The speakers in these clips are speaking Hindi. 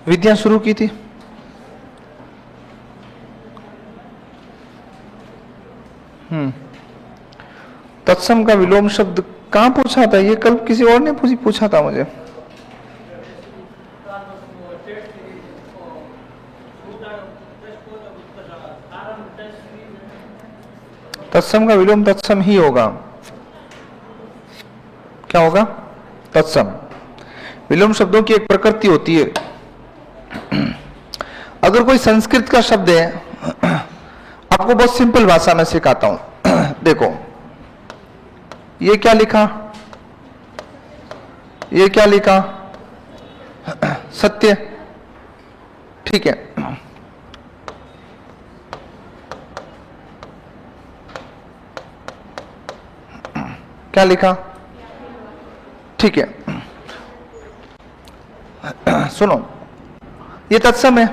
विद्या शुरू की थी। तत्सम का विलोम शब्द कहां पूछा था? ये कल किसी और ने पूछा था मुझे। तत्सम का विलोम तत्सम ही होगा। क्या होगा? तत्सम। विलोम शब्दों की एक प्रकृति होती है। अगर कोई संस्कृत का शब्द है, आपको बहुत सिंपल भाषा में सिखाता हूं। देखो, ये क्या लिखा? ये क्या लिखा? सत्य। ठीक है। क्या लिखा? ठीक है। सुनो, ये तत्सम है,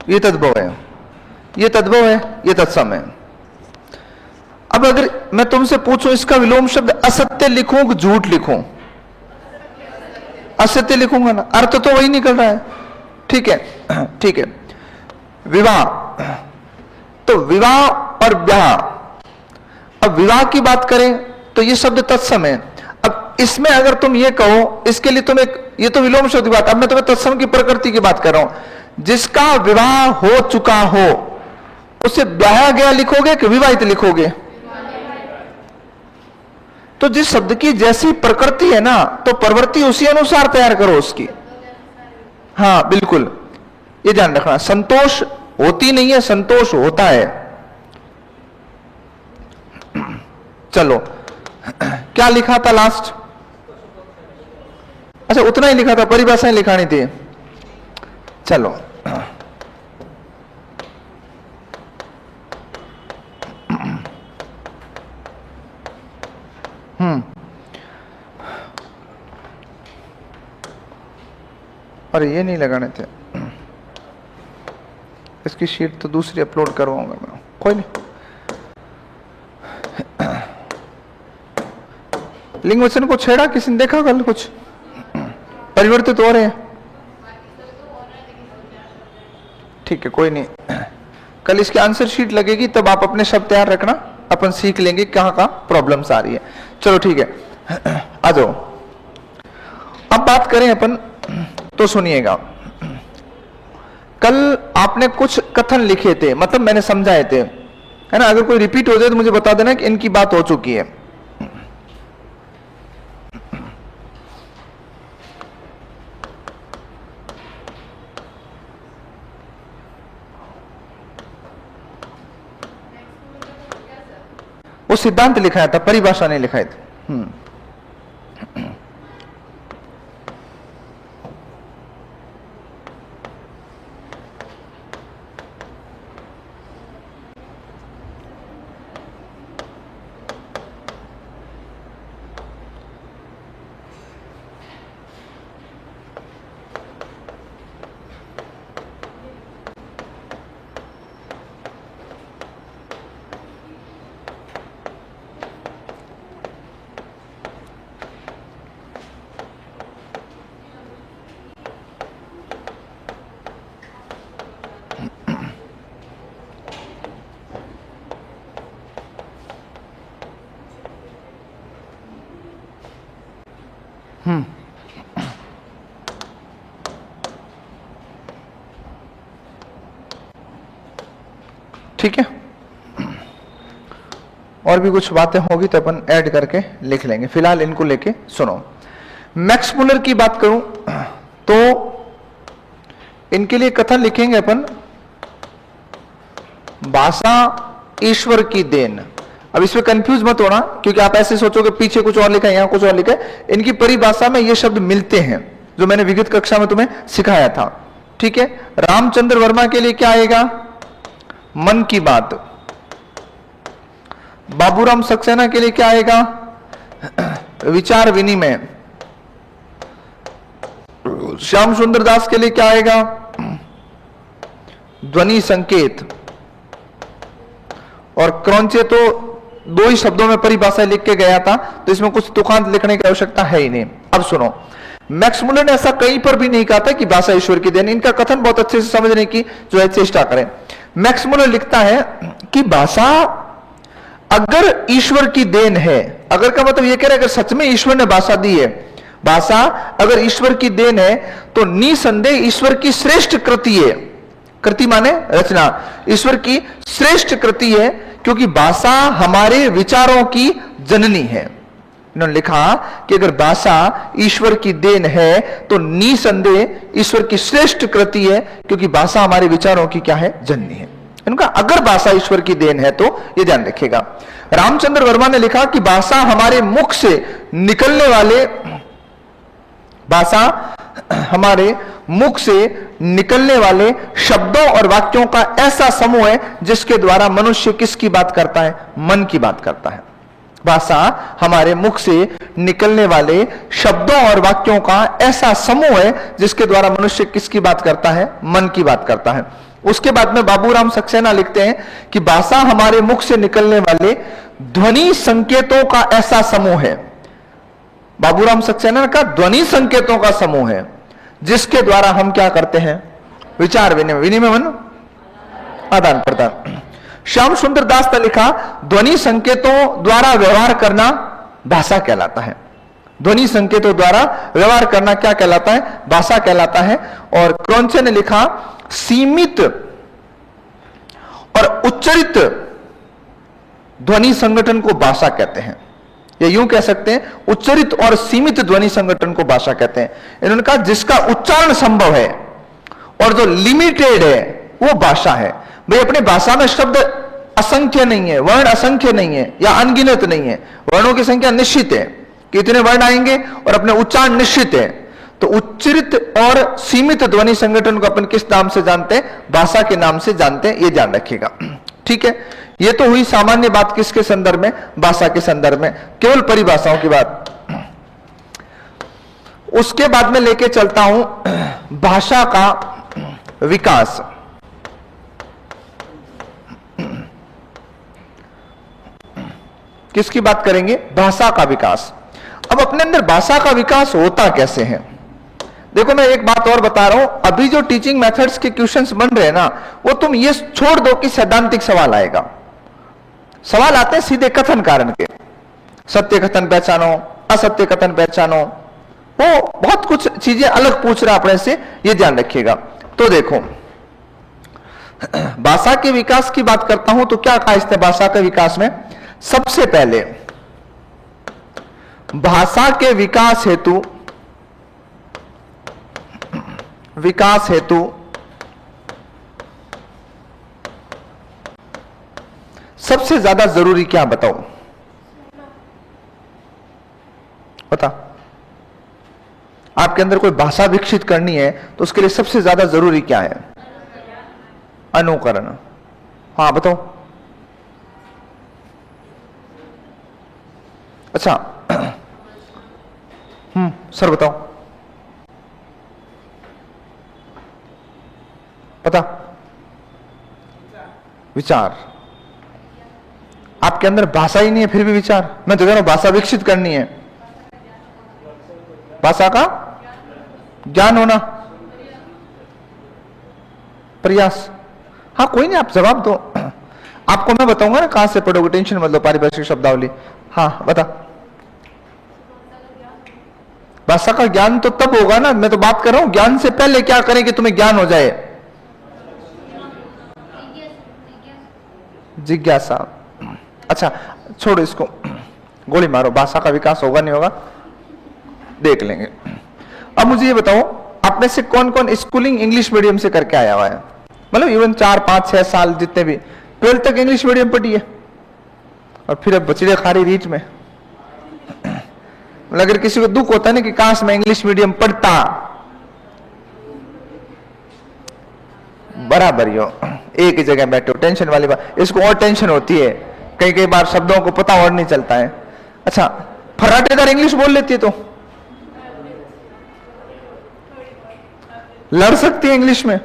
ये तद्भव है, ये तद्भव है, ये तत्सम है। अब अगर मैं तुमसे पूछूं इसका विलोम शब्द असत्य लिखूं कि झूठ लिखूं? असत्य लिखूंगा ना, अर्थ तो वही निकल रहा है। ठीक है, ठीक है। विवाह, तो विवाह और ब्याह। अब विवाह की बात करें तो ये शब्द तत्सम है। अब इसमें अगर तुम ये कहो, इसके लिए तुम एक, ये तो विलोम शब्द की बात, अब मैं तुम्हें तत्सम की प्रकृति की बात कर रहा हूं। जिसका विवाह हो चुका हो उसे ब्याहा गया लिखोगे कि विवाहित लिखोगे? तो जिस शब्द की जैसी प्रकृति है ना, तो प्रवृत्ति उसी अनुसार तैयार करो उसकी। हाँ बिल्कुल, ये ध्यान रखना। संतोष होती नहीं है, संतोष होता है। चलो, क्या लिखा था लास्ट? अच्छा, उतना ही लिखा था, परिभाषाएं लिखानी थी। चलो, अरे ये नहीं लगाने थे, इसकी शीट तो दूसरी अपलोड करवाऊंगा मैं, कोई नहीं। लिंग वचन को छेड़ा किसी ने देखा कल? कुछ परिवर्तित हो रहे हैं? ठीक है, कोई नहीं। कल इसकी आंसर शीट लगेगी, तब आप अपने शब्द तैयार रखना, अपन सीख लेंगे कहां कहां प्रॉब्लम्स आ रही है। चलो ठीक है, आ जाओ। अब बात करें अपन, तो सुनिएगा। कल आपने कुछ कथन लिखे थे, मतलब मैंने समझाए थे, है ना? अगर कोई रिपीट हो जाए तो मुझे बता देना कि इनकी बात हो चुकी है। वो सिद्धांत लिखाया था, परिभाषा नहीं लिखाई थी। ठीक है, और भी कुछ बातें होगी तो अपन ऐड करके लिख लेंगे। फिलहाल इनको लेके सुनो। मैक्स मुलर की बात करूं तो इनके लिए कथन लिखेंगे अपन, भाषा ईश्वर की देन। अब इसमें कंफ्यूज मत होना, क्योंकि आप ऐसे सोचोगे पीछे कुछ और लिखा है, यहां कुछ और लिखा है। इनकी परिभाषा में ये शब्द मिलते हैं जो मैंने विगत कक्षा में तुम्हें सिखाया था। ठीक है, रामचंद्र वर्मा के लिए क्या आएगा? मन की बात। बाबूराम सक्सेना के लिए क्या आएगा? विचार विनिमय। श्याम सुंदर दास के लिए क्या आएगा? ध्वनि संकेत। और क्रॉन्चे तो दो ही शब्दों में परिभाषा लिख के गया था, तो इसमें कुछ तुकांत लिखने की आवश्यकता है ही नहीं। अब सुनो, मैक्स मुलर ने ऐसा कहीं पर भी नहीं कहा था कि भाषा ईश्वर की देन। इनका कथन बहुत अच्छे से समझने की जो है चेष्टा करें। मैक्स मुलर लिखता है कि भाषा अगर ईश्वर की देन है, अगर का मतलब यह कह रहा है अगर सच में ईश्वर ने भाषा दी है, भाषा अगर ईश्वर की देन है तो निसंदेह ईश्वर की श्रेष्ठ कृति है। कृति माने रचना, ईश्वर की श्रेष्ठ कृति है, क्योंकि भाषा हमारे विचारों की जननी है। इन्होंने लिखा कि अगर भाषा ईश्वर की देन है तो निसंदेह ईश्वर की श्रेष्ठ कृति है, क्योंकि भाषा हमारे विचारों की क्या है, जननी है। इनका अगर भाषा ईश्वर की देन है तो यह ध्यान रखिएगा। रामचंद्र वर्मा ने लिखा कि भाषा हमारे मुख से निकलने वाले, भाषा हमारे मुख से निकलने वाले शब्दों और वाक्यों का ऐसा समूह है जिसके द्वारा मनुष्य किसकी बात करता है, मन की बात करता है। भाषा हमारे मुख से निकलने वाले शब्दों और वाक्यों का ऐसा समूह है जिसके द्वारा मनुष्य किसकी बात करता है, मन की बात करता है। उसके बाद में बाबूराम सक्सेना लिखते हैं कि भाषा हमारे मुख से निकलने वाले ध्वनि संकेतों का ऐसा समूह है। बाबूराम सक्सेना का ध्वनि संकेतों का समूह है जिसके द्वारा हम क्या करते हैं, विचार विनिमय, विनिमय मन आदान प्रदान। श्याम सुंदर दास ने लिखा ध्वनि संकेतों द्वारा व्यवहार करना भाषा कहलाता है। ध्वनि संकेतों द्वारा व्यवहार करना क्या कहलाता है, भाषा कहलाता है। और क्रॉन्चे ने लिखा सीमित और उच्चरित ध्वनि संगठन को भाषा कहते हैं, या यूं कह सकते हैं उच्चरित और सीमित ध्वनि संगठन को भाषा कहते हैं। इन्होंने कहा जिसका उच्चारण संभव है और जो लिमिटेड है वो भाषा है। भाई अपनी भाषा में शब्द असंख्य नहीं है, वर्ण असंख्य नहीं है या अनगिनत नहीं है, वर्णों की संख्या निश्चित है कि इतने वर्ण आएंगे और अपने उच्चारण निश्चित है। तो उच्चरित और सीमित ध्वनि संगठन को अपन किस नाम से जानते हैं, भाषा के नाम से जानते हैं, ये ध्यान रखिएगा। ठीक है, ये तो हुई सामान्य बात किसके संदर्भ में, भाषा के संदर्भ में, केवल परिभाषाओं की बात। उसके बाद में लेके चलता हूं भाषा का विकास। किसकी बात करेंगे, भाषा का विकास। अब अपने अंदर भाषा का विकास होता कैसे है, देखो मैं एक बात और बता रहा हूं, अभी जो टीचिंग मेथड्स के क्वेश्चंस बन रहे हैं ना, वो तुम ये छोड़ दो कि सैद्धांतिक सवाल आएगा। सवाल आते हैं सीधे कथन कारण के, सत्य कथन पहचानो, असत्य कथन पहचानो, वो बहुत कुछ चीजें अलग पूछ रहा अपने से, ये ध्यान रखिएगा। तो देखो भाषा के विकास की बात करता हूं तो क्या कहा इसने भाषा के विकास में, सबसे पहले भाषा के विकास हेतु सबसे ज्यादा जरूरी क्या बताओ, बता। आपके अंदर कोई भाषा विकसित करनी है तो उसके लिए सबसे ज्यादा जरूरी क्या है, अनुकरण। हाँ बताओ। अच्छा सर बताओ, पता, विचार। आपके अंदर भाषा ही नहीं है फिर भी विचार, मैं तो कह रहा हूं भाषा विकसित करनी है, भाषा का ज्ञान होना, प्रयास। हाँ कोई नहीं, आप जवाब दो, आपको मैं बताऊंगा ना कहां से पढ़ोगे, टेंशन मत लो। पारिभाषिक शब्दावली, हाँ बता। भाषा का ज्ञान तो तब होगा ना, मैं तो बात कर रहा हूं ज्ञान से पहले क्या करें कि तुम्हें ज्ञान हो जाए, जिज्ञासा। अच्छा छोड़ो इसको, गोली मारो, भाषा का विकास होगा नहीं होगा देख लेंगे। अब मुझे ये बताओ, आप में से कौन कौन स्कूलिंग इंग्लिश मीडियम से करके आया हुआ है, मतलब इवन 4, 5, 6 साल जितने भी, 12th तक इंग्लिश मीडियम पढ़ी है और फिर अब बचड़े खारी रीच में। अगर किसी को दुख होता है ना कि काश मैं इंग्लिश मीडियम पढ़ता, बराबर ही हो, एक ही जगह बैठे हो, टेंशन वाली बात। इसको और टेंशन होती है, कई कई बार शब्दों को पता और नहीं चलता है। अच्छा फर्राटेदार इंग्लिश बोल लेती है तो लड़ सकती है इंग्लिश में,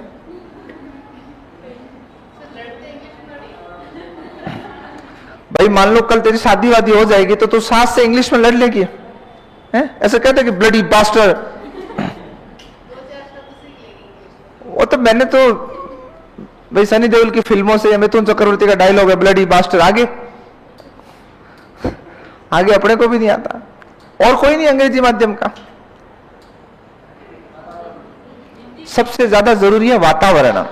भाई मान लो कल तेरी शादी वादी हो जाएगी तो तू सास से इंग्लिश में लड़ लेगी, हैं? ऐसे कहते कि ब्लडी बास्टर, मतलब मैंने तो भाई सनी देओल की फिल्मों से, मिथुन चक्रवर्ती का डायलॉग है ब्लडी बास्टर, आगे आगे अपने को भी नहीं आता। और कोई नहीं अंग्रेजी माध्यम का। सबसे ज्यादा जरूरी है वातावरण।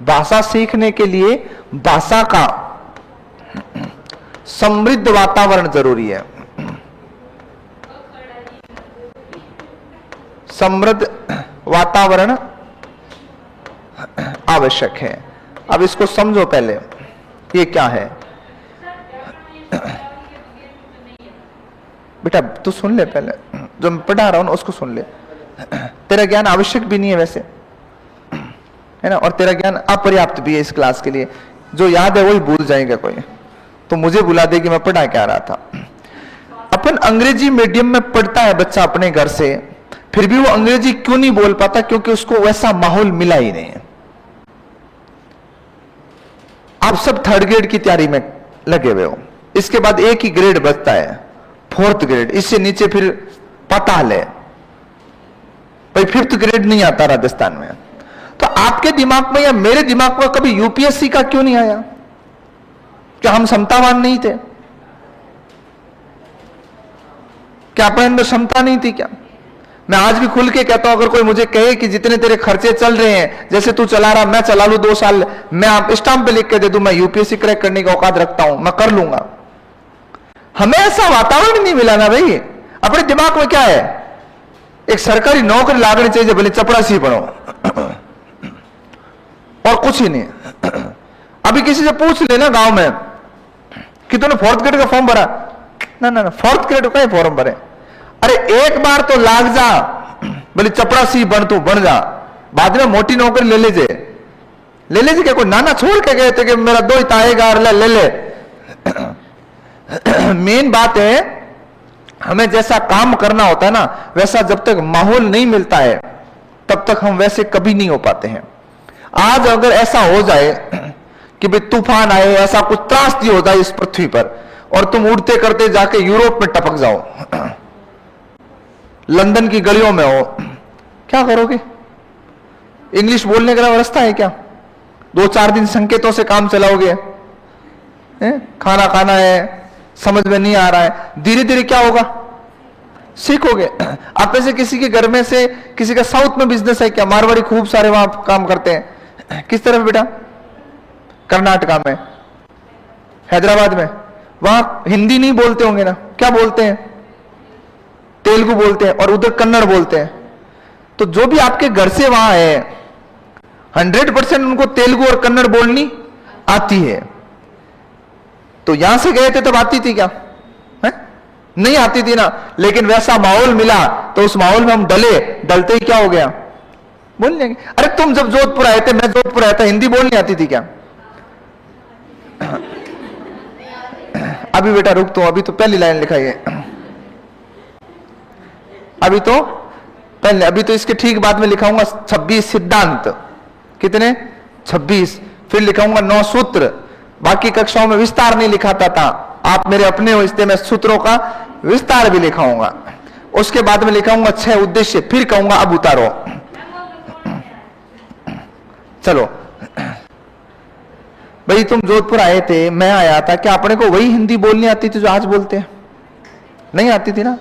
भाषा सीखने के लिए भाषा का समृद्ध वातावरण जरूरी है, समृद्ध वातावरण आवश्यक है। अब इसको समझो पहले, ये क्या है बेटा, तू सुन ले पहले, जो मैं पढ़ा रहा हूं ना उसको सुन ले। तेरा ज्ञान आवश्यक भी नहीं है वैसे, है ना, और तेरा ज्ञान अपर्याप्त भी है इस क्लास के लिए। जो याद है वही भूल जाएगा कोई, तो मुझे बुला दे कि मैं पढ़ा क्या रहा था। अपन अंग्रेजी मीडियम में पढ़ता है बच्चा अपने घर से, फिर भी वो अंग्रेजी क्यों नहीं बोल पाता? क्योंकि उसको वैसा माहौल मिला ही नहीं है। आप सब थर्ड ग्रेड की तैयारी में लगे हुए हो, इसके बाद एक ही ग्रेड बचता है, फोर्थ ग्रेड। इससे नीचे फिर पाताल है भाई, फिफ्थ ग्रेड नहीं आता राजस्थान में। तो आपके दिमाग में या मेरे दिमाग में कभी यूपीएससी का क्यों नहीं आया? क्या हम क्षमतावान नहीं थे? क्या अपने अंदर क्षमता नहीं थी क्या? मैं आज भी खुल के कहता हूं, अगर कोई मुझे कहे कि जितने तेरे खर्चे चल रहे हैं, जैसे तू चला रहा मैं चला लूं 2 साल, मैं आप स्टाम्प पे लिख के दे दूं मैं यूपीएससी क्रैक करने का औकात रखता हूं, मैं कर लूंगा। हमें ऐसा वातावरण नहीं मिला ना भाई। अपने दिमाग में क्या है, एक सरकारी नौकरी लागनी चाहिए, भले चपरासी बनो और कुछ ही नहीं। अभी किसी से पूछ लेना गांव में कि तूने 4th ग्रेड का फॉर्म भरा, ना ना ना 4th ग्रेड का ही फॉर्म भरे। अरे एक बार तो लाग जा, बोले चपरासी बन, तू बन जा, बाद में मोटी नौकरी ले लीजिए क्या? कोई नाना छोड़ के गए थे कि मेरा 2 ही आएगा, ले ले। मेन बात है, हमें जैसा काम करना होता है ना, वैसा जब तक माहौल नहीं मिलता है तब तक हम वैसे कभी नहीं हो पाते हैं। आज अगर ऐसा हो जाए कि भाई तूफान आए, ऐसा कुछ त्रासदी हो जाए इस पृथ्वी पर, और तुम उड़ते करते जाके यूरोप में टपक जाओ, लंदन की गलियों में हो, क्या करोगे? इंग्लिश बोलने का रास्ता है क्या? 2-4 दिन संकेतों से काम चलाओगे? खाना खाना है, समझ में नहीं आ रहा है, धीरे धीरे क्या होगा, सीखोगे। आप में से किसी के घर में से किसी का साउथ में बिजनेस है क्या? मारवाड़ी खूब सारे वहां काम करते हैं। किस तरफ बेटा? कर्नाटका में, हैदराबाद में। वहां हिंदी नहीं बोलते होंगे ना, क्या बोलते हैं? तेलुगु बोलते हैं, और उधर कन्नड़ बोलते हैं। तो जो भी आपके घर से वहां है 100% उनको तेलुगु और कन्नड़ बोलनी आती है। तो यहां से गए थे तब आती थी क्या? है? नहीं आती थी ना, लेकिन वैसा माहौल मिला तो उस माहौल में हम डलते ही क्या हो गया, बोल लेंगे। अरे तुम जब जोधपुर आए थे, मैं जोधपुर आया था, हिंदी बोलनी आती थी क्या? अभी बेटा रुक, तो अभी तो पहली लाइन लिखाई है, अभी तो इसके ठीक बाद में लिखाऊंगा 26 सिद्धांत। कितने? 26। फिर लिखाऊंगा 9 सूत्र। बाकी कक्षाओं में विस्तार नहीं लिखाता था, आप मेरे अपने हो इसलिए मैं सूत्रों का विस्तार भी लिखाऊंगा। उसके बाद में लिखाऊंगा 6 उद्देश्य, फिर कहूंगा अब उतारो। चलो भाई, तुम जोधपुर आए थे, मैं आया था, क्या अपने को वही हिंदी बोलनी आती थी जो आज बोलते हैं? नहीं आती थी ना।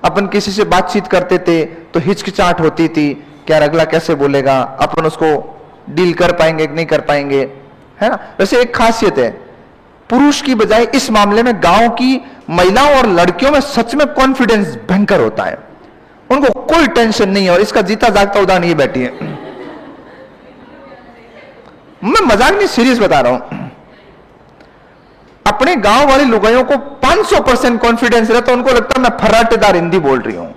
अपन किसी से बातचीत करते थे तो हिचकिचाहट होती थी, क्या अगला कैसे बोलेगा, अपन उसको डील कर पाएंगे कि नहीं कर पाएंगे, है ना। वैसे एक खासियत है, पुरुष की बजाय इस मामले में गांव की महिलाओं और लड़कियों में सच में कॉन्फिडेंस भयंकर होता है, उनको कोई टेंशन नहीं है। और इसका जीता जागता उदाहरण ये बैठी है, मैं मजाक नहीं सीरियस बता रहा हूं। अपने गांव वाली लुगाइयों को 500% कॉन्फिडेंस रहता, उनको लगता है मैं फर्राटेदार हिंदी बोल रही हूं,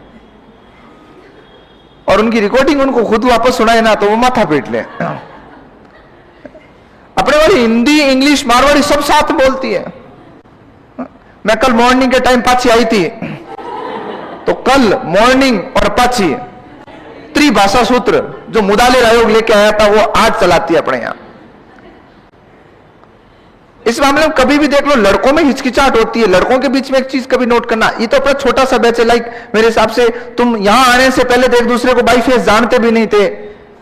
और उनकी रिकॉर्डिंग उनको खुद वापस सुनाए ना तो वो माथा पीट ले। अपने वाली हिंदी, इंग्लिश, मारवाड़ी सब साथ बोलती है। मैं कल मॉर्निंग के टाइम पाछी आई थी, तो कल मॉर्निंग और पाछी त्रिभाषा सूत्र जो मुदालिर आयोग लेके आया था वो आज चलाती है अपने यहां। इस मामले में कभी भी देख लो, लड़कों में हिचकिचाहट होती है। लड़कों के बीच में एक चीज कभी नोट करना, ये तो अपना छोटा सा बैच है, लाइक मेरे हिसाब से तुम यहां आने से पहले तो एक दूसरे को बाई फेस जानते भी नहीं थे,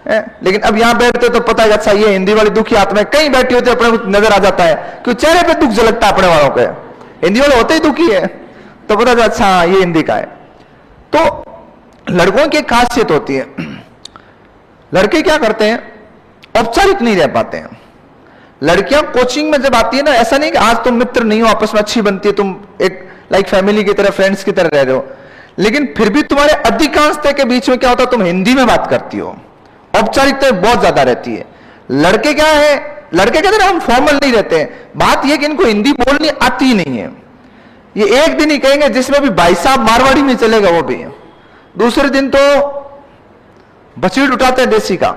लेकिन अब यहां बैठते तो पता है अच्छा ये हिंदी वाली दुखी आत्मा है, कहीं बैठी होती है अपने को नजर आ जाता है कि चेहरे पे दुख झलकता है अपने वालों के, हिंदी वाले होते ही दुखी है तो पता चला अच्छा ये हिंदी का है। तो लड़कों की एक खासियत होती है, लड़के क्या करते हैं औपचारिक नहीं रह पाते हैं। लड़कियां कोचिंग में जब आती है ना, ऐसा नहीं कि आज तुम मित्र नहीं हो आपस में अच्छी बनती है, तुम एक लाइक फैमिली की तरह फ्रेंड्स की तरह रह रहे हो, लेकिन फिर भी तुम्हारे अधिकांशता के बीच में क्या होता है तुम हिंदी में बात करती हो, औपचारिकता बहुत ज्यादा रहती है। लड़के क्या है, लड़के कहते हैं हम फॉर्मल नहीं रहते हैं, बात यह कि इनको हिंदी बोलनी आती ही नहीं है। ये एक दिन ही कहेंगे जिसमें भी भाई साहब मारवाड़ी में चलेगा वो भी, दूसरे दिन तो बछीड़ उठाते हैं देसी का,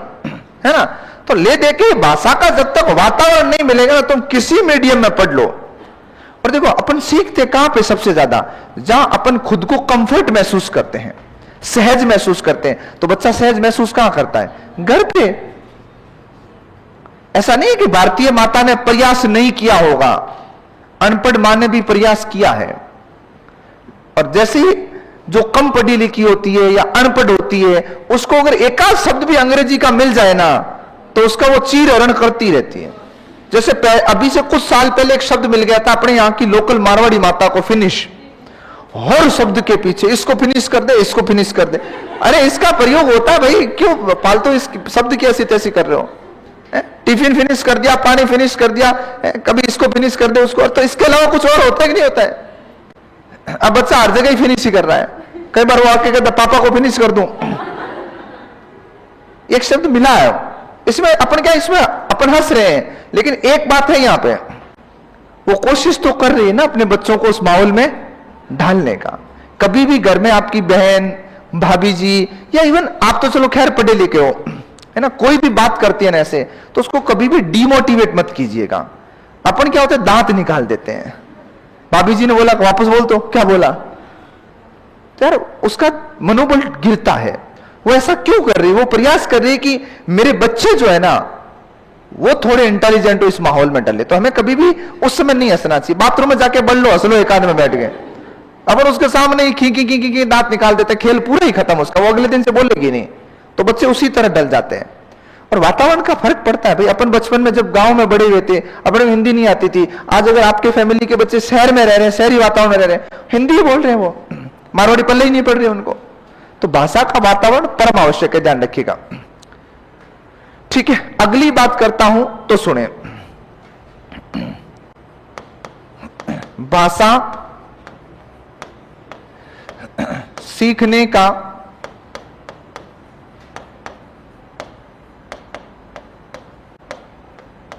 है ना। तो ले देके भाषा का जब तक वातावरण नहीं मिलेगा ना तुम किसी मीडियम में पढ़ लो। और देखो अपन सीखते कहां पे सबसे ज्यादा, जहां अपन खुद को कंफर्ट महसूस करते हैं, सहज महसूस करते हैं। तो बच्चा सहज महसूस कहां करता है, घर पे। ऐसा नहीं है कि भारतीय माता ने प्रयास नहीं किया होगा, अनपढ़ मां ने भी प्रयास किया है। और जैसे ही जो कम पढ़ी लिखी होती है या अनपढ़ होती है उसको अगर एकाध शब्द भी अंग्रेजी का मिल जाए ना तो उसका वो चीर हरण करती रहती है। जैसे अभी से कुछ साल पहले एक शब्द मिल गया था अपने यहां की लोकल मारवाड़ी माता को, फिनिश। हर शब्द के पीछे इसको फिनिश कर दे, इसको फिनिश कर दे। अरे इसका प्रयोग होता है भाई, क्यों फालतू इस शब्द की ऐसी तैसी कर रहे हो। टिफिन फिनिश कर दिया, पानी फिनिश कर दिया, कभी इसको फिनिश कर दे उसको, तो इसके अलावा कुछ और होता है कि नहीं होता है। अब बच्चा हर जगह ही फिनिश ही कर रहा है। कई बार वो आके कहता पापा को फिनिश कर दूं, एक शब्द मिला है इसमें, अपन क्या इसमें अपन हंस रहे हैं, लेकिन एक बात है यहां पे, वो कोशिश तो कर रही है ना अपने बच्चों को उस माहौल में ढालने का। कभी भी घर में आपकी बहन, भाभी जी या इवन आप तो चलो खैर पढ़े लिखे हो, है ना, कोई भी बात करती है ना ऐसे, तो उसको कभी भी डिमोटिवेट मत कीजिएगा। अपन क्या होता है दांत निकाल देते हैं, भाभी जी ने बोला वापस बोल, तो क्या बोला, तो यार उसका मनोबल गिरता है। वो ऐसा क्यों कर रही है, वो प्रयास कर रही है कि मेरे बच्चे जो है ना वो थोड़े इंटेलिजेंट हो, इस माहौल में डले। तो हमें कभी भी उस समय नहीं हंसना चाहिए। बाथरूम में जाके बढ़ लो, हंस लो एकांत में बैठ गए, अपन उसके सामने ही खी खी खी खी दांत निकाल देते, खेल पूरा ही खत्म उसका, वो अगले दिन से बोलेगी नहीं। तो बच्चे उसी तरह डल जाते हैं। और वातावरण का फर्क पड़ता है भाई। अपन बचपन में जब गांव में बड़े हुए थे, अपने को हिंदी नहीं आती थी। आज अगर आपके फैमिली के बच्चे शहर में रह रहे हैं, शहरी वातावरण में रह रहे हैं, हिंदी ही बोल रहे हैं, वो मारवाड़ी पल्ले ही नहीं पड़ रही उनको। तो भाषा का वातावरण परम आवश्यक है, ध्यान रखिएगा। ठीक है, अगली बात करता हूं तो सुने। भाषा सीखने का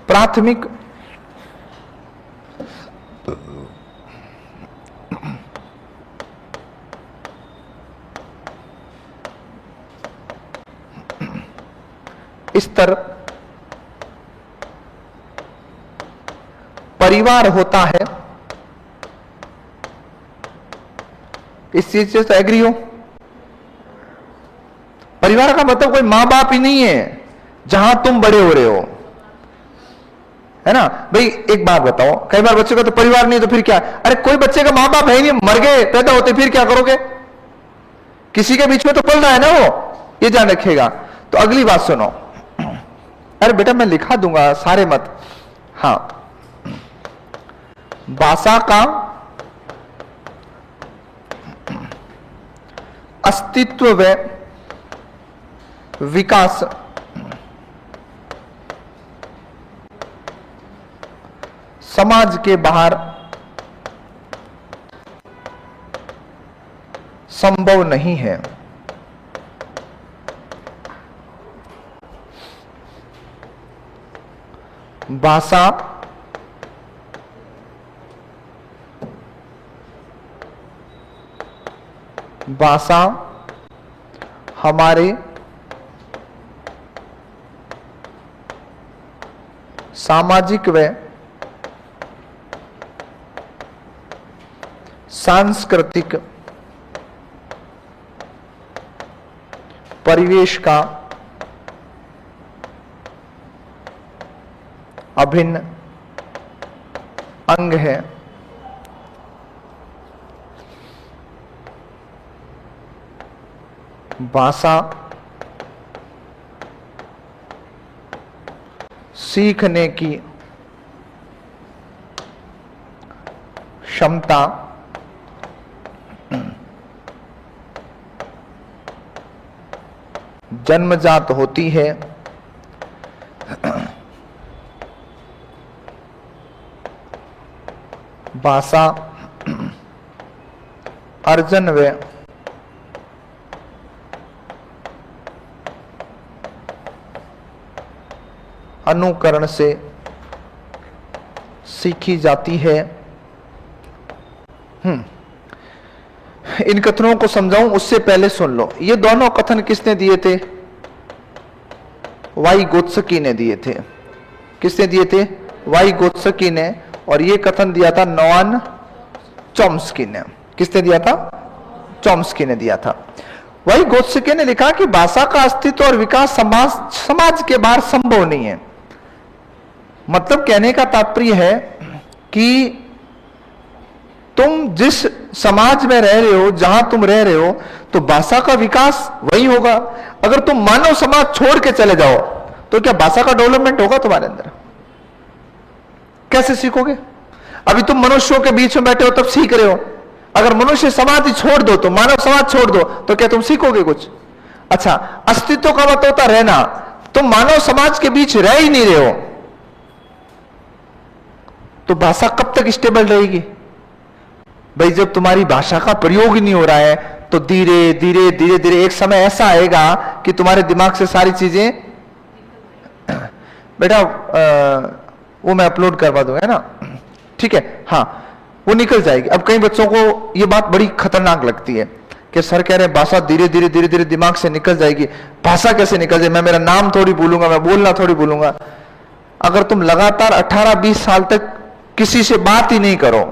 प्राथमिक स्तर परिवार होता है। इस चीज से तो एग्री हो। परिवार का मतलब कोई मां बाप ही नहीं है जहां तुम बड़े हो रहे हो, है ना भाई। एक बात बताओ, कई बार बच्चे का तो परिवार नहीं है तो फिर क्या। अरे कोई बच्चे का मां बाप है ही नहीं, मर गए, पैदा होते, फिर क्या करोगे। किसी के बीच में तो पल रहा है ना वो, ये ध्यान रखिएगा। तो अगली बात सुनो। अरे बेटा मैं लिखा दूंगा, सारे मत। हाँ, भाषा का अस्तित्व व विकास समाज के बाहर संभव नहीं है। भाषा हमारे सामाजिक व सांस्कृतिक परिवेश का अभिन्न अंग है। भाषा सीखने की क्षमता जन्मजात होती है, भाषा अर्जन व अनुकरण से सीखी जाती है। इन कथनों को समझाऊं उससे पहले सुन लो, ये दोनों कथन किसने दिए थे? वाइगोत्स्की ने दिए थे। किसने दिए थे? वाइगोत्स्की ने। और ये कथन दिया था नोआम चॉम्स्की ने। किसने दिया था? चॉम्स्की ने दिया था। वाइगोत्स्की ने लिखा कि भाषा का अस्तित्व और विकास समाज के बाहर संभव नहीं है। मतलब कहने का तात्पर्य है कि तुम जिस समाज में रह रहे हो, जहां तुम रह रहे हो, तो भाषा का विकास वही होगा। अगर तुम मानव समाज छोड़ के चले जाओ तो क्या भाषा का डेवलपमेंट होगा तुम्हारे अंदर? कैसे सीखोगे? अभी तुम मनुष्यों के बीच में बैठे हो तब सीख रहे हो। अगर मनुष्य समाज ही छोड़ दो, तो मानव समाज छोड़ दो, तो क्या तुम सीखोगे कुछ? अच्छा, अस्तित्व का मतलब होता रहना। तुम मानव समाज के बीच रह ही नहीं रहे हो, तो भाषा कब तक स्टेबल रहेगी? भाई जब तुम्हारी भाषा का प्रयोग ही नहीं हो रहा है, तो धीरे धीरे धीरे धीरे एक समय ऐसा आएगा कि तुम्हारे दिमाग से सारी चीजें, बेटा वो मैं अपलोड करवा दूंगा, है ना? ठीक है, हाँ, वो निकल जाएगी। अब कई बच्चों को ये बात बड़ी खतरनाक लगती है कि सर कह रहे हैं भाषा धीरे धीरे धीरे धीरे दिमाग से निकल जाएगी। भाषा कैसे निकल जाए? मैं मेरा नाम थोड़ी भूलूंगा, मैं बोलना थोड़ी भूलूंगा। अगर तुम लगातार 18-20 साल तक किसी से बात ही नहीं करो,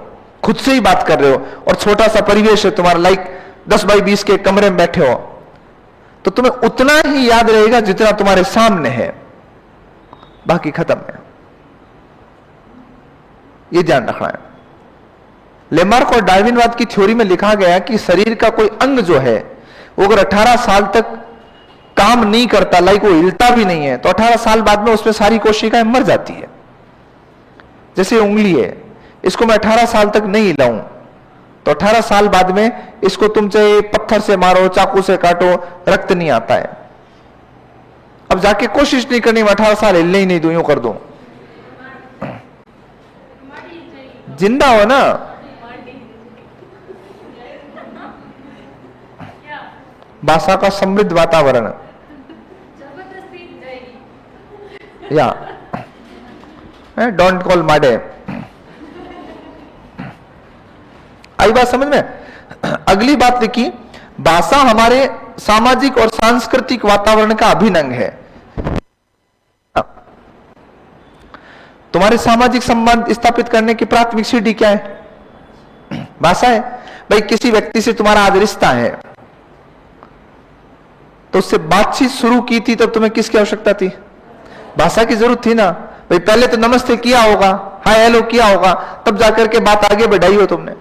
खुद से ही बात कर रहे हो, और छोटा सा परिवेश है तुम्हारा, लाइक 10x20 के कमरे में बैठे हो, तो तुम्हें उतना ही याद रहेगा जितना तुम्हारे सामने है, बाकी खत्म है। ये ध्यान रखना है। लेमार्क और डार्विनवाद की थ्योरी में लिखा गया कि शरीर का कोई अंग जो है वो अगर 18 साल तक काम नहीं करता, लाइक वो हिलता भी नहीं है, तो 18 साल बाद में उसमें सारी कोशिकाएं मर जाती है। जैसे उंगली है, इसको मैं 18 साल तक नहीं हिलाऊं, तो 18 साल बाद में इसको तुम चाहे पत्थर से मारो, चाकू से काटो, रक्त नहीं आता है। अब जाके कोशिश नहीं करनी, मैं 18 साल हिलने ही नहीं दूं, यूं कर दूं। जिंदा हो ना, भाषा का समृद्ध वातावरण, या डोंट कॉल माडे। आई बात समझ में? अगली बात देखिए, भाषा हमारे सामाजिक और सांस्कृतिक वातावरण का अभिन्न अंग है। तुम्हारे सामाजिक संबंध स्थापित करने की प्राथमिक सीढ़ी क्या है? भाषा है। भाई किसी व्यक्ति से तुम्हारा आज रिश्ता है, तो उससे बातचीत शुरू की थी तब तुम्हें किसकी आवश्यकता थी? भाषा की जरूरत थी ना। भाई पहले तो नमस्ते किया होगा, हाय हेलो किया होगा, तब जाकर के बात आगे बढ़ाई हो तुमने,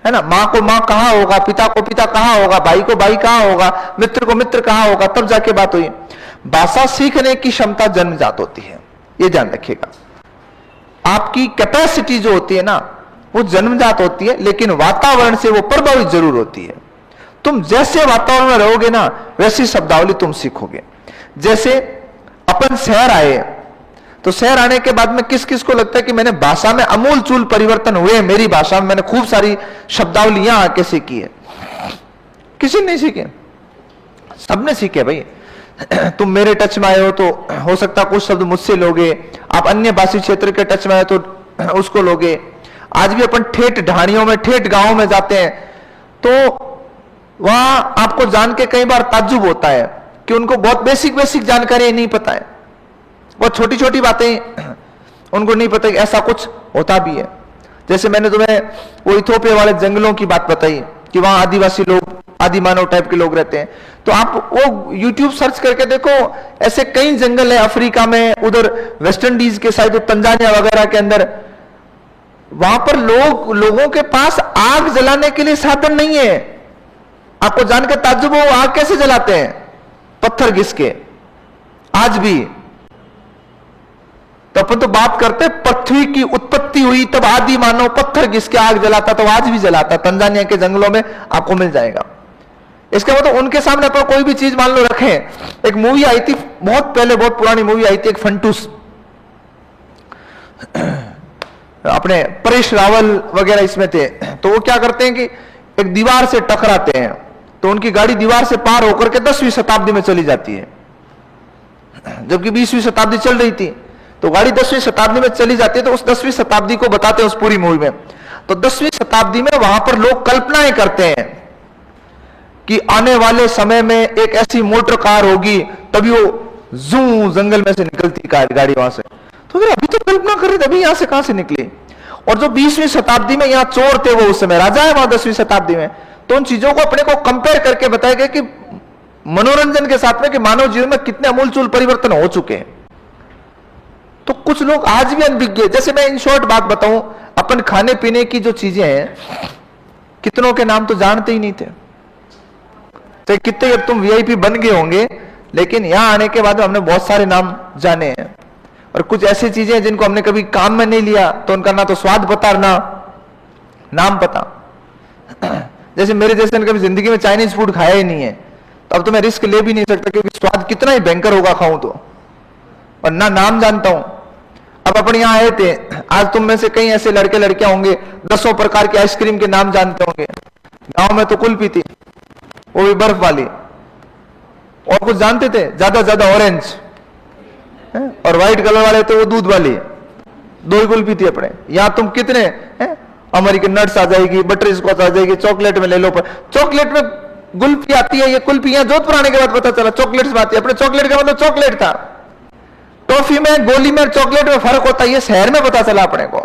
है ना? माँ को माँ कहा होगा, पिता को पिता कहा होगा, भाई को भाई कहा होगा, मित्र को मित्र कहा होगा, तब जाके बात हुई। भाषा सीखने की क्षमता जन्मजात होती है, ये ध्यान रखिएगा। आपकी कैपेसिटी जो होती है ना, वो जन्मजात होती है, लेकिन वातावरण से वो प्रभावित जरूर होती है। तुम जैसे वातावरण में रहोगे ना, वैसी शब्दावली तुम सीखोगे। जैसे अपन शहर आए, तो शहर आने के बाद में किस किस को लगता है कि मैंने भाषा में अमूलचूल परिवर्तन हुए, मेरी भाषा में मैंने खूब सारी शब्दावलियां आके सीखी है? किसी ने नहीं सीखे, सबने सीखे। भाई तुम मेरे टच में आए हो तो हो सकता कुछ शब्द मुझसे लोगे, आप अन्य भाषी क्षेत्र के टच में आए तो उसको लोगे। आज भी अपन ठेठ ढाणियों में, ठेठ गांवों में जाते हैं, तो वहां आपको जान के कई बार ताज्जुब होता है कि उनको बहुत बेसिक बेसिक जानकारी नहीं पता है, बहुत छोटी छोटी बातें उनको नहीं पता कि ऐसा कुछ होता भी है। जैसे मैंने तुम्हें वो इथोपिया वाले जंगलों की बात बताई कि वहां आदिवासी लोग, आदि मानव टाइप के लोग रहते हैं, तो आप वो YouTube सर्च करके देखो, ऐसे कई जंगल है अफ्रीका में, उधर वेस्ट इंडीज के साइड, तंजानिया वगैरह के अंदर। वहां पर लोगों के पास आग जलाने के लिए साधन नहीं है। आपको जानकर ताज्जुब हो, आग कैसे जलाते हैं? पत्थर घिस के। आज भी तो अपन तो बात करते पृथ्वी की उत्पत्ति हुई तब आदि मानव पत्थर घिसके आग जलाता, तो आज भी जलाता, तंजानिया के जंगलों में आपको मिल जाएगा। इसका मतलब उनके सामने अपन कोई भी चीज मान लो रखें। एक मूवी आई थी बहुत पहले, बहुत पुरानी मूवी आई थी, एक फंटूस, अपने परेश रावल वगैरह इसमें थे। तो वो क्या करते हैं कि एक दीवार से टकराते हैं, तो उनकी गाड़ी दीवार से पार होकर के 10वीं शताब्दी में चली जाती है, जबकि 20वीं शताब्दी चल रही थी। तो गाड़ी 10वीं शताब्दी में चली जाती है, तो उस 10वीं शताब्दी को बताते हैं उस पूरी मूवी में। तो 10वीं शताब्दी में वहां पर लोग कल्पनाएं करते हैं कि आने वाले समय में एक ऐसी मोटर कार होगी, तभी वो जू जंगल में से निकलती गाड़ी वहां से। तो फिर अभी तो कल्पना कर रहे थे, अभी यहां से कहां से निकली? और जो 20वीं शताब्दी में यहां चोर थे, वो उस समय राजा है वहां 10वीं शताब्दी में। तो उन चीजों को अपने को कंपेयर करके बताया गया कि मनोरंजन के साथ में कि मानव जीवन में कितने अमूलचूल परिवर्तन हो चुके हैं। तो कुछ लोग आज भी अनभिज्ञ, जैसे मैं इन शॉर्ट बात बताऊं, अपन खाने पीने की जो चीजें हैं, कितनों के नाम तो जानते ही नहीं थे। तो कितने अब तुम वीआईपी बन गए होंगे, लेकिन यहां आने के बाद हमने बहुत सारे नाम जाने हैं। और कुछ ऐसी चीजें जिनको हमने कभी काम में नहीं लिया, तो उनका ना तो स्वाद पता ना नाम पता। जैसे मेरे जैसे ने कभी जिंदगी में चाइनीज फूड खाया ही नहीं है, तो अब तो मैं रिस्क ले भी नहीं सकता, क्योंकि स्वाद कितना ही भयंकर होगा खाऊं तो, और ना नाम जानता हूं। अब अपन यहां आए थे, आज तुम में से कई ऐसे लड़के लड़कियां होंगे 10 प्रकार के आइसक्रीम के नाम जानते होंगे। गांव में तो कुल्फी थी, वो भी बर्फ वाली, और कुछ जानते थे ज्यादा ज्यादा ऑरेंज, और व्हाइट कलर वाले थे वो दूध वाली, 2 ही कुल्फी थी अपने। यहां तुम कितने अमेरिकन नट्स आ जाएगी, बटर स्कॉच आ जाएगी, चॉकलेट में ले लो, चॉकलेट में गुल्फी आती है। ये कुल्फी यहां जोधपुर आने के बाद पता चला चॉकलेट में आती है। अपने चॉकलेट का मतलब चॉकलेट था, टॉफी में, गोली में, चॉकलेट में फर्क होता है, ये शहर में पता चला अपने को।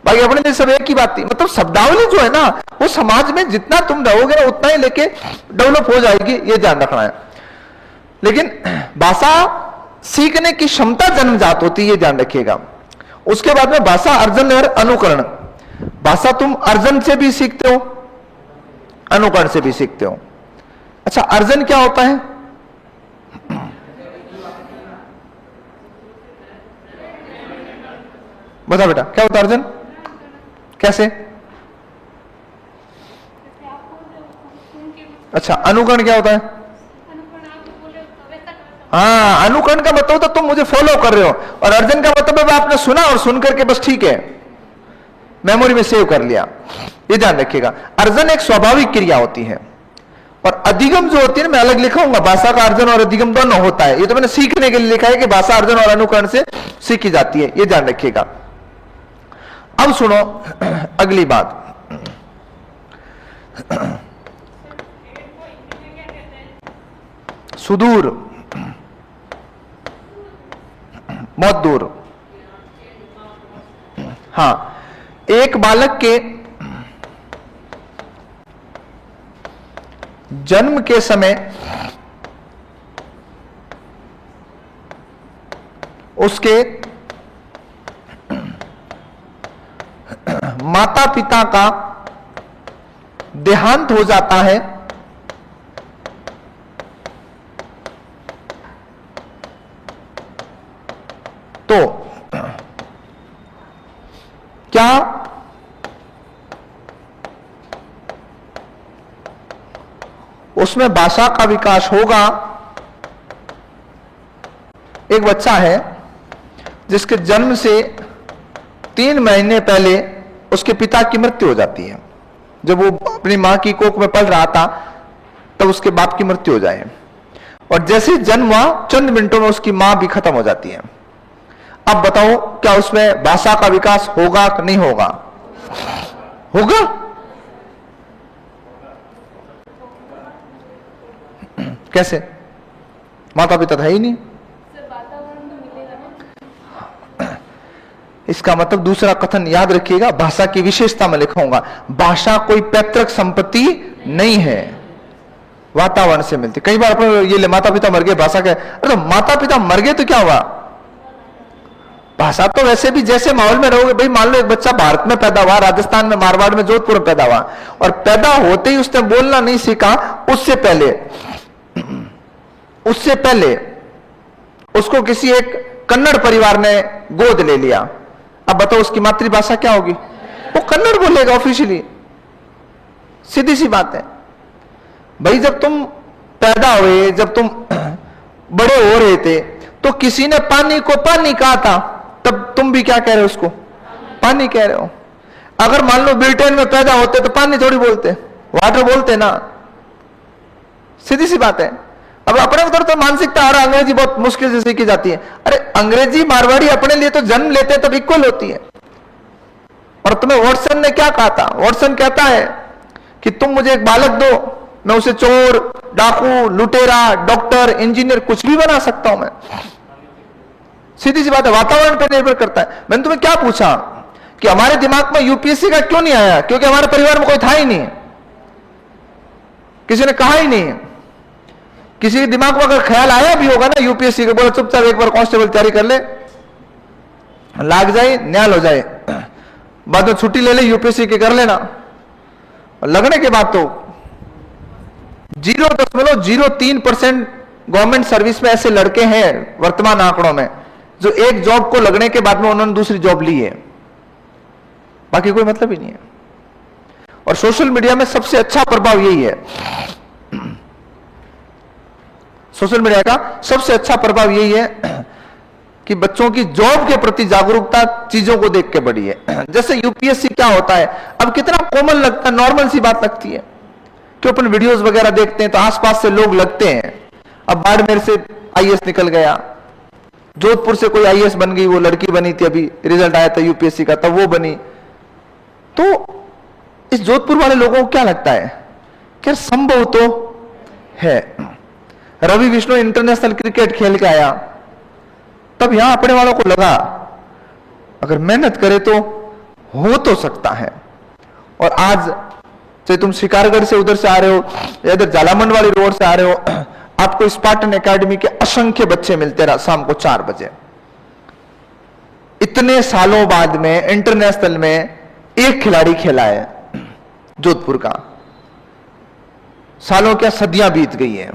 बाकी अपने लिए सब एक ही बात थी। मतलब शब्दावली जो है ना, वो समाज में जितना तुम रहोगे ना, उतना ही लेके डेवलप हो जाएगी, ये ध्यान रखना है। लेकिन भाषा सीखने की क्षमता जन्मजात होती है, ये ध्यान रखिएगा। उसके बाद में भाषा अर्जन और अनुकरण। भाषा तुम अर्जन से भी सीखते हो, अनुकरण से भी सीखते हो। अच्छा, अर्जन क्या होता है? बता बेटा, क्या होता है अर्जन? कैसे? अच्छा, अनुकरण क्या होता है? हाँ, अनुकरण का मतलब तो तुम मुझे फॉलो कर रहे हो, और अर्जन का मतलब है आपने सुना और सुन करके बस ठीक है मेमोरी में सेव कर लिया। ये ध्यान रखिएगा, अर्जन एक स्वाभाविक क्रिया होती है, और अधिगम जो होती है ना, मैं अलग लिखाऊंगा, भाषा का अर्जन और अधिगम दोनों होता है। ये तो मैंने सीखने के लिए लिखा है कि भाषा अर्जन और अनुकरण से सीखी जाती है, ये ध्यान रखिएगा। अब सुनो अगली बात। सुदूर, बहुत दूर। हाँ, एक बालक के जन्म के समय उसके माता पिता का देहांत हो जाता है, तो क्या उसमें भाषा का विकास होगा? एक बच्चा है जिसके जन्म से 3 महीने पहले उसके पिता की मृत्यु हो जाती है। जब वो अपनी मां की कोख में पल रहा था, तब उसके बाप की मृत्यु हो जाए, और जैसे जन्म हुआ चंद मिनटों में उसकी मां भी खत्म हो जाती है। अब बताओ, क्या उसमें भाषा का विकास होगा कि नहीं होगा? होगा। कैसे? माता पिता था ही नहीं। इसका मतलब दूसरा कथन याद रखिएगा, भाषा की विशेषता में लिखाऊंगा, भाषा कोई पैतृक संपत्ति नहीं है, वातावरण से मिलती। कई बार अपने ये माता पिता मर गए, भाषा क्या? अरे तो माता पिता मर गए तो क्या हुआ? भाषा तो वैसे भी जैसे माहौल में रहोगे। भाई मान लो एक बच्चा भारत में पैदा हुआ, राजस्थान में, मारवाड़ में, जोधपुर में पैदा हुआ, और पैदा होते ही उसने बोलना नहीं सीखा, उससे पहले उसको किसी एक कन्नड़ परिवार ने गोद ले लिया, अब बताओ उसकी मातृभाषा क्या होगी? वो कन्नड़ बोलेगा ऑफिशियली। सीधी सी बात है भाई। जब तुम पैदा हुए, जब तुम बड़े हो रहे थे, तो किसी ने पानी को पानी कहा था, तब तुम भी क्या कह रहे हो? उसको पानी कह रहे हो। अगर मान लो ब्रिटेन में पैदा होते तो पानी थोड़ी बोलते, वाटर बोलते ना। सीधी सी बात है। अब अपने उधर तो मानसिकता और अंग्रेजी बहुत मुश्किल से सीखी जाती है। अरे अंग्रेजी मारवाड़ी अपने लिए तो जन्म लेते हैं तब इक्वल होती है। और तुम्हें वॉटसन ने क्या कहा था? वॉटसन कहता है कि तुम मुझे एक बालक दो, मैं उसे चोर, डाकू, लुटेरा, डॉक्टर, इंजीनियर कुछ भी बना सकता हूं मैं। सीधी सी बात है, वातावरण पर निर्भर करता है। मैंने तुम्हें क्या पूछा कि हमारे दिमाग में यूपीएससी का क्यों नहीं आया? क्योंकि हमारे परिवार में कोई था ही नहीं, किसी ने कहा ही नहीं। किसी के दिमाग में अगर ख्याल आया भी होगा ना यूपीएससी के, बोला चुपचाप एक बार कांस्टेबल तैयारी कर ले, लाग जाए, न्याल हो जाए, बाद में छुट्टी ले ले, यूपीएससी के कर लेना। और लगने के बाद तो 0.03% गवर्नमेंट सर्विस में ऐसे लड़के हैं वर्तमान आंकड़ों में जो एक जॉब को लगने के बाद में उन्होंने दूसरी जॉब ली है। बाकी कोई मतलब ही नहीं है। और सोशल मीडिया में सबसे अच्छा प्रभाव यही है, सोशल मीडिया का सबसे अच्छा प्रभाव यही है कि बच्चों की जॉब के प्रति जागरूकता चीजों को देख के बढ़ी है। जैसे यूपीएससी क्या होता है, अब कितना कॉमन लगता है, नॉर्मल सी बात लगती है कि अपन वीडियोस वगैरह देखते हैं तो आसपास से लोग लगते हैं। अब बाड़मेर से आईएएस निकल गया, जोधपुर से कोई आईएएस बन गई, वो लड़की बनी थी, अभी रिजल्ट आया था यूपीएससी का, तब वो बनी। तो इस जोधपुर वाले लोगों को क्या लगता है कि संभव तो है। रवि विष्णु इंटरनेशनल क्रिकेट खेल के आया, तब यहां अपने वालों को लगा अगर मेहनत करे तो हो तो सकता है। और आज चाहे तुम शिकारगढ़ से उधर से आ रहे हो या इधर झालामंड वाली रोड से आ रहे हो, आपको स्पार्टन एकेडमी के असंख्य बच्चे मिलते रहा शाम को 4 बजे। इतने सालों बाद में इंटरनेशनल में एक खिलाड़ी खेला है जोधपुर का। सालों क्या सदियां बीत गई है।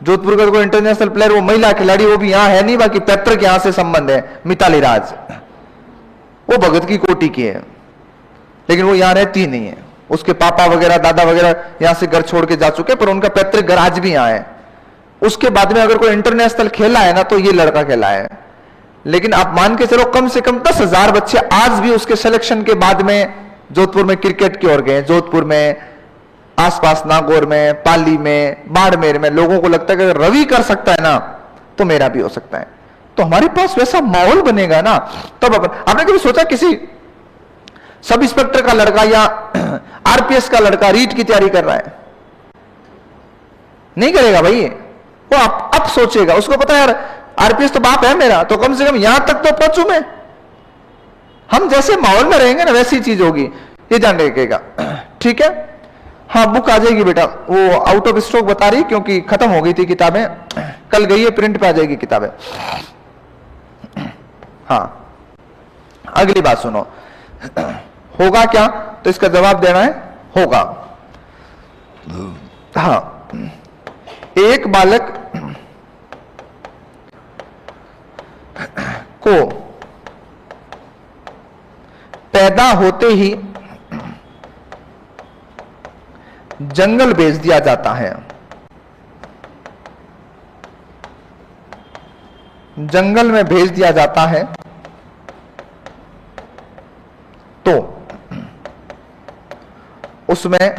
जोधपुर का कोई इंटरनेशनल प्लेयर, वो महिला खिलाड़ी, वो भी यहां है नहीं, बाकी पैतृक यहां से संबंध है, मिताली राज, वो भगत की कोटि की है, लेकिन वो यहां रहती नहीं है। उसके पापा वगैरह, दादा वगैरह यहां से घर छोड़ के जा चुके, पर उनका पैतृक घर आज भी यहां है। उसके बाद में अगर कोई इंटरनेशनल खेला है ना, तो ये लड़का खेला है। लेकिन आप मान के चलो कम से कम 10,000 बच्चे आज भी उसके सिलेक्शन के बाद में जोधपुर में क्रिकेट की ओर गए। जोधपुर में, आसपास नागौर में, पाली में, बाड़मेर में लोगों को लगता है कि अगर रवि कर सकता है ना तो मेरा भी हो सकता है। तो हमारे पास वैसा माहौल बनेगा ना, तब आपने कभी सोचा किसी सब इंस्पेक्टर का लड़का या आरपीएस का लड़का रीट की तैयारी कर रहा है? नहीं करेगा भाई, वो अब सोचेगा, उसको पता है यार आरपीएस तो बाप है मेरा, तो कम से कम यहां तक तो पहुंचू मैं। हम जैसे माहौल में रहेंगे ना वैसी चीज होगी, ये जान रखिएगा। ठीक है, हाँ बुक आ जाएगी बेटा, वो आउट ऑफ स्टॉक बता रही क्योंकि खत्म हो गई थी किताबें, कल गई है, प्रिंट पे आ जाएगी किताबें। हाँ अगली बात सुनो, होगा क्या? तो इसका जवाब देना है होगा। हाँ, एक बालक को पैदा होते ही जंगल भेज दिया जाता है। जंगल में भेज दिया जाता है तो उसमें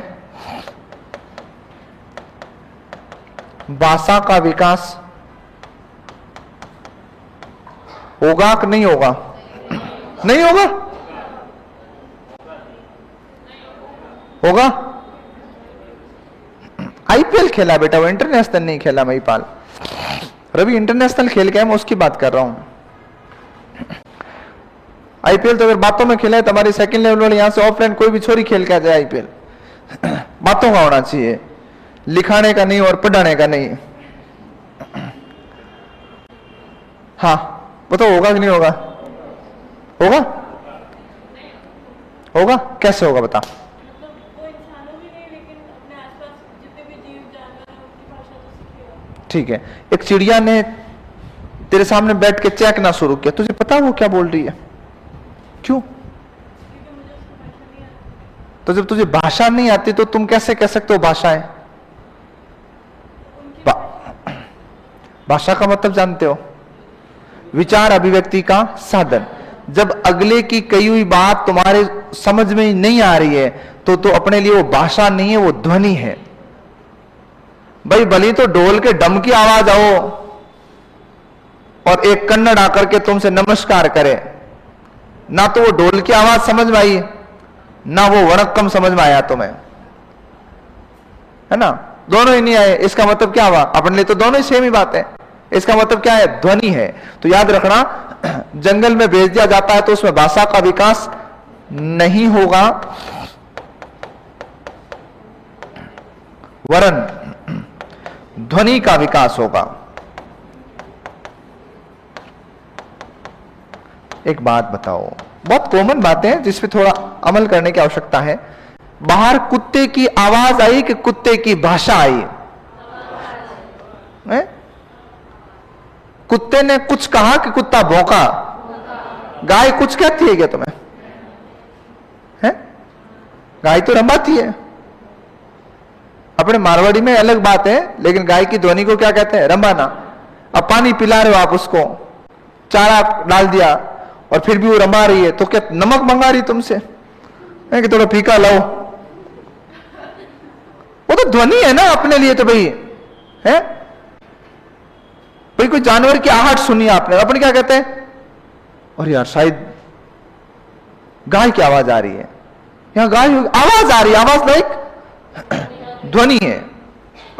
भाषा का विकास होगा कि नहीं होगा? नहीं होगा? होगा? आईपीएल खेला बेटा, वो इंटरनेशनल नहीं खेला। महिपाल रवि इंटरनेशनल खेल गया, मैं उसकी बात कर रहा हूं। आईपीएल तो अगर बातों में खेला है तो हमारी सेकंड लेवल वाले यहां से ऑफलाइन कोई भी छोरी खेल के आ जाए आईपीएल। बातों का होना चाहिए, लिखाने का नहीं और पढ़ाने का नहीं। हाँ बताओ, होगा कि नहीं होगा? होगा? होगा? कैसे होगा बता? ठीक है, एक चिड़िया ने तेरे तेरे सामने बैठ के चेकना शुरू किया, तुझे पता वो क्या बोल रही है? क्यों? तो जब तुझे भाषा नहीं आती तो तुम कैसे कह सकते हो भाषा है? भाषा का मतलब जानते हो? विचार अभिव्यक्ति का साधन। जब अगले की कही हुई बात तुम्हारे समझ में नहीं आ रही है तो अपने लिए वो भाषा नहीं है, वो ध्वनि है। भाई भली तो ढोल के डम की आवाज आओ और एक कन्नड़ आकर के तुमसे नमस्कार करे, ना तो वो ढोल की आवाज समझ में आई, ना वो वणक्कम समझ में आया तुम्हें, है ना? दोनों ही नहीं आए। इसका मतलब क्या हुआ? अपने लिए तो दोनों ही सेम ही बात है। इसका मतलब क्या है? ध्वनि है। तो याद रखना, जंगल में भेज दिया जाता है तो उसमें भाषा का विकास नहीं होगा, वरन ध्वनि का विकास होगा। एक बात बताओ, बहुत कॉमन बातें हैं जिस पे थोड़ा अमल करने की आवश्यकता है। बाहर कुत्ते की आवाज आई कि कुत्ते की भाषा आई? है? कुत्ते ने कुछ कहा कि कुत्ता भौंका? गाय कुछ कहती है क्या तुम्हें? है? गाय तो रंबाती है। अपने मारवाड़ी में अलग बात है, लेकिन गाय की ध्वनि को क्या कहते हैं? रंबाना। अब पानी पिला रहे हो आप उसको, चारा डाल दिया और फिर भी वो रंबा रही है, तो क्या नमक मंगा रही तुमसे है कि थोड़ा फीका लाओ? वो तो ध्वनि है ना अपने लिए। तो भाई है, भाई कोई जानवर की आहट सुनी आपने, अपन क्या कहते हैं? और यार शायद गाय की आवाज आ रही है, यहां गाय आवाज आ रही है। आवाज लाइक ध्वनि है।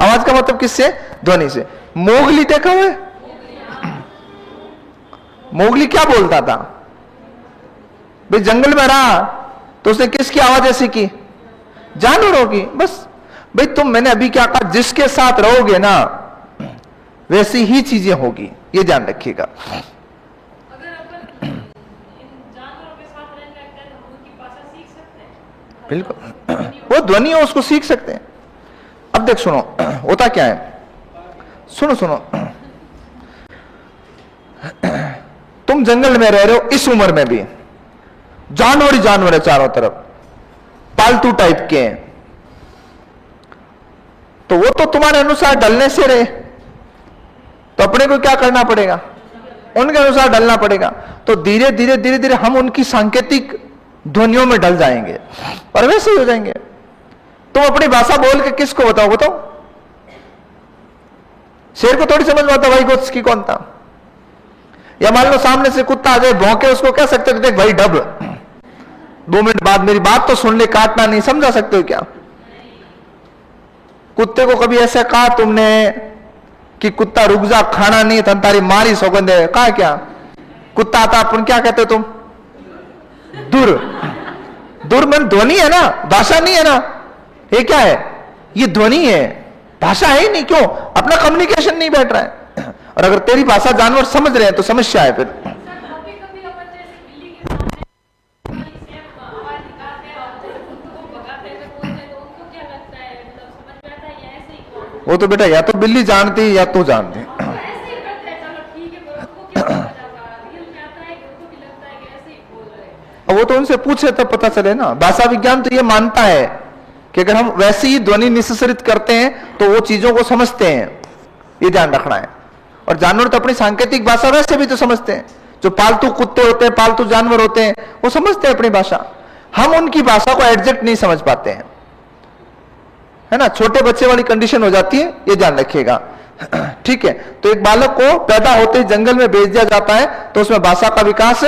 आवाज का मतलब किससे? ध्वनि से। मोगली देखा हुआ है? मोगली क्या बोलता था? भाई जंगल में रहा तो उसने किसकी आवाज ऐसी की? जानवरों की। बस भाई तुम, मैंने अभी क्या कहा, जिसके साथ रहोगे ना वैसी ही चीजें होगी, ये ध्यान रखिएगा। अगर अपन इन जानवरों के साथ रहने लगते हैं तो उनकी भाषा सीख सकते हैं। बिल्कुल, वो ध्वनि है, उसको सीख सकते हैं। अब देख सुनो, होता क्या है, सुनो सुनो। तुम जंगल में रह रहे हो, इस उम्र में भी जानवर ही जानवर है चारों तरफ, पालतू टाइप के हैं, तो वो तो तुम्हारे अनुसार ढलने से रहे, तो अपने को क्या करना पड़ेगा? उनके अनुसार ढलना पड़ेगा। तो धीरे धीरे धीरे धीरे हम उनकी सांकेतिक ध्वनियों में ढल जाएंगे और वैसे ही हो जाएंगे। तुम अपनी भाषा बोल के किसको बताओ? बताओ, शेर को थोड़ी समझ में आता भाई गोत्स की कौन था? या मान लो सामने से कुत्ता आ जाए भौंके, उसको कह सकते हो देख भाई डब, 2 मिनट बाद मेरी बात तो सुन ले, काटना नहीं। समझा सकते हो क्या? कुत्ते को कभी ऐसा कहा तुमने कि कुत्ता रुक जा, खाना नहीं था, तारी मारी सौगंध है? कहा क्या? कुत्ता आता अपन क्या कहते हो तुम? दूर। दूर मन ध्वनि है ना, भाषा नहीं है ना। ये क्या है? ये ध्वनि है, भाषा है ही नहीं। क्यों? अपना कम्युनिकेशन नहीं बैठ रहा है। और अगर तेरी भाषा जानवर समझ रहे हैं तो समस्या है। फिर कभी-कभी अपन जैसे बिल्ली के सामने सेम आवाज निकालते हैं और उनको भगाते हैं तो बोलते हैं, तो उनको क्या लगता है? मतलब समझ में आता है या ऐसे ही? वो तो बेटा या तो बिल्ली जानती है या तू जानती। ऐसे ही करते हैं, चलो ठीक है, पर उनको क्या समझ आता है? रियल में आता है कि उनको भी लगता है कि ऐसे ही बोल रहे हैं? अब वो तो उनसे पूछे तब पता चले ना। भाषा विज्ञान तो ये मानता है कि अगर हम वैसे ही ध्वनि निस्सरित करते हैं तो वो चीजों को समझते हैं, ये ध्यान रखना है। और जानवर तो अपनी सांकेतिक भाषा वैसे भी तो समझते हैं। जो पालतू कुत्ते होते हैं, पालतू जानवर होते हैं, वो समझते हैं अपनी भाषा। हम उनकी भाषा को एडजस्ट नहीं समझ पाते हैं, है ना। छोटे बच्चे वाली कंडीशन हो जाती है, ये ध्यान रखिएगा। ठीक है, तो एक बालक को पैदा होते ही जंगल में भेज दिया जाता है तो उसमें भाषा का विकास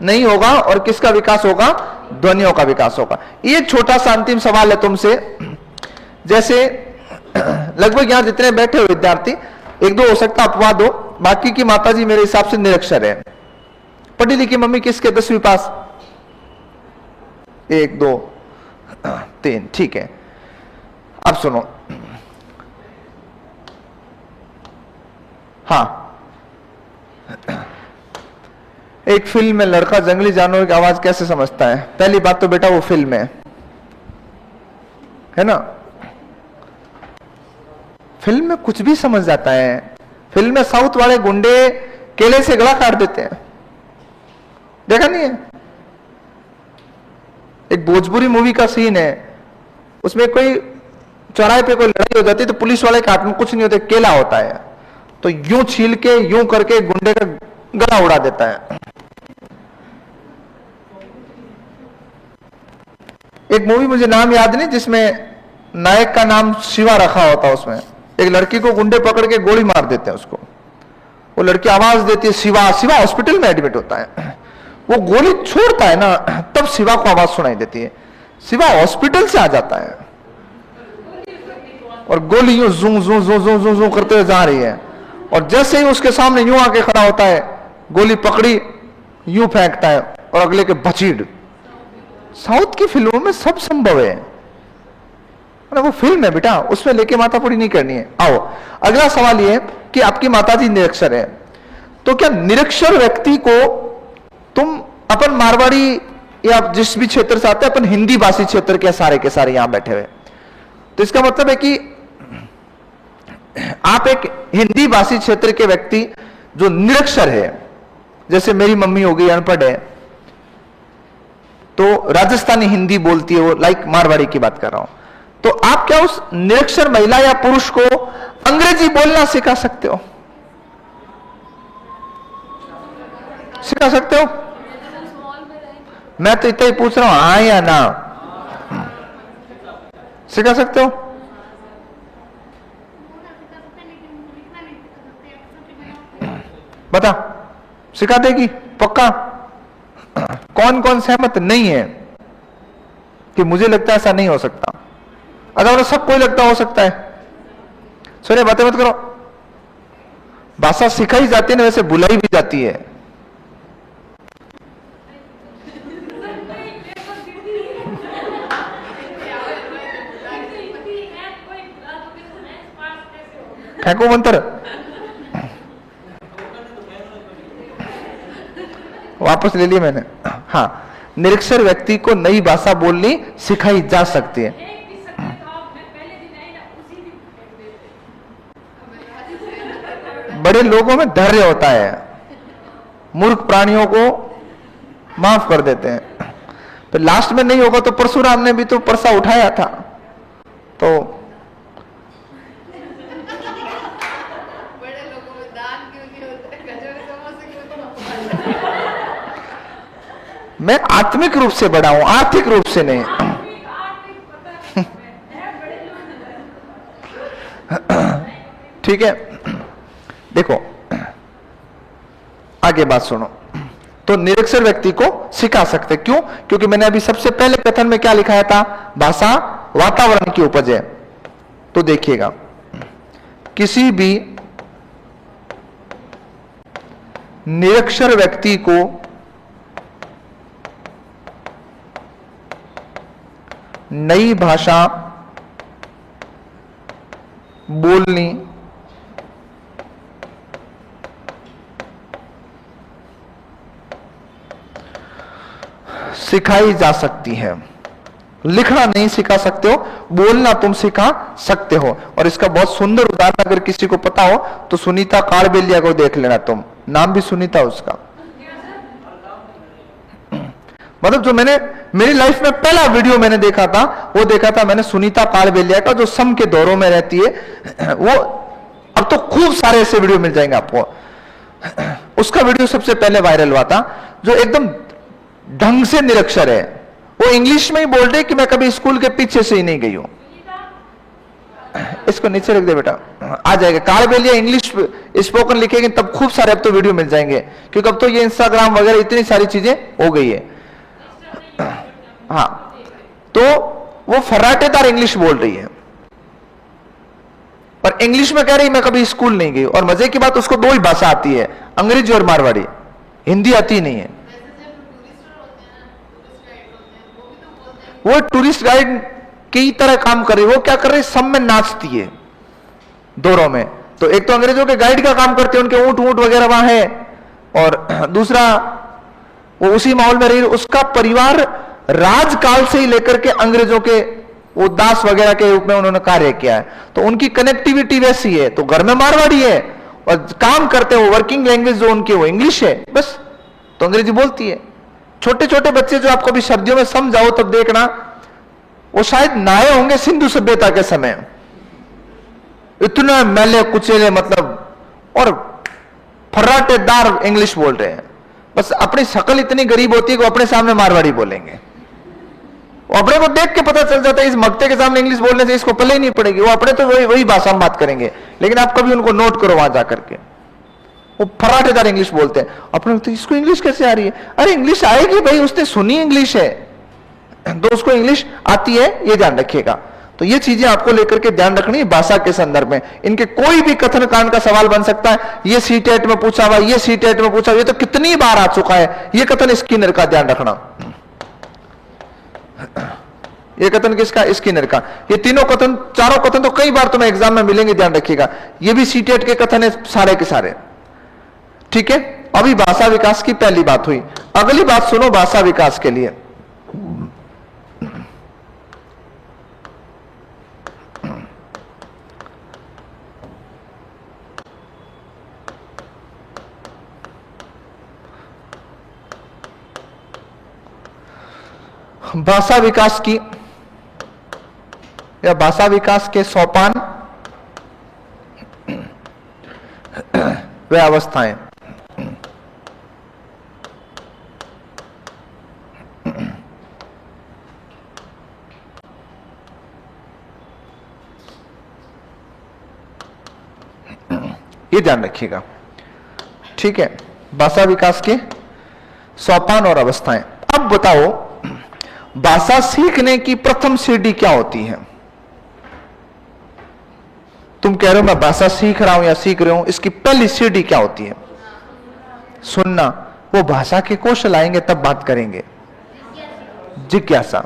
नहीं होगा, और किसका विकास होगा? ध्वनियों का विकास होगा। ये एक छोटा सा अंतिम सवाल है तुमसे। जैसे लगभग यहां जितने बैठे हुए विद्यार्थी, 1-2 हो सकता अपवाद हो, बाकी की माताजी मेरे हिसाब से निरक्षर है। पढ़ी लिखी मम्मी किसके 10वीं पास? 1 2 3, ठीक है। अब सुनो, हाँ, एक फिल्म में लड़का जंगली जानवर की आवाज कैसे समझता है? पहली बात तो बेटा वो फिल्म है ना। फिल्म में कुछ भी समझ जाता है। फिल्म में साउथ वाले गुंडे केले से गला काट देते हैं, देखा नहीं है? एक भोजपुरी मूवी का सीन है, उसमें कोई चौराहे पे कोई लड़ाई हो जाती है तो पुलिस वाले के हाथ में कुछ नहीं होता, केला होता है, तो यूं छील के यूं करके गुंडे का गला उड़ा देता है। एक मूवी मुझे नाम याद नहीं, जिसमें नायक का नाम शिवा रखा होता है, उसमें एक लड़की को गुंडे पकड़ के गोली मार देते हैं उसको, वो लड़की आवाज देती है शिवा शिवा, हॉस्पिटल में एडमिट होता है, वो गोली छोड़ता है ना तब शिवा को आवाज सुनाई देती है, शिवा हॉस्पिटल से आ जाता है और गोली यूं जू जू जू जू जू जू करते हुए जा रही है, और जैसे ही उसके सामने यूं आके खड़ा होता है, गोली पकड़ी यूं फेंकता है और अगले के बचीड़। साउथ की फिल्मों में सब संभव है, वो फिल्म है बेटा, उसमें लेके माथापड़ी नहीं करनी है। आओ अगला सवाल ये कि आपकी माताजी निरक्षर है, तो क्या निरक्षर व्यक्ति को तुम अपन मारवाड़ी या जिस भी क्षेत्र से आते हैं, अपन हिंदी भाषी क्षेत्र के सारे यहां बैठे हुए, तो इसका मतलब है कि आप एक हिंदी भाषी क्षेत्र के व्यक्ति जो निरक्षर है, जैसे मेरी मम्मी हो गई अनपढ़ है, तो राजस्थानी हिंदी बोलती है वो, लाइक मारवाड़ी की बात कर रहा हूं, तो आप क्या उस निरक्षर महिला या पुरुष को अंग्रेजी बोलना सिखा सकते हो? सिखा सकते हो? मैं तो इतना ही पूछ रहा हूं, हाँ या ना? सिखा सकते हो? बता, सिखा देगी पक्का? कौन कौन सहमत नहीं है कि मुझे लगता है ऐसा नहीं हो सकता? अगर सब कोई लगता हो सकता है, सुनिए बातें मत करो। भाषा सिखाई जाती है ना, वैसे बुलाई भी जाती है। फेंको मंत्र, वापस ले लिया मैंने। हाँ, निरक्षर व्यक्ति को नई भाषा बोलनी सिखाई जा सकती है। बड़े लोगों में धैर्य होता है, मूर्ख प्राणियों को माफ कर देते हैं। फिर लास्ट में नहीं होगा तो परशुराम ने भी तो परसा उठाया था, तो बड़े लोगों में दान क्यों नहीं होता, कचौड़ी समोसे क्यों नहीं होता? मैं आत्मिक रूप से बड़ा हूं, आर्थिक रूप से नहीं। ठीक है, देखो आगे बात सुनो। तो निरक्षर व्यक्ति को सिखा सकते, क्यों? क्योंकि मैंने अभी सबसे पहले कथन में क्या लिखाया था? भाषा वातावरण की उपज है। तो देखिएगा, किसी भी निरक्षर व्यक्ति को नई भाषा बोलनी सिखाई जा सकती है। लिखना नहीं सिखा सकते हो, बोलना तुम सिखा सकते हो। और इसका बहुत सुंदर उदाहरण अगर किसी को पता हो तो सुनीता कालबेलिया को देख लेना, तुम नाम भी सुनीता उसका। मतलब जो मैंने मेरी लाइफ में पहला वीडियो मैंने देखा था, वो देखा था मैंने सुनीता कालबेलिया का, जो सम के दौरों में रहती है। वो अब तो खूब सारे ऐसे वीडियो मिल जाएंगे आपको। उसका वीडियो सबसे पहले वायरल हुआ था, जो एकदम ढंग से निरक्षर है। वो इंग्लिश में ही बोल रहे कि मैं कभी स्कूल के पीछे से ही नहीं गई हूं। इसको नीचे रख दे बेटा, आ जाएगा। कालबेलिया इंग्लिश स्पोकन लिखेंगे तब खूब सारे अब तो वीडियो मिल जाएंगे, क्योंकि अब तो ये इंस्टाग्राम वगैरह इतनी सारी चीजें हो गई है। हाँ, तो वो फर्राटेदार इंग्लिश बोल रही है, पर इंग्लिश में कह रही मैं कभी स्कूल नहीं गई। और मजे की बात, उसको दो ही भाषा आती है, अंग्रेजी और मारवाड़ी, हिंदी आती नहीं है। वो टूरिस्ट गाइड की तरह काम कर रही है। वो क्या कर रही है? सब में नाचती है दौरों में। तो एक तो अंग्रेजों के गाइड का काम करते हैं, उनके ऊंट ऊंट वगैरह वहां है, और दूसरा वो उसी माहौल में रही। उसका परिवार राजकाल से ही लेकर के अंग्रेजों के वो दास वगैरह के रूप में उन्होंने कार्य किया है, तो उनकी कनेक्टिविटी वैसी है। तो घर में मारवाड़ी है और काम करते हैं वो वर्किंग लैंग्वेज जो उनकी वो इंग्लिश है, बस तो अंग्रेजी बोलती है। छोटे छोटे बच्चे जो आपको भी शब्दों में समझाओ तब देखना, वो शायद नहाए होंगे सिंधु सभ्यता के समय, इतने मैले कुचेले मतलब और फर्राटेदार इंग्लिश बोल रहे हैं। बस अपनी शक्ल इतनी गरीब होती है कि वो अपने सामने मारवाड़ी बोलेंगे, वो अपने को देख के पता चल जाता है इस मगते के सामने इंग्लिश बोलने से इसको पले ही नहीं पड़ेगी, वो अपने तो वही भाषा में बात करेंगे। लेकिन आप कभी उनको नोट करो वहां जाकर के, वो फर्राटेदार इंग्लिश बोलते हैं। अपने तो इसको इंग्लिश कैसे आ रही है? अरे इंग्लिश आएगी भाई, उसने सुनी इंग्लिश है तो उसको इंग्लिश आती है, ये ध्यान रखिएगा। तो ये चीजें आपको लेकर के ध्यान रखनी है भाषा के संदर्भ में। इनके कोई भी कथन कांड का सवाल बन सकता है, ये सीटेट में पूछा हुआ, ये सीटेट में पूछा हुआ, ये तो कितनी बार आ चुका है। ये कथन स्किनर का, ध्यान रखना। ये कथन किसका? स्किनर का। ये तीनों कथन, चारों कथन तो कई बार तुम्हें एग्जाम में मिलेंगे, ध्यान रखिएगा। ये भी सीटेट के कथन है सारे के सारे, ठीक है। अभी भाषा विकास की पहली बात हुई, अगली बात सुनो भाषा विकास के लिए। भाषा विकास की या भाषा विकास के सोपान व अवस्थाएं। ये ध्यान रखिएगा, ठीक है। भाषा विकास के सोपान और अवस्थाएं। अब बताओ भाषा सीखने की प्रथम सीढ़ी क्या होती है? तुम कह रहे हो मैं भाषा सीख रहा हूं या सीख रहे हूं, इसकी पहली सीढ़ी क्या होती है? सुनना। वो भाषा के कौशल आएंगे तब बात करेंगे। जिज्ञासा।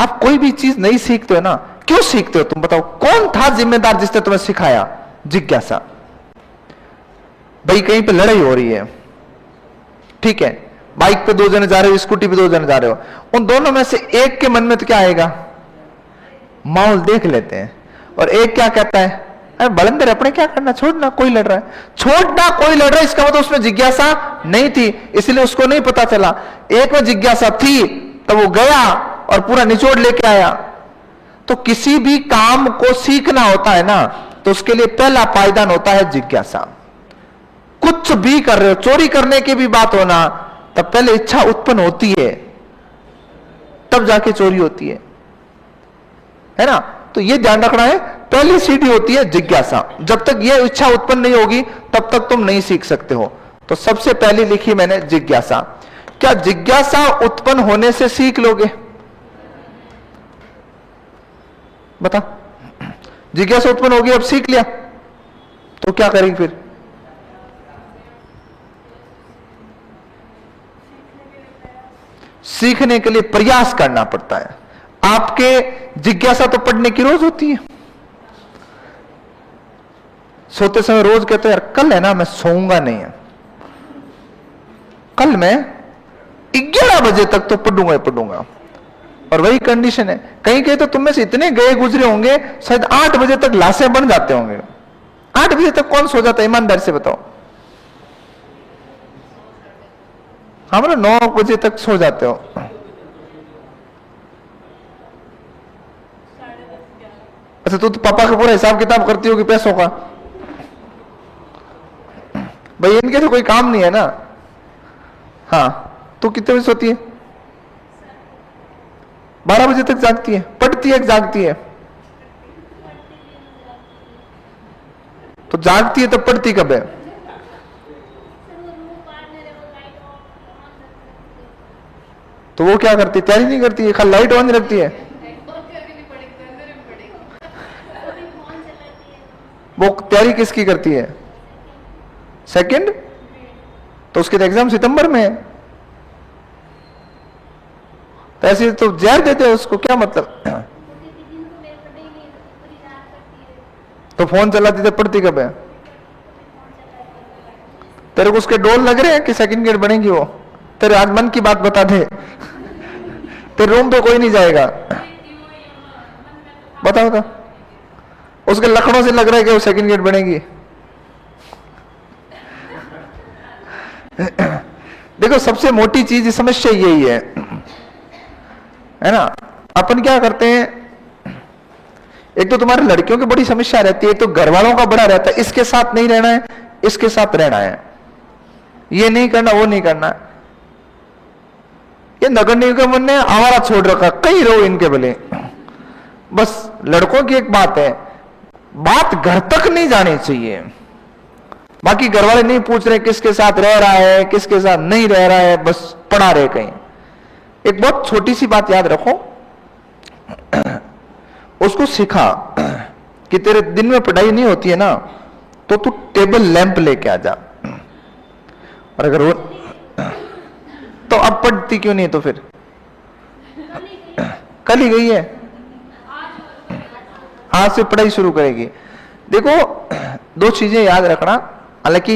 आप कोई भी चीज नहीं सीखते हो ना, क्यों सीखते हो तुम बताओ? कौन था जिम्मेदार जिसने तुम्हें सिखाया? जिज्ञासा। भाई कहीं पे लड़ाई हो रही है, ठीक है, बाइक पे 2 जने जा रहे हो, स्कूटी पे 2 जने जा रहे हो, उन दोनों में से एक के मन में तो क्या आएगा? माहौल देख लेते हैं, और एक क्या कहता है? अरे बलंदर अपने क्या करना, छोड़ना, कोई लड़ रहा है। छोड़ना, कोई लड़ रहा है, इसका मतलब उसमें जिज्ञासा नहीं थी, इसलिए उसको नहीं पता चला। एक में जिज्ञासा थी तो वो गया और पूरा निचोड़ लेके आया। तो किसी भी काम को सीखना होता है ना, तो उसके लिए पहला पायदान होता है जिज्ञासा। कुछ भी कर रहे हो, चोरी करने की भी बात होना, तब पहले इच्छा उत्पन्न होती है, तब जाके चोरी होती है ना। तो ये ध्यान रखना है, पहली सीढ़ी होती है जिज्ञासा। जब तक ये इच्छा उत्पन्न नहीं होगी तब तक तुम नहीं सीख सकते हो। तो सबसे पहली लिखी मैंने जिज्ञासा। क्या जिज्ञासा उत्पन्न होने से सीख लोगे? बता। जिज्ञासा उत्पन्न होगी, अब सीख लिया तो क्या करेंगे फिर? सीखने के लिए प्रयास करना पड़ता है। आपके जिज्ञासा तो पढ़ने की रोज होती है। सोते समय रोज कहते हैं यार कल है ना मैं सोऊंगा नहीं है, कल मैं 11 बजे तक तो पढ़ूंगा ही पढ़ूंगा, और वही कंडीशन है। कहीं कहीं तो तुम में से इतने गए गुजरे होंगे शायद 8 बजे तक लाशें बन जाते होंगे। 8 बजे तक कौन सो जाता है ईमानदार से बताओ? हमारा 9 बजे तक सो जाते हो। अच्छा तू तो पापा का पूरा हिसाब किताब करती होगी पैसों का। भाई इनके तो कोई काम नहीं है ना। हाँ तू कितने बजे सोती है? 12 बजे तक जागती है, पढ़ती है जागती है? तो जागती है तो पढ़ती कब है? तो वो क्या करती है? तैयारी नहीं करती है, खाली लाइट ऑन रखती है। वो तैयारी किसकी करती है? सेकंड? तो उसके तो एग्जाम सितंबर में है। तो ऐसे तो जहर देते हैं उसको, क्या मतलब? तो फोन चलाती तो पढ़ती कब है? तेरे को उसके डोल लग रहे हैं कि सेकंड ग्रेड बनेगी वो? तेरे आज मन की बात बता दे। तेरे रूम पे कोई नहीं जाएगा। बताओ तो उसके लखनऊ से लग रहा है कि वो सेकंड ग्रेड बनेगी? देखो सबसे मोटी चीज समस्या यही है ना। अपन क्या करते हैं, एक तो तुम्हारे लड़कियों की बड़ी समस्या रहती है, एक तो घर वालों का बड़ा रहता है, इसके साथ नहीं रहना है, इसके साथ रहना है, ये नहीं करना वो नहीं करना। ये नगर निगम ने आवारा छोड़ रखा, कहीं रहो इनके भले। बस लड़कों की एक बात है, बात घर तक नहीं जानी चाहिए। बाकी घर वाले नहीं पूछ रहे किसके साथ रह रहा है किसके साथ नहीं रह रहा है, बस पड़ा रहे कहीं। एक बहुत छोटी सी बात याद रखो, उसको सिखा कि तेरे दिन में पढ़ाई नहीं होती है ना, तो तू टेबल लैंप लेके आ जा। और अगर वो तो अब पढ़ती क्यों नहीं, तो फिर कल ही गई है, आज से पढ़ाई शुरू करेगी। देखो दो चीजें याद रखना, हालांकि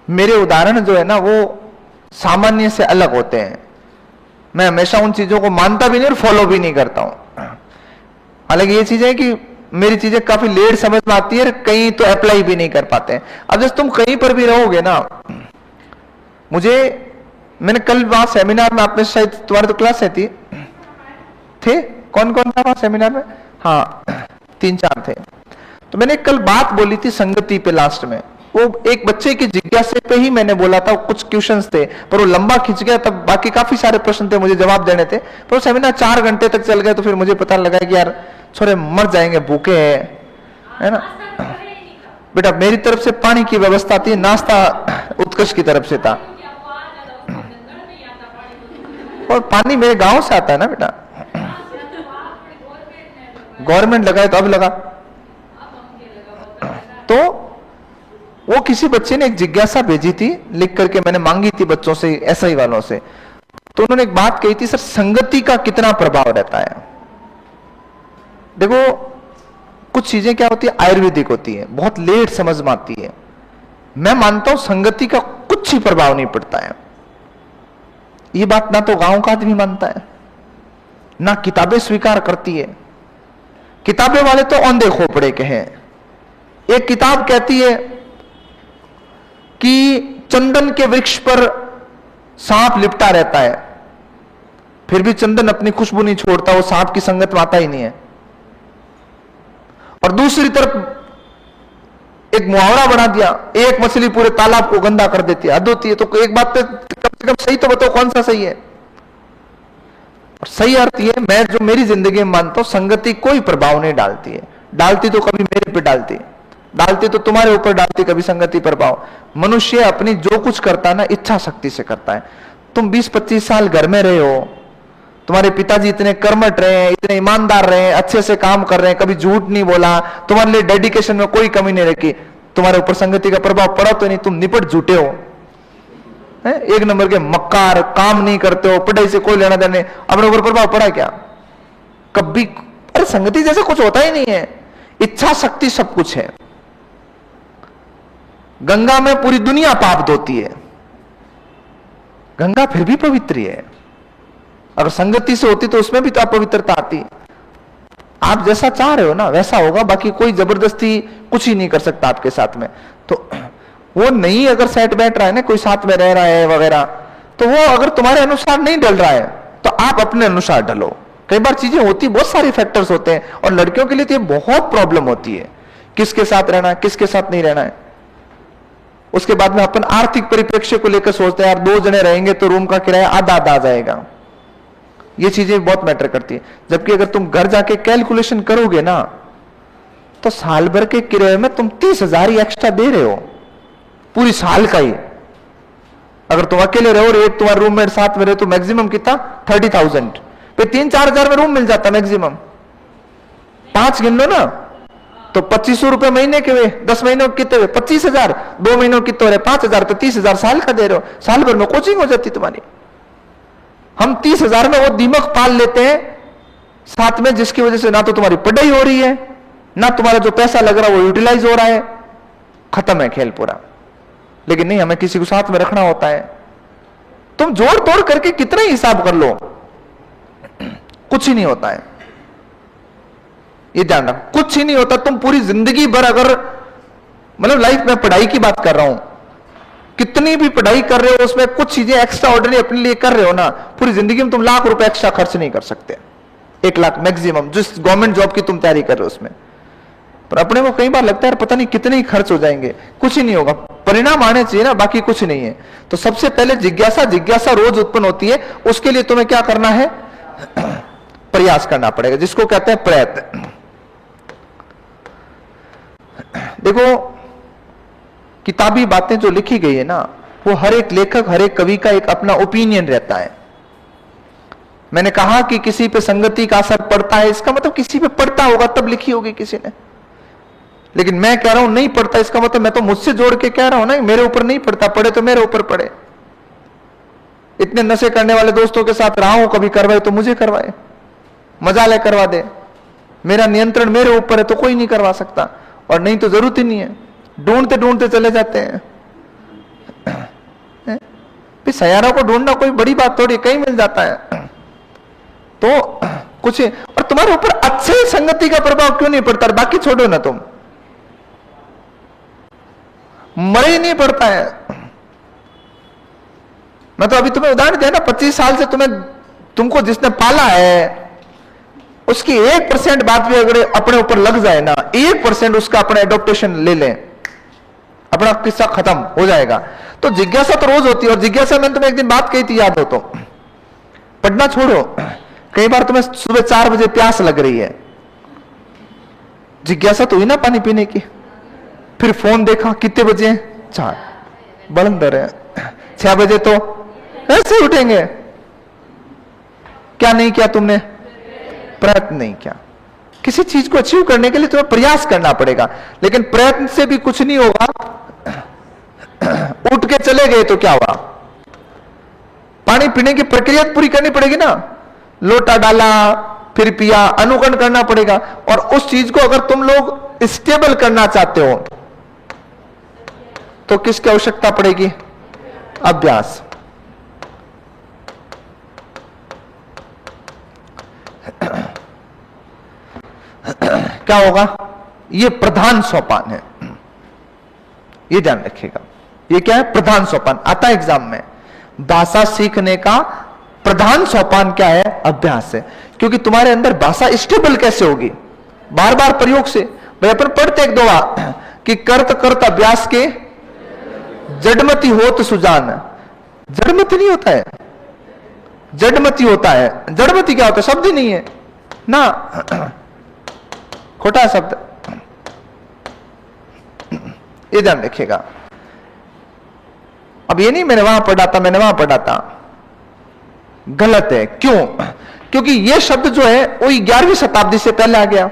मेरे उदाहरण जो है ना वो सामान्य से अलग होते हैं, मैं हमेशा उन चीजों को मानता भी नहीं और फॉलो भी नहीं करता हूं। हालांकि ये चीजें कि मेरी चीजें काफी लेट समझ में आती है, कहीं तो अप्लाई भी नहीं कर पाते हैं। अब जैसे तुम कहीं पर भी रहोगे ना, मैंने कल वहां सेमिनार में, आपने शायद तुम्हारे तो क्लास थी, थे कौन कौन था वहां सेमिनार में? हाँ 3-4 थे। तो मैंने कल बात बोली थी संगति पे, लास्ट में वो एक बच्चे की जिज्ञासा पे ही मैंने बोला था, कुछ क्वेश्चंस थे पर वो लंबा खिंच गया, तब बाकी काफी सारे प्रश्न थे मुझे जवाब देने थे, पर वो सेमिनार 4 घंटे तक चल गए। तो फिर मुझे पता लगा कि यार छोरे मर जाएंगे भूखे है ना। बेटा मेरी तरफ से पानी की व्यवस्था थी, नाश्ता उत्कर्ष की तरफ से था, और पानी मेरे गांव से आता है ना बेटा, गवर्नमेंट लगाए तो अब लगा। तो वो किसी बच्चे ने एक जिज्ञासा भेजी थी, लिख करके मैंने मांगी थी बच्चों से, एसआई वालों से, तो उन्होंने एक बात कही थी, सर संगति का कितना प्रभाव रहता है। देखो कुछ चीजें क्या होती है, आयुर्वेदिक होती है, बहुत लेट समझ में आती है। मैं मानता हूं संगति का कुछ ही प्रभाव नहीं पड़ता है। ये बात ना तो गांव का आदमी मानता है, ना किताबें स्वीकार करती है। किताबें वाले तो औंधे खोपड़े के हैं। एक किताब कहती है कि चंदन के वृक्ष पर सांप लिपटा रहता है, फिर भी चंदन अपनी खुशबू नहीं छोड़ता, वो सांप की संगत में आता ही नहीं है। और दूसरी तरफ एक मुहावरा बना दिया, एक मछली पूरे तालाब को गंदा कर देती है, हद होती है। तो एक बात पे कम से कम सही तो बताओ, कौन सा सही है? और सही अर्थ ये, मैं जो मेरी जिंदगी में मानता हूं, संगति कोई प्रभाव नहीं डालती है। डालती तो कभी मेरे पे डालती तो तुम्हारे ऊपर डालती कभी संगति प्रभाव। मनुष्य अपनी जो कुछ करता है ना, इच्छा शक्ति से करता है। तुम 20-25 साल घर में रहे हो, तुम्हारे पिताजी इतने कर्मठ रहे हैं, इतने ईमानदार रहे हैं, अच्छे से काम कर रहे हैं, कभी झूठ नहीं बोला, तुम्हारे लिए डेडिकेशन में कोई कमी नहीं रखी, तुम्हारे ऊपर संगति का प्रभाव पड़ा तो नहीं? तुम निपट झूठे हो, एक नंबर के मक्कार, काम नहीं करते हो, पढ़ाई से कोई लेना देना नहीं, अपने ऊपर प्रभाव पड़ा क्या कभी? अरे संगति जैसे कुछ होता ही नहीं है, इच्छा शक्ति सब कुछ है। गंगा में पूरी दुनिया पाप धोती है, गंगा फिर भी पवित्र है। अगर संगति से होती तो उसमें भी तो अपवित्रता आती। आप जैसा चाह रहे हो ना वैसा होगा, बाकी कोई जबरदस्ती कुछ ही नहीं कर सकता आपके साथ में। तो वो नहीं अगर सेट बैठ रहा है ना, कोई साथ में रह रहा है वगैरह, तो वो अगर तुम्हारे अनुसार नहीं ढल रहा है तो आप अपने अनुसार ढलो। कई बार चीजें होती, बहुत सारे फैक्टर्स होते हैं, और लड़कियों के लिए तो ये बहुत प्रॉब्लम होती है, किसके साथ रहना है किसके साथ नहीं रहना है। उसके बाद में अपन आर्थिक परिप्रेक्ष्य को लेकर सोचते हैं, यार 2 जने रहेंगे तो रूम का किराया आधा आ जाएगा। ये चीजें बहुत मैटर करती है। जबकि अगर तुम घर जाके कैलकुलेशन करोगे ना, तो साल भर के किराए में तुम 30,000 ही एक्स्ट्रा दे रहे हो, पूरी साल का ही। अगर तुम अकेले रहो और एक तुम्हारा रूममेट साथ में रहे तो मैक्सिमम कितना 30,000 पे 3-4 हजार में रूम मिल जाता मैक्सिमम। 5 गिन लो ना, तो 2500 रुपए महीने के हुए, 10 महीनों कितने हुए 25,000, 2 महीनों कितने हो रहे 5,000, तो 30,000 साल का दे रहे हो। साल भर में कोचिंग हो जाती तुम्हारी। हम 30,000 में वो दीमक पाल लेते हैं साथ में, जिसकी वजह से ना तो तुम्हारी पढ़ाई हो रही है, ना तुम्हारा जो पैसा लग रहा है वो यूटिलाइज हो रहा है, खत्म है खेल पूरा। लेकिन नहीं, हमें किसी को साथ में रखना होता है। तुम जोड़ तोड़ करके कितना ही हिसाब कर लो, कुछ ही नहीं होता है। ये ध्यान रखो, कुछ ही नहीं होता। तुम पूरी जिंदगी भर अगर, मतलब लाइफ में पढ़ाई की बात कर रहा हूं, कितनी भी पढ़ाई कर रहे हो उसमें कुछ चीजें एक्स्ट्रा ऑर्डिनरी अपने लिए कर रहे हो ना, पूरी जिंदगी में तुम लाख रुपए एक्स्ट्रा खर्च नहीं कर सकते। 1 लाख मैक्सिमम, जिस गवर्नमेंट जॉब की तुम तैयारी कर रहे हो उसमें। पर अपने को कई बार लगता है पता नहीं कितने ही खर्च हो जाएंगे, कुछ ही नहीं होगा, परिणाम आने चाहिए ना, बाकी कुछ नहीं है। तो सबसे पहले जिज्ञासा रोज उत्पन्न होती है, उसके लिए तुम्हें क्या करना है? प्रयास करना पड़ेगा, जिसको कहते हैं प्रयत्न। देखो किताबी बातें जो लिखी गई है ना, वो हर एक लेखक, हर एक कवि का एक अपना ओपिनियन रहता है। मैंने कहा कि किसी पे संगति का असर पड़ता है, इसका मतलब किसी पे पड़ता होगा तब लिखी होगी किसी ने। लेकिन मैं कह रहा हूं नहीं पड़ता, इसका मतलब मैं तो मुझसे जोड़ के कह रहा हूं ना, मेरे ऊपर नहीं पड़ता, पड़े तो मेरे ऊपर पड़े। इतने नशे करने वाले दोस्तों के साथ रहा हूं, कभी करवाए तो मुझे करवाए, मजा ले करवा दे, मेरा नियंत्रण मेरे ऊपर है तो कोई नहीं करवा सकता, और नहीं तो जरूरत ही नहीं है, ढूंढते ढूंढते चले जाते हैं। सयारों को ढूंढना कोई बड़ी बात थोड़ी, कहीं मिल जाता है। तो कुछ, और तुम्हारे ऊपर अच्छे संगति का प्रभाव क्यों नहीं पड़ता? बाकी छोड़ो ना, तुम मरे ही नहीं पड़ता है। मैं तो अभी तुम्हें उदाहरण दिया ना, 25 साल से तुमको जिसने पाला है उसकी 1% बात भी अगर अपने ऊपर लग जाए ना, 1% उसका अपना एडॉप्टेशन ले लें, अपना किस्सा खत्म हो जाएगा। तो जिज्ञासा तो रोज होती है, और जिज्ञासा मैंने तुम्हें एक दिन बात कही थी, याद हो तो। पढ़ना छोड़ो, कई बार तुम्हें सुबह 4 बजे प्यास लग रही है, जिज्ञासा तो हुई ना पानी पीने की, फिर फोन देखा, कितने बजे? 4, बलंदर है, 6 बजे तो ऐसे उठेंगे। क्या नहीं किया तुमने? प्रयत्न नहीं किया। किसी चीज को अचीव करने के लिए तुम्हें प्रयास करना पड़ेगा, लेकिन प्रयत्न से भी कुछ नहीं होगा। उठ के चले गए तो क्या हुआ? पानी पीने की प्रक्रिया पूरी करनी पड़ेगी ना, लोटा डाला, फिर पिया, अनुकरण करना पड़ेगा। और उस चीज को अगर तुम लोग स्टेबल करना चाहते हो तो किसकी आवश्यकता पड़ेगी? अभ्यास। क्या होगा? ये प्रधान सोपान है, ये ध्यान रखिएगा। ये क्या है? प्रधान सोपान आता है एग्जाम में। भाषा सीखने का प्रधान सोपान क्या है? अभ्यास है। क्योंकि तुम्हारे अंदर भाषा स्टेबल कैसे होगी? बार बार प्रयोग से। भाई अपन पढ़ते 1-2 बार कि करत करत अभ्यास के जड़मती होत सुजान। जड़मती नहीं होता है, जड़मती होता है। जड़मती क्या होता है? शब्द ही नहीं है ना, खोटा शब्द। ये ध्यान रखिएगा। अब ये नहीं मैंने वहां पढ़ा था, मैंने वहां पढ़ा था, गलत है। क्यों? क्योंकि ये शब्द जो है वो 11वीं शताब्दी से पहले आ गया।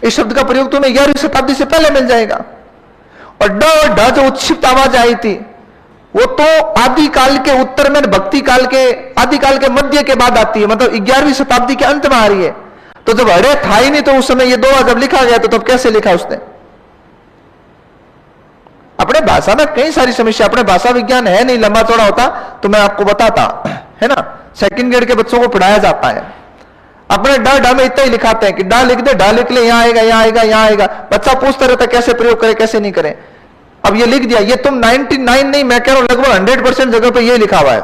इस शब्द का प्रयोग तुम्हें 11वीं शताब्दी से पहले मिल जाएगा। और ड और ढ जो उत्क्षिप्त आवाज आई थी वो तो आदिकाल के उत्तर में, भक्ति काल के, आदिकाल के मध्य के बाद आती है, मतलब 11वीं शताब्दी के अंत में आ रही है। तो जब अरे था ही नहीं तो उस समय ये 2 जब लिखा गया तो तब कैसे लिखा उसने? अपने भाषा में कई सारी समस्या, अपने भाषा विज्ञान है नहीं, लंबा चौड़ा होता तो मैं आपको बताता, है ना। 2nd ग्रेड के बच्चों को पढ़ाया जाता है। अपने ड में इतना ही लिखाते हैं कि ड लिख दे, ड लिख ले, यहां आएगा, यहां आएगा, यहां आएगा। बच्चा पूछता रहता कैसे प्रयोग करे, कैसे नहीं करे। अब ये लिख दिया, ये तुम 99 नहीं, मैं कह रहा हूं लगभग 100% जगह पे ये लिखा हुआ है,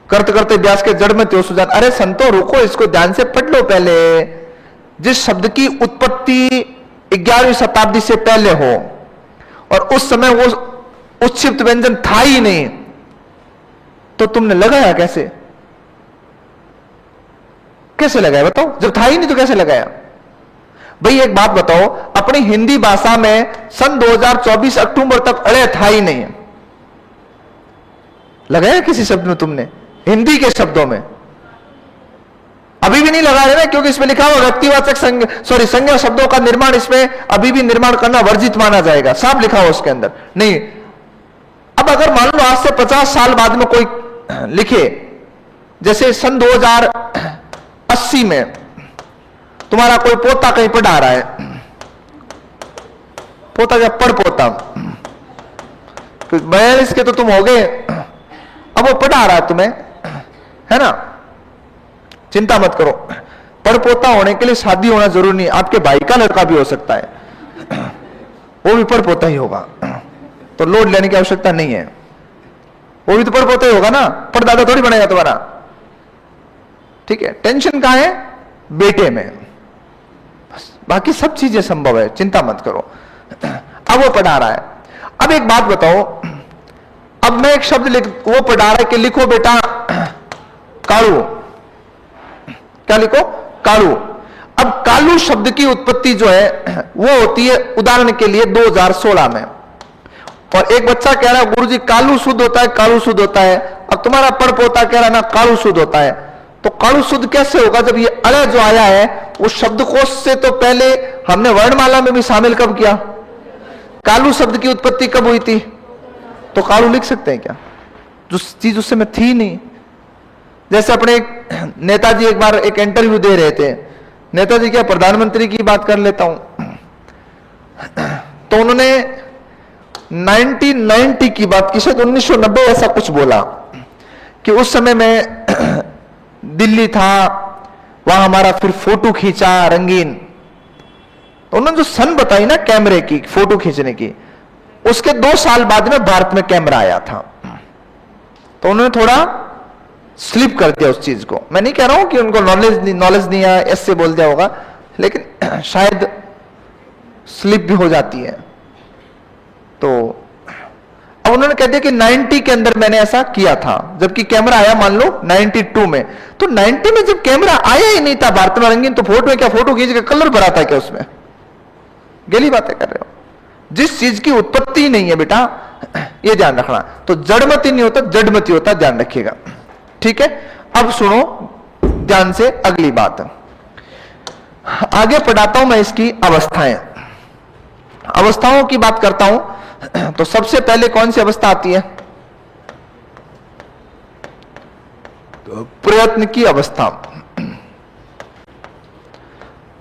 करते करते व्यास के जड़ में त्यो सुजान। अरे संतो रुको, इसको ध्यान से पढ़ लो पहले। जिस शब्द की उत्पत्ति 11वीं शताब्दी से पहले हो और उस समय वो उत्क्षिप्त व्यंजन था ही नहीं, तो तुमने लगाया कैसे? कैसे लगाया बताओ? जब था ही नहीं तो कैसे लगाया? भाई एक बात बताओ, अपनी हिंदी भाषा में सन 2024 अक्टूबर तक अड़े था ही नहीं, लगाया किसी शब्द में तुमने? हिंदी के शब्दों में अभी भी नहीं लगा रहे ना, क्योंकि इसमें लिखा हुआ व्यक्तिवाचक संज्ञा शब्दों का निर्माण इसमें अभी भी निर्माण करना वर्जित माना जाएगा, साफ लिखा हुआ उसके अंदर नहीं। अब अगर मान लो आज से 50 साल बाद में कोई लिखे, जैसे सन 2080 में तुम्हारा कोई पोता कहीं पढ़ा रहा है, पोता या पढ़ पोता, 42 के तो तुम हो गए, अब वो पढ़ा रहा है तुम्हें, है ना। चिंता मत करो, पढ़ पोता होने के लिए शादी होना जरूरी नहीं, आपके भाई का लड़का भी हो सकता है। वो भी परपोता ही होगा, तो लोड लेने की आवश्यकता नहीं है, वो भी तो परपोता ही होगा ना, परदादा थोड़ी बनेगा तुम्हारा। ठीक है, टेंशन कहां है? बेटे में, बस बाकी सब चीजें संभव है, चिंता मत करो। अब वो पढ़ा रहा है। अब एक बात बताओ, अब मैं एक शब्द वो पढ़ा रहा है कि लिखो बेटा कालू, क्या लिखो? कालू। अब कालू शब्द की उत्पत्ति जो है वो होती है उदाहरण के लिए 2016 में, और एक बच्चा कह रहा है गुरुजी कालू शुद्ध होता है, कालू शुद्ध होता है। अब तुम्हारा पड़पोता कह रहा है ना कालू शुद्ध होता है, तो कालू शुद्ध कैसे होगा? जब ये अड़ जो आया है उस शब्दकोश से तो पहले हमने वर्णमाला में भी शामिल कब किया? कालू शब्द की उत्पत्ति कब हुई थी? तो कालू लिख सकते हैं क्या? जो चीज उस समय थी नहीं। जैसे अपने एक नेताजी एक बार एक इंटरव्यू दे रहे थे, नेताजी क्या, प्रधानमंत्री की बात कर लेता हूं, तो उन्होंने 1990 की बात की, शायद 1990 ऐसा कुछ बोला कि उस समय में दिल्ली था, वहां हमारा फिर फोटो खींचा रंगीन। तो उन्होंने जो सन बताई ना कैमरे की, फोटो खींचने की, उसके 2 साल बाद में भारत में कैमरा आया था। तो उन्होंने थोड़ा स्लिप कर दिया उस चीज को। मैं नहीं कह रहा हूं कि उनको नॉलेज नहीं है, ऐसे बोल दिया होगा, लेकिन शायद स्लिप भी हो जाती है। तो अब उन्होंने कह दिया कि 90 के अंदर मैंने ऐसा किया था, जबकि कैमरा आया मान लो 92 में। तो 90 में जब कैमरा आया ही नहीं था भारत में रंगीन, तो फोटो में क्या, फोटो खींच के कलर भरा था क्या उसमें? गली बातें कर रहे हो। जिस चीज की उत्पत्ति ही नहीं है बेटा, ये ध्यान रखना। तो जड़मती नहीं होता, जड़मती होता, ध्यान रखिएगा। ठीक है, अब सुनो ध्यान से अगली बात, आगे पढ़ाता हूं मैं इसकी अवस्थाएं। अवस्थाओं की बात करता हूं तो सबसे पहले कौन सी अवस्था आती है? तो प्रयत्न की अवस्था।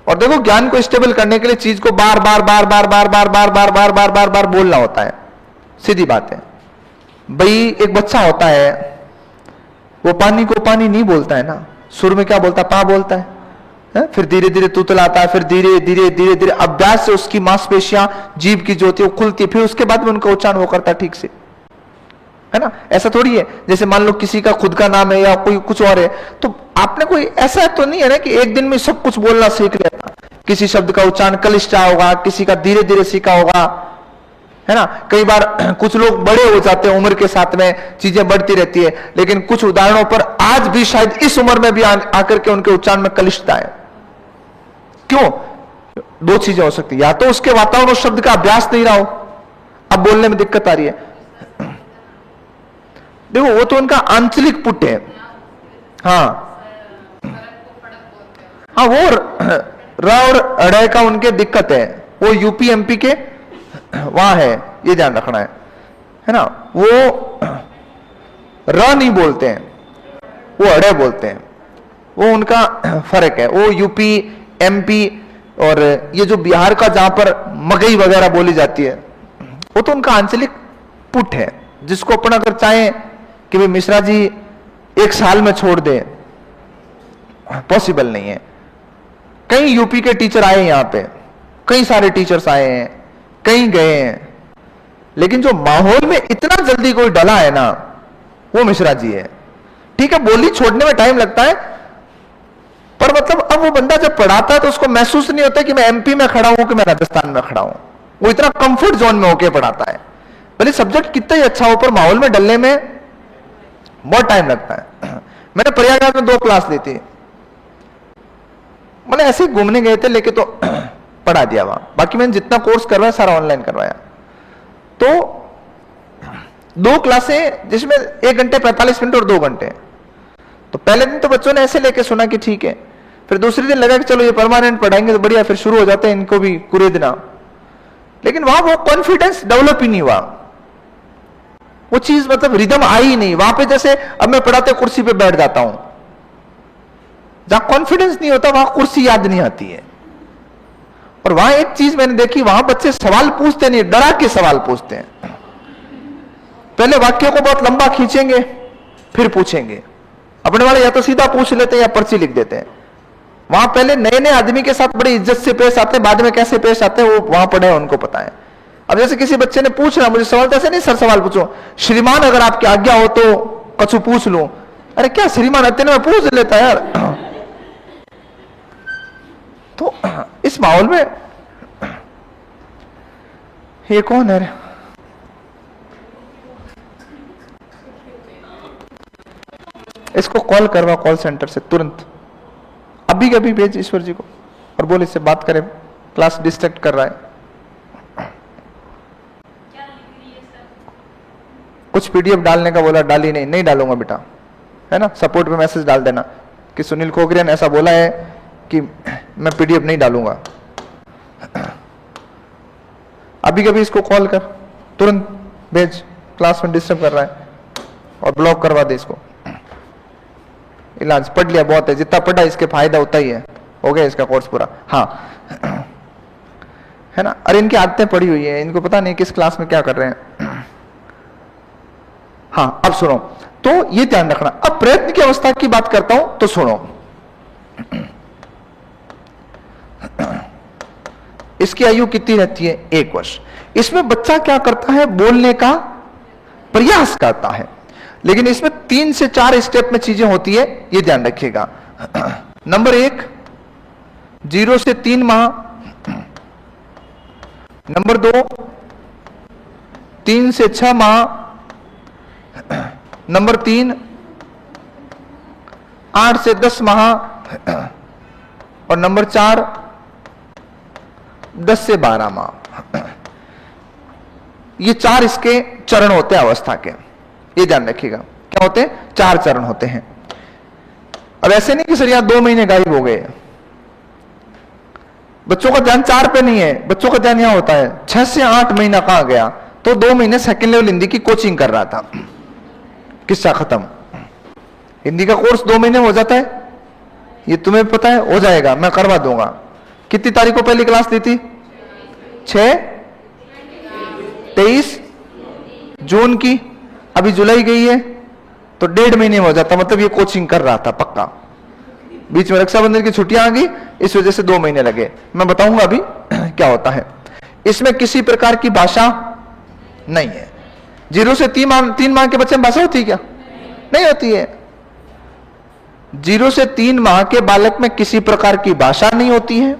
और देखो ज्ञान को स्टेबल करने के लिए चीज को बार बार बार बार बार बार बार बार बार बार बार बार बोलना होता है। सीधी बात है भाई, एक बच्चा होता है वो पानी को पानी नहीं बोलता है ना, सुर में क्या बोलता है? पा बोलता है, फिर धीरे धीरे तुतलाता है, फिर धीरे धीरे धीरे धीरे अभ्यास से उसकी मांसपेशियां जीभ की जो होती है वो खुलती है, फिर उसके बाद में उनका उच्चारण वो करता है ठीक से, है ना। ऐसा थोड़ी है जैसे मान लो किसी का खुद का नाम है या कोई कुछ और है, तो आपने कोई ऐसा तो नहीं है ना कि एक दिन में सब कुछ बोलना सीख लेता। किसी शब्द का उच्चारण कलिष्ठा होगा, किसी का धीरे धीरे सीखा होगा, है ना। कई बार कुछ लोग बड़े हो जाते हैं, उम्र के साथ में चीजें बढ़ती रहती है, लेकिन कुछ उदाहरणों पर आज भी शायद इस उम्र में भी आकर के उनके उच्चारण में कलिष्ठता है। क्यों? 2 चीजें हो सकती है, या तो उसके वातावरण उस शब्द का अभ्यास नहीं रहा हो, अब बोलने में दिक्कत आ रही है। देखो वो तो उनका आंचलिक पुट है। हाँ हाँ, वो र और अड़े का उनके दिक्कत है, वो यूपी एमपी के वहां है, ये ध्यान रखना है ना। वो र नहीं बोलते हैं, वो अड़े बोलते हैं, वो उनका फर्क है। वो यूपी एमपी और ये जो बिहार का जहां पर मगई वगैरह बोली जाती है, वो तो उनका आंचलिक पुट है, जिसको अपन अगर चाहे कि भाई मिश्रा जी 1 साल में छोड़ दे, पॉसिबल नहीं है। कई यूपी के टीचर आए यहां पे, कई सारे टीचर्स आए हैं, कहीं गए हैं, लेकिन जो माहौल में इतना जल्दी कोई डला है ना, वो मिश्रा जी है। ठीक है, बोली छोड़ने में टाइम लगता है, पर मतलब अब वो बंदा जब पढ़ाता है तो उसको महसूस नहीं होता कि मैं एमपी में खड़ा हूं कि मैं राजस्थान में खड़ा हूं। वो इतना कंफर्ट जोन में होकर पढ़ाता है, भले सब्जेक्ट कितना ही अच्छा हो, पर माहौल में डलने में बहुत टाइम लगता है। मैंने प्रयागराज में 2 क्लास ली थी, मैंने ऐसे ही घूमने गए थे लेके, तो पढ़ा दिया वहां। बाकी मैंने जितना कोर्स करवाया सारा ऑनलाइन करवाया। तो 2 क्लासें जिसमें 1 घंटे 45 मिनट और 2 घंटे। तो पहले दिन तो बच्चों ने ऐसे लेके सुना कि ठीक है, फिर दूसरे दिन लगा कि चलो ये परमानेंट पढ़ाएंगे तो बढ़िया, फिर शुरू हो जाते हैं इनको भी कुरेदना। लेकिन वहां वो कॉन्फिडेंस डेवलप ही नहीं हुआ, वो चीज मतलब रिदम आई ही नहीं वहां पे। जैसे अब मैं पढ़ाते कुर्सी पे बैठ जाता हूं, जहां कॉन्फिडेंस नहीं होता वहां कुर्सी याद नहीं आती है। और वहां एक चीज मैंने देखी, वहां बच्चे सवाल पूछते नहीं, डरा के सवाल पूछते हैं। पहले वाक्य को बहुत लंबा खींचेंगे, फिर पूछेंगे। अपने वाले या तो सीधा पूछ लेते हैं या पर्ची लिख देते हैं। वहां पहले नए नए आदमी के साथ बड़ी इज्जत से पेश आते हैं, बाद में कैसे पेश आते हैं वो वहां पढ़े उनको पता है। अब जैसे किसी बच्चे ने पूछना मुझे सवाल, तो ऐसे नहीं सर सवाल पूछो, श्रीमान अगर आपकी आज्ञा हो तो कछु पूछ लूं। अरे क्या श्रीमान इतने में पूछ लेता है यार। तो इस माहौल में ये कौन है? इसको कॉल करवा कॉल सेंटर से तुरंत, अभी कभी भेज ईश्वर जी को और बोल इससे बात करें, क्लास डिस्ट्रैक्ट कर रहा है। कुछ पीडीएफ डालने का बोला, डाली नहीं, नहीं डालूंगा बेटा, है ना। सपोर्ट पे मैसेज डाल देना कि सुनील खोखरिया ने ऐसा बोला है कि मैं पीडीएफ नहीं डालूंगा। अभी कभी इसको कॉल कर, तुरंत भेज, क्लास में डिस्टर्ब कर रहा है, और ब्लॉक करवा दे इसको। इलाज पढ़ लिया बहुत है, जितना पढ़ा इसके फायदा उतना ही है, हो गया इसका कोर्स पूरा। हाँ है ना। अरे इनकी आदतें पड़ी हुई है, इनको पता नहीं किस क्लास में क्या कर रहे हैं। हाँ अब सुनो, तो ये ध्यान रखना। अब प्रयत्न की अवस्था की बात करता हूं तो सुनो, इसकी आयु कितनी रहती है? 1 वर्ष। इसमें बच्चा क्या करता है? बोलने का प्रयास करता है, लेकिन इसमें 3 से 4 स्टेप में चीजें होती है, ये ध्यान रखिएगा। नंबर 1, 0 से 3 माह। नंबर 2, 3 से 6 माह। नंबर 3, 8 से 10 माह। और नंबर 4, 10 से 12 माह। ये 4 इसके चरण होते हैं अवस्था के, ये ध्यान रखिएगा। क्या होते हैं? 4 चरण होते हैं। अब ऐसे नहीं कि सर यार 2 महीने गायब हो गए। बच्चों का ध्यान 4 पे नहीं है, बच्चों का ध्यान यहां होता है 6 से 8 महीना कहां गया? तो 2 महीने सेकंड लेवल हिंदी की कोचिंग कर रहा था, किस्सा खत्म। हिंदी का कोर्स 2 महीने हो जाता है, ये तुम्हें पता है, हो जाएगा, मैं करवा दूंगा। कितनी तारीख को पहली क्लास दी थी? 23 जून की, अभी जुलाई गई है, तो 1.5 महीने में हो जाता, मतलब ये कोचिंग कर रहा था पक्का। बीच में रक्षाबंधन की छुट्टियां आ गई, इस वजह से 2 महीने लगे। मैं बताऊंगा अभी क्या होता है। इसमें किसी प्रकार की भाषा नहीं है। 0 से 3 माह के बच्चे में भाषा होती है क्या? नहीं होती है। 0 से 3 माह के बालक में किसी प्रकार की भाषा नहीं होती है,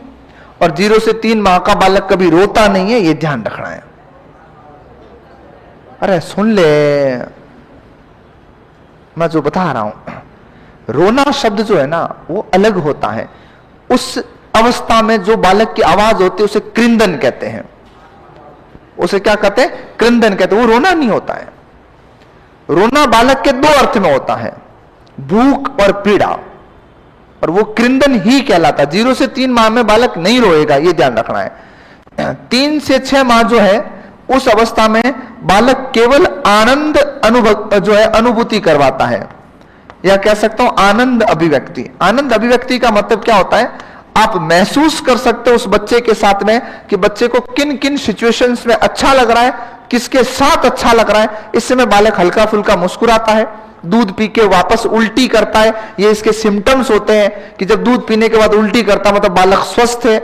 और 0 से 3 माह का बालक कभी रोता नहीं है, ये ध्यान रखना है। अरे सुन ले, मैं जो बता रहा हूं, रोना शब्द जो है ना वो अलग होता है। उस अवस्था में जो बालक की आवाज होती है उसे क्रिंदन कहते हैं। उसे क्या कहते हैं? क्रिंदन कहते हैं। वो रोना नहीं होता है। रोना बालक के 2 अर्थ में होता है, भूख और पीड़ा, और वो क्रिंदन ही कहलाता है। 0 से 3 माह में बालक नहीं रोएगा, ये ध्यान रखना है। 3 से 6 माह जो है उस अवस्था में बालक केवल आनंद अनुभव जो है अनुभूति करवाता है, या कह सकता हूं आनंद अभिव्यक्ति। आनंद अभिव्यक्ति का मतलब क्या होता है? आप महसूस कर सकते हो उस बच्चे के साथ में कि बच्चे को किन किन सिचुएशंस में अच्छा लग रहा है, किसके साथ अच्छा लग रहा है। इस समय बालक हल्का फुल्का मुस्कुराता है, दूध पी के वापस उल्टी करता है, ये इसके सिम्टम्स होते हैं कि जब दूध पीने के बाद उल्टी करता मतलब बालक स्वस्थ है,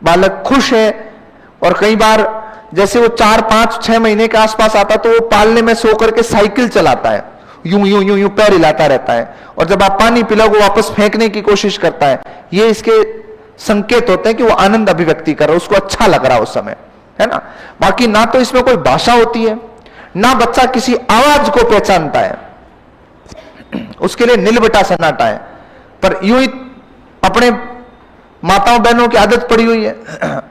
बालक खुश है। और कई बार जैसे वो 4, 5, 6 महीने के आसपास आता तो वो पालने में सो करके साइकिल चलाता है, यूं यूं यूं यूं पैर हिलाता रहता है, और जब आप पानी पिलाओ वो वापस फेंकने की कोशिश करता है। ये इसके संकेत होते हैं कि वो आनंद अभिव्यक्ति कर रहा है, उसको अच्छा लग रहा है उस समय, है ना। बाकी ना तो इसमें कोई भाषा होती है, ना बच्चा किसी आवाज को पहचानता है, उसके लिए नीलबटा सन्नाटा है। पर यूं ही अपने माताओं बहनों की आदत पड़ी हुई है,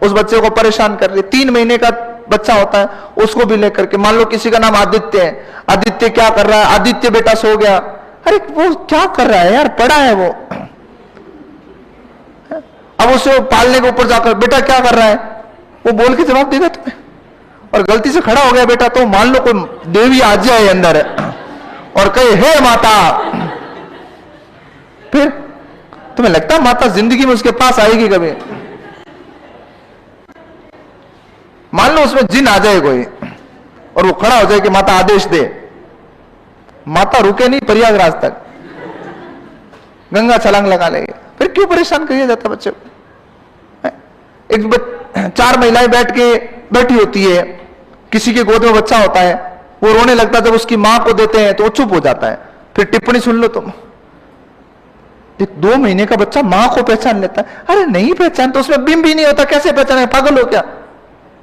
उस बच्चे को परेशान कर रही है। 3 महीने का बच्चा होता है, उसको भी लेकर के, मान लो किसी का नाम आदित्य है, आदित्य क्या कर रहा है? आदित्य बेटा सो गया। अरे वो क्या कर रहा है यार, पड़ा है वो। अब उसे पालने के ऊपर जाकर बेटा क्या कर रहा है, वो बोल के जवाब देगा तुम्हें। और गलती से खड़ा हो गया बेटा, तो मान लो कोई देवी आ जाए अंदर और कहे हे माता, फिर तुम्हें लगता है माता जिंदगी में उसके पास आएगी कभी? मान लो उसमें जिन आ जाए कोई और वो खड़ा हो जाए कि माता आदेश दे, माता रुके नहीं प्रयागराज तक, गंगा छलांग लगा लेगी। फिर क्यों परेशान किया जाता बच्चे को? 4 महिलाएं बैठी होती है, किसी के गोद में बच्चा होता है, वो रोने लगता है, जब उसकी मां को देते हैं तो वो चुप हो जाता है। फिर टिप्पणी सुन लो तुम, 2 महीने का बच्चा मां को पहचान लेता है। अरे नहीं पहचान तो उसमें बिंब भी नहीं होता, कैसे पहचाने? पागल हो क्या?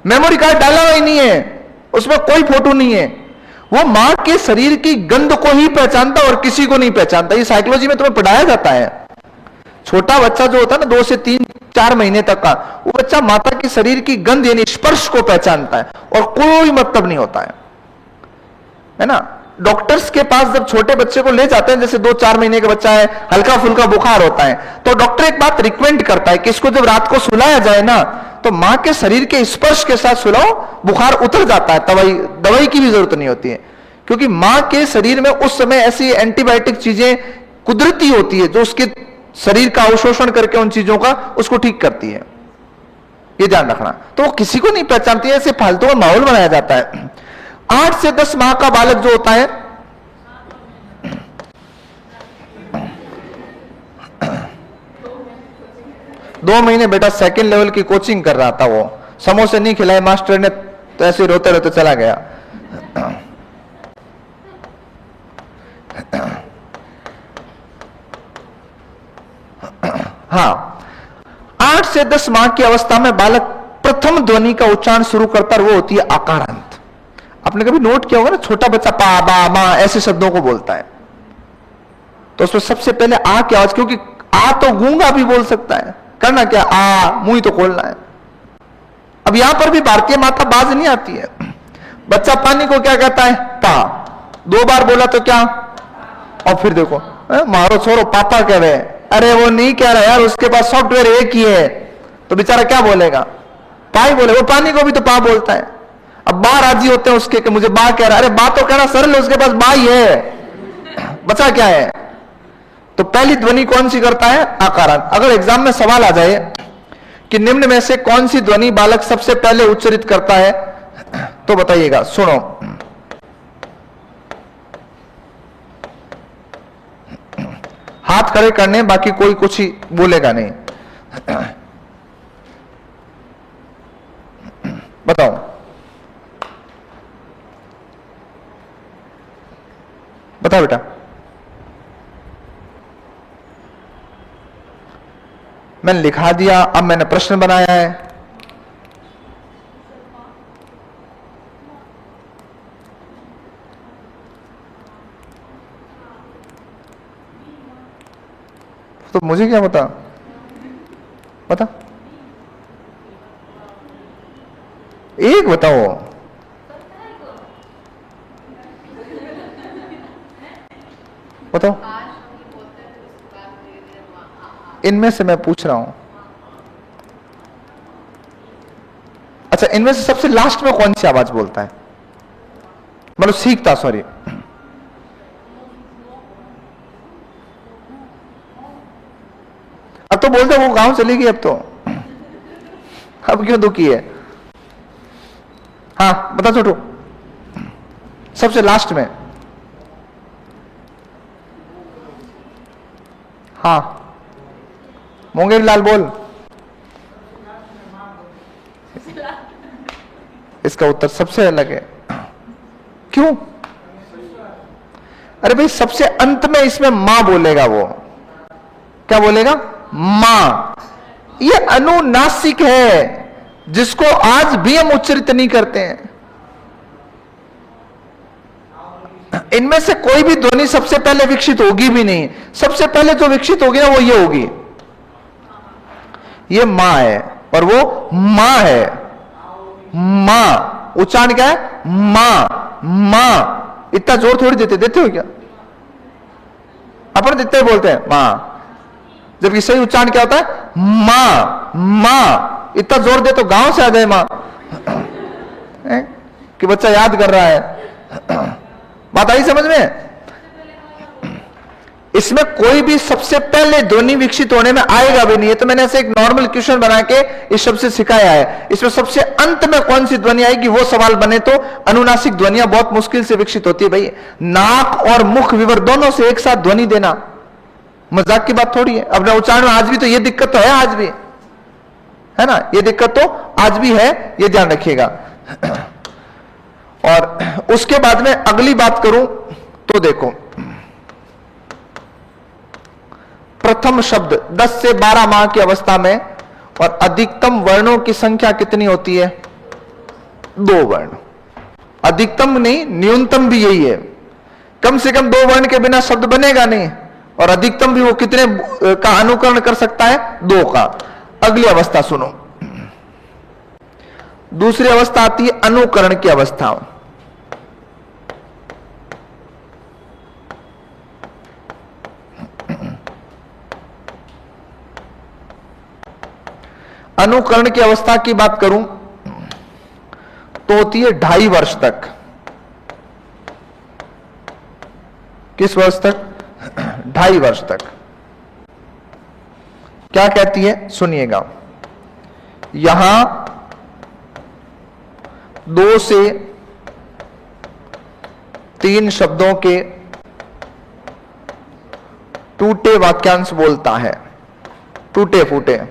मेमोरी कार्ड डाला हुआ ही नहीं है, उसमें कोई फोटो नहीं है। वो मां के शरीर की गंध को ही पहचानता और किसी को नहीं पहचानता। ये साइकोलॉजी में तुम्हें पढ़ाया जाता है। छोटा बच्चा जो होता है ना, 2 से 3-4 महीने तक का, वो बच्चा माता के शरीर की गंध यानी स्पर्श को पहचानता है और कोई मतलब नहीं होता है ना। डॉक्टर्स के पास जब छोटे बच्चे को ले जाते हैं, जैसे 2-4 महीने का बच्चा है, हल्का फुल्का बुखार होता है, तो डॉक्टर एक बात रिकमेंड करता है कि इसको जब रात को सुलाया जाए ना, तो मां के शरीर के स्पर्श के साथ सुलाओ, बुखार उतर जाता है। दवाई की भी जरूरत नहीं होती है, क्योंकि मां के शरीर में उस समय ऐसी एंटीबायोटिक चीजें कुदरती होती है जो उसके शरीर का अवशोषण करके उन चीजों का उसको ठीक करती है। ये ध्यान रखना। तो वो किसी को नहीं पहचानती है, ऐसे फालतू का माहौल बनाया जाता है। 8 से 10 माह का बालक जो होता है, दो महीने बेटा सेकंड लेवल की कोचिंग कर रहा था, वो समोसे नहीं खिलाए मास्टर ने तो ऐसे रोते रोते चला गया। हाँ, 8 से 10 माह की अवस्था में बालक प्रथम ध्वनि का उच्चारण शुरू करता है, वो होती है आकारांत। आपने कभी नोट किया होगा ना, छोटा बच्चा पा बा मा ऐसे शब्दों को बोलता है, तो उसमें सबसे पहले आ की आवाज, क्योंकि आ तो गूंगा भी बोल सकता है, करना क्या, आ मुंह ही तो खोलना है। अब यहां पर भी भारतीय माता बाज नहीं आती है। बच्चा पानी को क्या कहता है, पा, 2 बार बोला तो क्या, और फिर देखो मारो छोरो पापा कह रहे हैं। अरे वो नहीं कह रहा यार, उसके पास सॉफ्टवेयर एक ही है, तो बेचारा क्या बोलेगा, पा ही बोले। वो पानी को भी तो पा बोलता है। अब बा राजी होते हैं उसके कि मुझे बा कह रहा है। अरे बा तो कहना सरल है, उसके पास बा ही है, बचा क्या है। तो पहली ध्वनि कौन सी करता है, आकारांत। अगर एग्जाम में सवाल आ जाए कि निम्न में से कौन सी ध्वनि बालक सबसे पहले उच्चारित करता है, तो बताइएगा। सुनो, हाथ खड़े करने, बाकी कोई कुछ ही बोलेगा नहीं। बताओ, बताओ बेटा। मैंने लिखा दिया, अब मैंने प्रश्न बनाया है। तो मुझे क्या बता, बता, एक बताओ। बताओ, इनमें से मैं पूछ रहा हूं। अच्छा, इनमें से सबसे लास्ट में कौन सी आवाज बोलता है, मतलब सीखता, सॉरी। अब तो बोलते वो गांव चली गई, अब क्यों दुखी है। हाँ बता छोटू, सबसे लास्ट में। हाँ मोंगेर लाल बोल। इसका उत्तर सबसे अलग है। क्यों? अरे भाई, सबसे अंत में इसमें मां बोलेगा। वो क्या बोलेगा, मां। ये अनुनासिक है, जिसको आज भी हम उच्चारित नहीं करते हैं। इनमें से कोई भी ध्वनि सबसे पहले विकसित होगी भी नहीं। सबसे पहले जो विकसित होगी ना, वो ये होगी, ये मां है, और वो मां है। मां उच्चारण क्या है, मां। मां इतना जोर थोड़ी देते हो क्या, अपन इतना ही बोलते हैं मां, जबकि सही उच्चारण क्या होता है, मां। मां इतना जोर दे तो गांव से आ जाए मां कि बच्चा याद कर रहा है। बात आई समझ में? इसमें कोई भी सबसे पहले ध्वनि विकसित होने में आएगा भी नहीं है। तो मैंने ऐसे एक नॉर्मल क्वेश्चन बना के इस शब्द से सिखाया है। इसमें सबसे अंत में कौन सी ध्वनि आएगी, वो सवाल बने तो अनुनासिक ध्वनियां बहुत मुश्किल से विकसित होती है। भाई, नाक और मुख विवर दोनों से एक साथ ध्वनि देना मजाक की बात थोड़ी है। अपने उच्चारण में आज भी तो ये दिक्कत तो है, आज भी है ना, ये दिक्कत तो आज भी है, ये ध्यान रखिएगा। और उसके बाद में अगली बात करूं तो देखो, प्रथम शब्द 10 से 12 माह की अवस्था में, और अधिकतम वर्णों की संख्या कितनी होती है? 2 वर्ण। अधिकतम नहीं, न्यूनतम भी यही है। कम से कम 2 वर्ण के बिना शब्द बनेगा नहीं, और अधिकतम भी वो कितने का अनुकरण कर सकता है? 2 का। अगली अवस्था सुनो, दूसरी अवस्था आती है अनुकरण की अवस्था। अनुकरण की अवस्था की बात करूं तो होती है 2.5 वर्ष तक। किस वर्ष तक? 2.5 वर्ष तक। क्या कहती है सुनिएगा, यहां 2 से 3 शब्दों के टूटे वाक्यांश बोलता है, टूटे फूटे।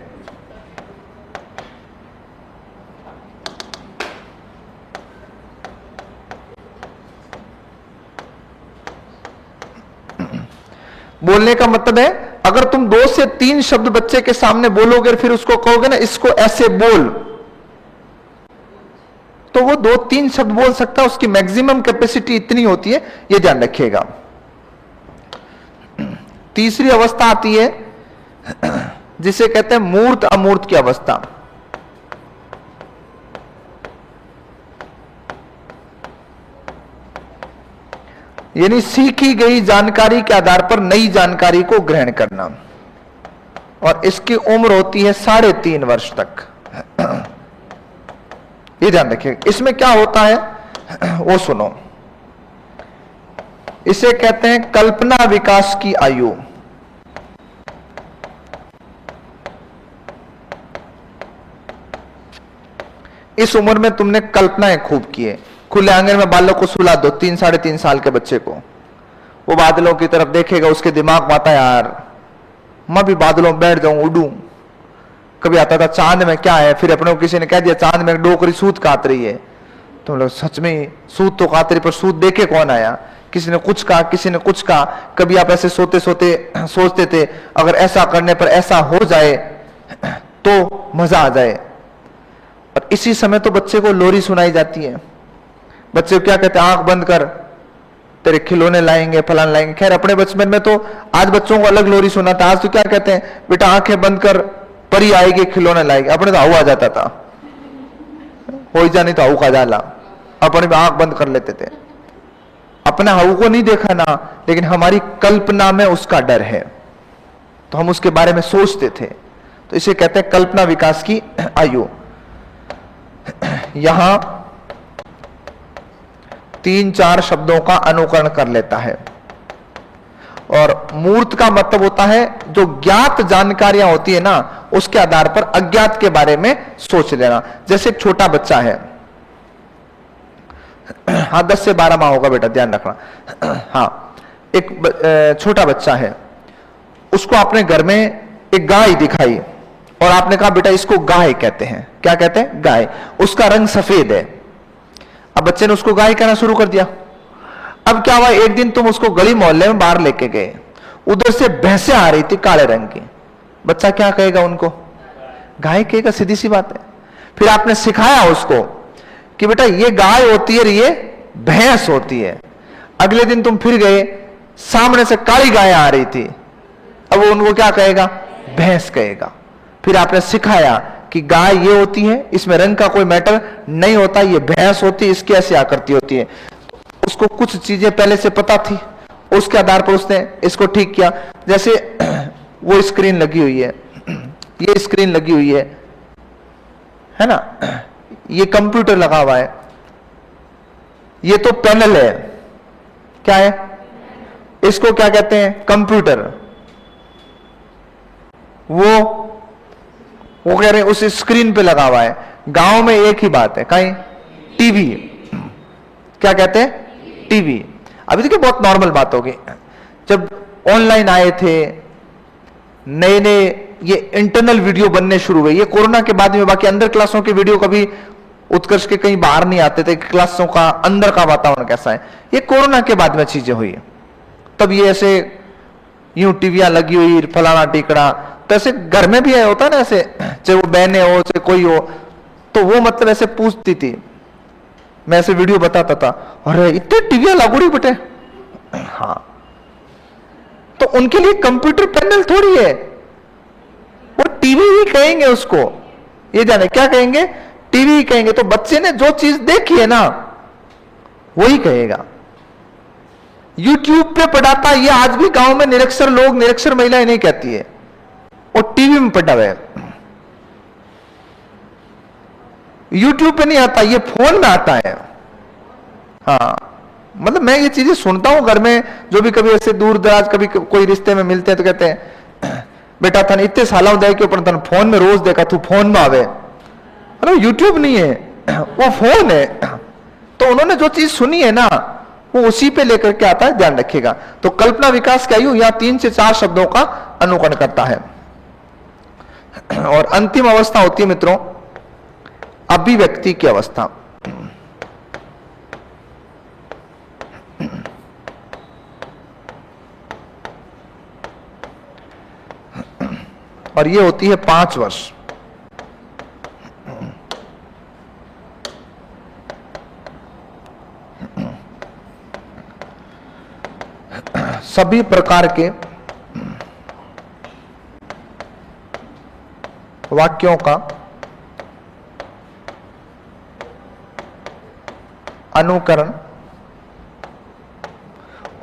बोलने का मतलब है, अगर तुम 2 से 3 शब्द बच्चे के सामने बोलोगे, फिर उसको कहोगे ना इसको ऐसे बोल, तो वो 2-3 शब्द बोल सकता है। उसकी मैक्सिमम कैपेसिटी इतनी होती है, ये ध्यान रखिएगा। तीसरी अवस्था आती है जिसे कहते हैं मूर्त अमूर्त की अवस्था। यानी सीखी गई जानकारी के आधार पर नई जानकारी को ग्रहण करना, और इसकी उम्र होती है 3.5 वर्ष तक। ये ध्यान रखिए। इसमें क्या होता है वो सुनो, इसे कहते हैं कल्पना विकास की आयु। इस उम्र में तुमने कल्पनाएं खूब की है। खुले आंगन में बालक को सुला दो, 3-3.5 साल के बच्चे को, वो बादलों की तरफ देखेगा, उसके दिमाग में आता है यार मैं भी बादलों में बैठ जाऊं, उड़ूं। कभी आता था चांद में क्या है, फिर अपने को किसी ने कह दिया चांद में एक डोकरी सूत काट रही है, तो लोग सच में सूत तो काट रही, पर सूत देखे कौन आया? किसी ने कुछ कहा, किसी ने कुछ कहा। कभी आप ऐसे सोते सोते सोचते थे अगर ऐसा करने पर ऐसा हो जाए तो मजा आ जाए। और इसी समय तो बच्चे को लोरी सुनाई जाती है। बच्चे को क्या कहते हैं? आंख बंद कर, तेरे खिलौने लाएंगे, फलान लाएंगे। खैर अपने बचपन में तो आज बच्चों को अलग लोरी सुना था, आज तो क्या कहते हैं? बेटा आंखें बंद कर, परी आएगी, खिलौने लाएगी। अपने तो हाउ आ जाता था, हो ही जा नहीं तो हाउ का जाला, अपने भी आंख बंद कर लेते थे। अपने हाउ को नहीं देखा ना, लेकिन हमारी कल्पना में उसका डर है, तो हम उसके बारे में सोचते थे। तो इसे कहते हैं कल्पना विकास की आयु। यहां 3-4 शब्दों का अनुकरण कर लेता है। और मूर्त का मतलब होता है जो ज्ञात जानकारियां होती है ना, उसके आधार पर अज्ञात के बारे में सोच लेना। जैसे एक छोटा बच्चा है, हाँ 10 से 12 माह होगा बेटा, ध्यान रखना। हाँ, एक छोटा बच्चा है, उसको आपने घर में एक गाय दिखाई और आपने कहा बेटा इसको गाय कहते हैं। क्या कहते हैं? गाय। उसका रंग सफेद है। अब बच्चे ने उसको गाय कहना शुरू कर दिया। अब क्या हुआ, एक दिन तुम उसको गली मोहल्ले में बाहर लेके गए, उधर से भैंसें आ रही थी काले रंग की। बच्चा क्या कहेगा? उनको गाय कहेगा, सीधी सी बात है। फिर आपने सिखाया उसको कि बेटा ये गाय होती है, ये भैंस होती है। अगले दिन तुम फिर गए, सामने से काली गाय आ रही थी, अब वो उनको क्या कहेगा? भैंस कहेगा। फिर आपने सिखाया कि गाय ये होती है, इसमें रंग का कोई मैटर नहीं होता, ये भैंस होती है, इसकी ऐसी आकृति होती है। उसको कुछ चीजें पहले से पता थी, उसके आधार पर उसने इसको ठीक किया। जैसे वो स्क्रीन लगी हुई है, ये स्क्रीन लगी हुई है ना, ये कंप्यूटर लगा हुआ है, ये तो पैनल है, क्या है? इसको क्या कहते हैं? कंप्यूटर। वो कह रहे हैं उस स्क्रीन पे लगा हुआ है। गांव में एक ही बात है, कहीं टीवी। क्या कहते हैं? टीवी। अभी देखिए बहुत नॉर्मल बात होगी। जब ऑनलाइन आए थे, नए नए ये इंटरनल वीडियो बनने शुरू हुए, ये कोरोना के बाद में, बाकी अंदर क्लासों के वीडियो कभी उत्कर्ष के कहीं बाहर नहीं आते थे, क्लासों का अंदर का वातावरण कैसा है। ये कोरोना के बाद में चीजें हुई, तब ये ऐसे यूं टीवियां लगी हुई फलाना टिकड़ा, तो ऐसे घर में भी होता है ना, ऐसे चाहे वो बहनें हो चाहे कोई हो, तो वो मतलब ऐसे पूछती थी, मैं ऐसे वीडियो बताता था, अरे इतने टीवियां लागूड़ी बेटे। हाँ, तो उनके लिए कंप्यूटर पैनल थोड़ी है, वो टीवी ही कहेंगे उसको, ये जाने क्या कहेंगे, टीवी ही कहेंगे। तो बच्चे ने जो चीज देखी है ना वही कहेगा। यूट्यूब पे पढ़ाता, ये आज भी गांव में निरक्षर लोग, निरक्षर महिलाएं नहीं कहती है, वो टीवी में पढ़ा हुआ है। यूट्यूब पे नहीं आता, ये फोन में आता है। हाँ, मतलब मैं ये चीजें सुनता हूं घर में, जो भी कभी ऐसे दूर दराज कभी कोई रिश्ते में मिलते हैं तो कहते हैं, बेटा था इतने सालों दे के ऊपर फोन में रोज देखा, तू फोन में आवे। मतलब यूट्यूब नहीं है, वो फोन है। तो उन्होंने जो चीज सुनी है ना वो उसी पे लेकर के आता है, ध्यान रखिएगा। तो कल्पना विकास की आयु यहां 3 से 4 शब्दों का अनुकरण करता है। और अंतिम अवस्था होती है मित्रों अभिव्यक्ति की अवस्था। और ये होती है 5 वर्ष। सभी प्रकार के वाक्यों का अनुकरण,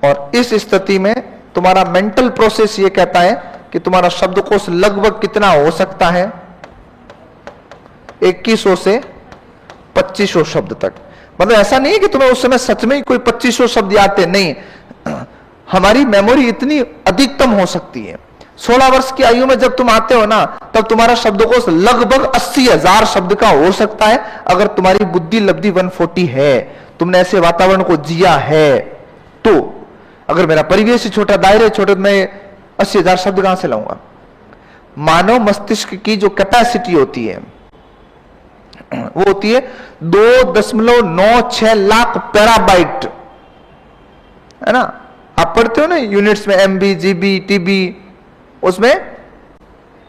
और इस स्थिति में तुम्हारा मेंटल प्रोसेस ये कहता है कि तुम्हारा शब्दकोश लगभग कितना हो सकता है, 2100 से 2500 शब्द तक। मतलब ऐसा नहीं है कि तुम्हें उस समय सच में ही कोई 2500 शब्द याद थे, नहीं, हमारी मेमोरी इतनी अधिकतम हो सकती है। 16 वर्ष की आयु में जब तुम आते हो ना, तब तुम्हारा शब्दकोश लगभग 80,000 शब्द का हो सकता है, अगर तुम्हारी बुद्धि लब्धि 140 है, तुमने ऐसे वातावरण को जिया है। तो अगर मेरा परिवेश ही छोटा, दायरे छोटे, मैं 80,000 शब्द कहां से लाऊंगा। मानव मस्तिष्क की जो कैपेसिटी होती है वो होती है 2.96 लाख पैराबाइट, है ना। आप पढ़ते हो ना यूनिट्स में, एमबी, जीबी, टीबी, उसमें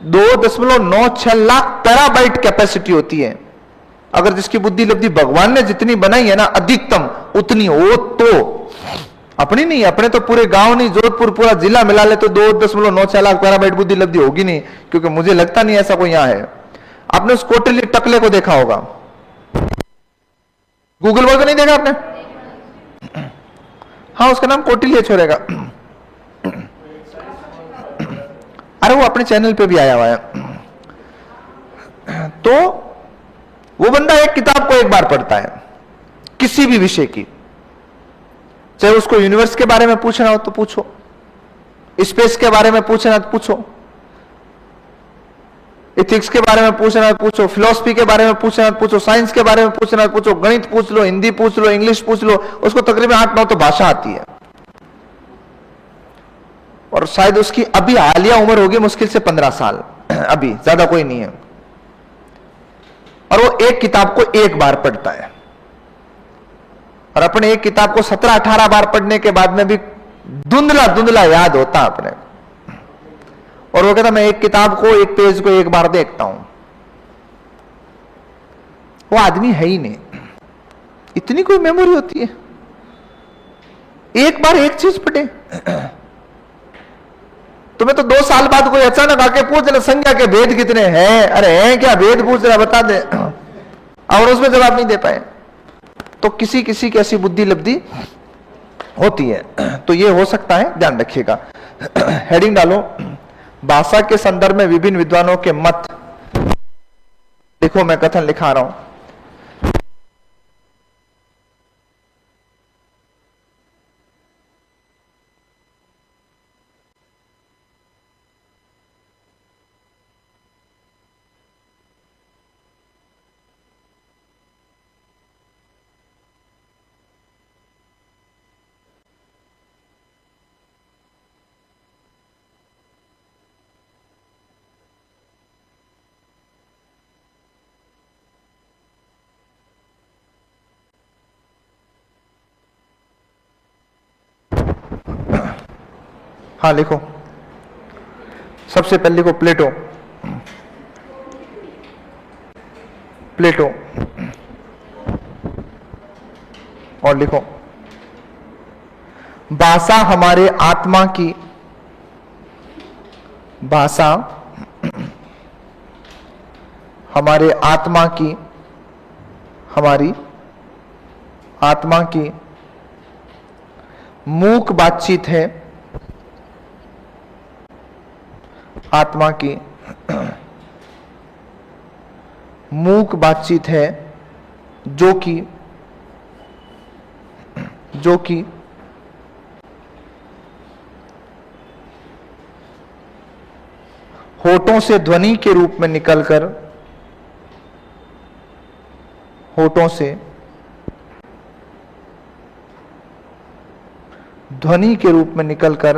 2.96 लाख पैराबाइट कैपेसिटी होती है। अगर जिसकी बुद्धि लब्धि भगवान ने जितनी बनाई है ना अधिकतम उतनी हो, तो अपनी नहीं, अपने तो पूरे गांव नहीं, जोधपुर पूरा जिला मिला ले तो 2.96 लाख पैराबाइट बुद्धि लब्धि होगी नहीं, क्योंकि मुझे लगता नहीं ऐसा कोई यहां है। आपने उस कोटिली टकले को देखा होगा, गूगल पर तो नहीं देखा आपने? हाँ, उसका नाम कोटिली छोरे का। अरे वो अपने चैनल पे भी आया हुआ है। तो वो बंदा एक किताब को एक बार पढ़ता है, किसी भी विषय की, चाहे उसको यूनिवर्स के बारे में पूछना हो तो पूछो, स्पेस के बारे में पूछना है तो पूछो, इथिक्स के बारे में पूछना है पूछो, फिलोसफी के बारे में पूछना है पूछो, साइंस के बारे में पूछना है पूछो, गणित पूछ लो, हिंदी पूछ लो, इंग्लिश पूछ लो। उसको तकरीबन 8-9 तो भाषा आती है, और शायद उसकी अभी हालिया उम्र होगी मुश्किल से 15 साल, अभी ज्यादा कोई नहीं है। और वो एक किताब को एक बार पढ़ता है, और अपने एक किताब को 17-18 बार पढ़ने के बाद में भी धुंधला धुंधला याद होता अपने। और वो कहता मैं एक किताब को, एक पेज को एक बार देखता हूं। वो आदमी है ही नहीं, इतनी कोई मेमोरी होती है, एक बार एक चीज पढ़े। तुम्हें तो 2 साल बाद कोई अचानक आके पूछ ले संख्या के भेद कितने हैं, अरे हैं क्या भेद पूछ रहा बता दे, और उसमें जवाब नहीं दे पाए। तो किसी किसी की ऐसी बुद्धि लब्धि होती है, तो ये हो सकता है, ध्यान रखिएगा। हेडिंग डालो, भाषा के संदर्भ में विभिन्न विद्वानों के मत। देखो मैं कथन लिखा रहा हूं। हाँ लिखो, सबसे पहले लिखो प्लेटो। प्लेटो। और लिखो भाषा हमारे आत्मा की, भाषा हमारे आत्मा की, हमारी आत्मा की मूक बातचीत है, आत्मा की मूक बातचीत है, जो कि होठों से ध्वनि के रूप में निकलकर, होठों से ध्वनि के रूप में निकलकर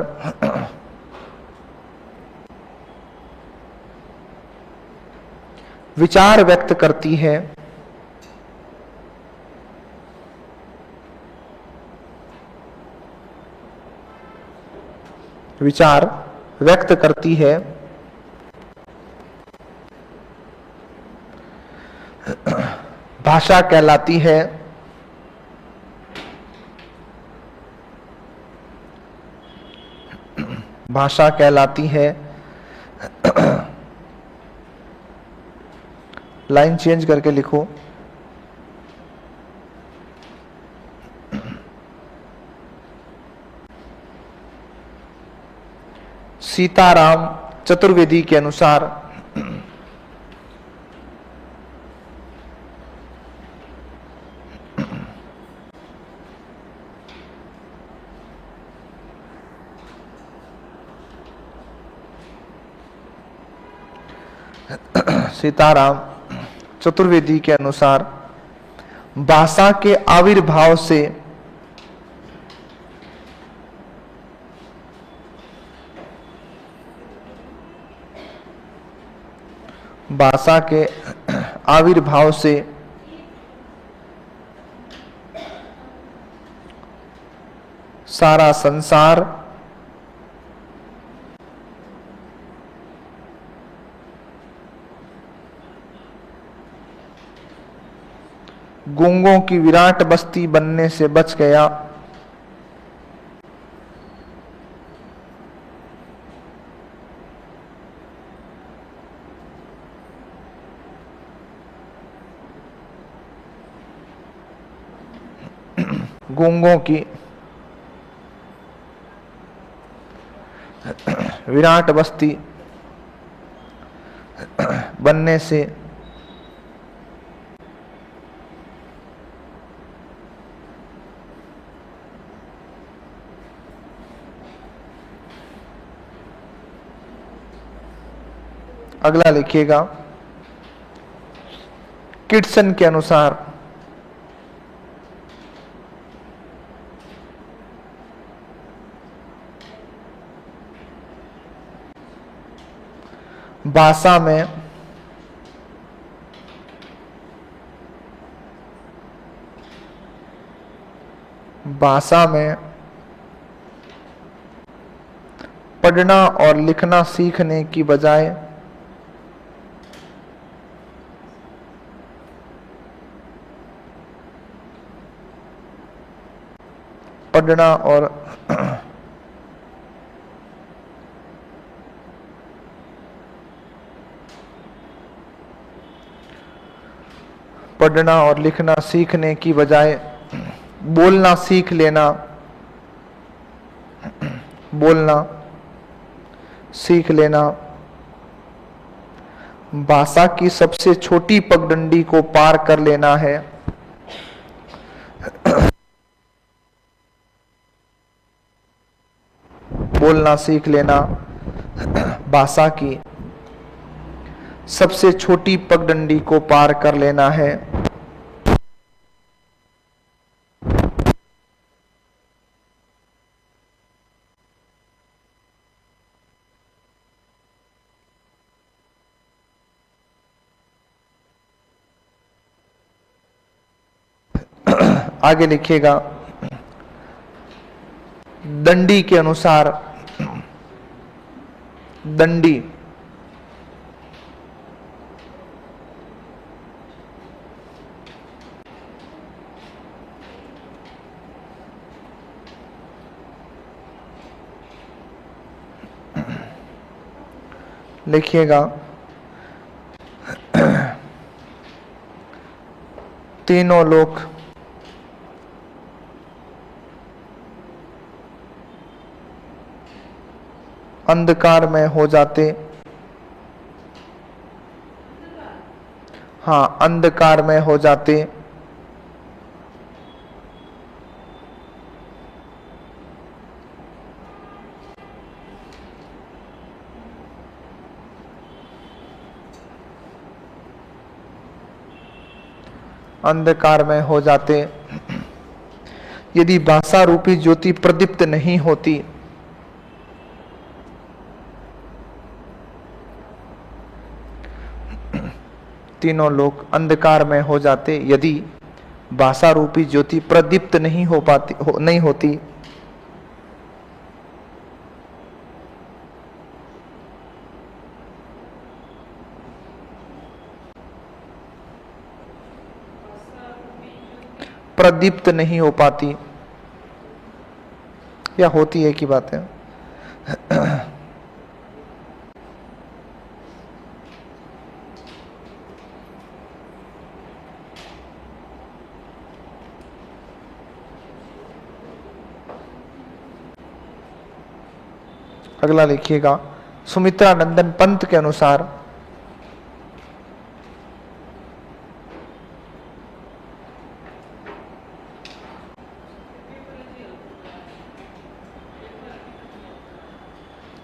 विचार व्यक्त करती है, विचार व्यक्त करती है, भाषा कहलाती है, भाषा कहलाती है। लाइन चेंज करके लिखो, सीताराम चतुर्वेदी के अनुसार सीताराम चतुर्वेदी के अनुसार भाषा के आविर्भाव से भाषा के आविर्भाव से सारा संसार गूंगों की विराट बस्ती बनने से बच गया। गूंगों की विराट बस्ती बनने से अगला लिखिएगा किटसन के अनुसार भाषा में पढ़ना और लिखना सीखने की बजाय पढ़ना और लिखना सीखने की बजाय बोलना सीख लेना, बोलना सीख लेना भाषा की सबसे छोटी पगडंडी को पार कर लेना है। बोलना सीख लेना भाषा की सबसे छोटी पगडंडी को पार कर लेना है। आगे लिखिएगा दंडी के अनुसार दंडी, लिखिएगा तीनों लोग अंधकार में हो जाते, हाँ अंधकार में हो जाते, अंधकार में हो जाते यदि भाषा रूपी ज्योति प्रदीप्त नहीं होती। तीनों लोग अंधकार में हो जाते यदि भाषा रूपी ज्योति प्रदीप्त नहीं हो पाती नहीं होती। प्रदीप्त नहीं हो पाती या होती है की बात है। अगला लिखिएगा सुमित्रा नंदन पंत के अनुसार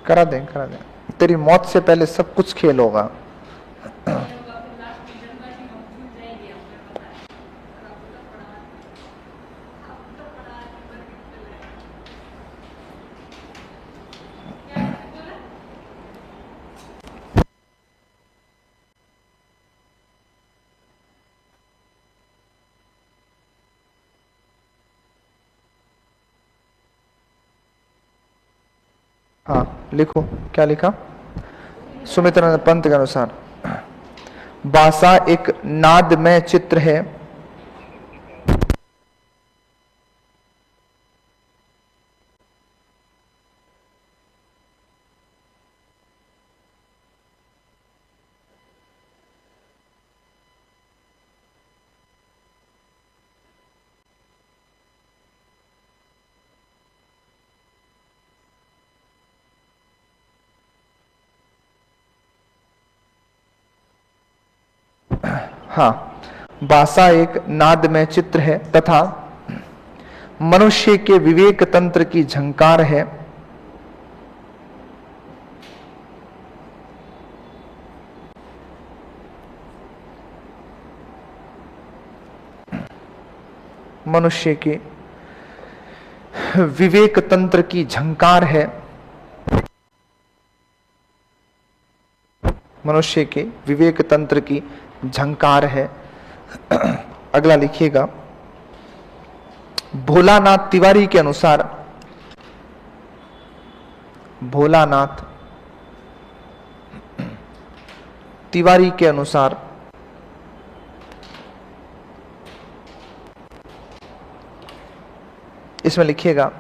करा दें तेरी मौत से पहले सब कुछ खेल होगा। हाँ लिखो क्या लिखा। सुमित्रा पंत के अनुसार भाषा एक नादमय चित्र है, हाँ भाषा एक नादमय चित्र है तथा मनुष्य के विवेक तंत्र की झंकार है। मनुष्य के विवेक तंत्र की झंकार है। मनुष्य के विवेक तंत्र की झंकार है। अगला लिखिएगा भोलानाथ तिवारी के अनुसार भोलानाथ तिवारी के अनुसार इसमें लिखिएगा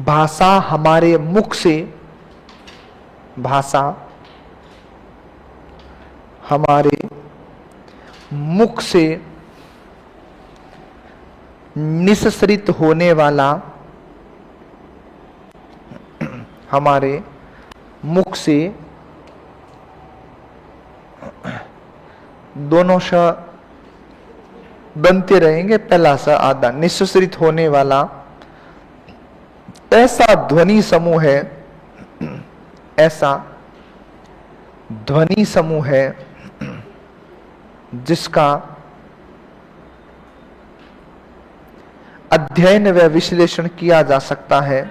भाषा हमारे मुख से भाषा हमारे मुख से निःसृत होने वाला हमारे मुख से दोनों श बनते रहेंगे। पहला सा आधा निःसृत होने वाला ऐसा ध्वनि समूह है, ऐसा ध्वनि समूह है जिसका अध्ययन व विश्लेषण किया जा सकता है।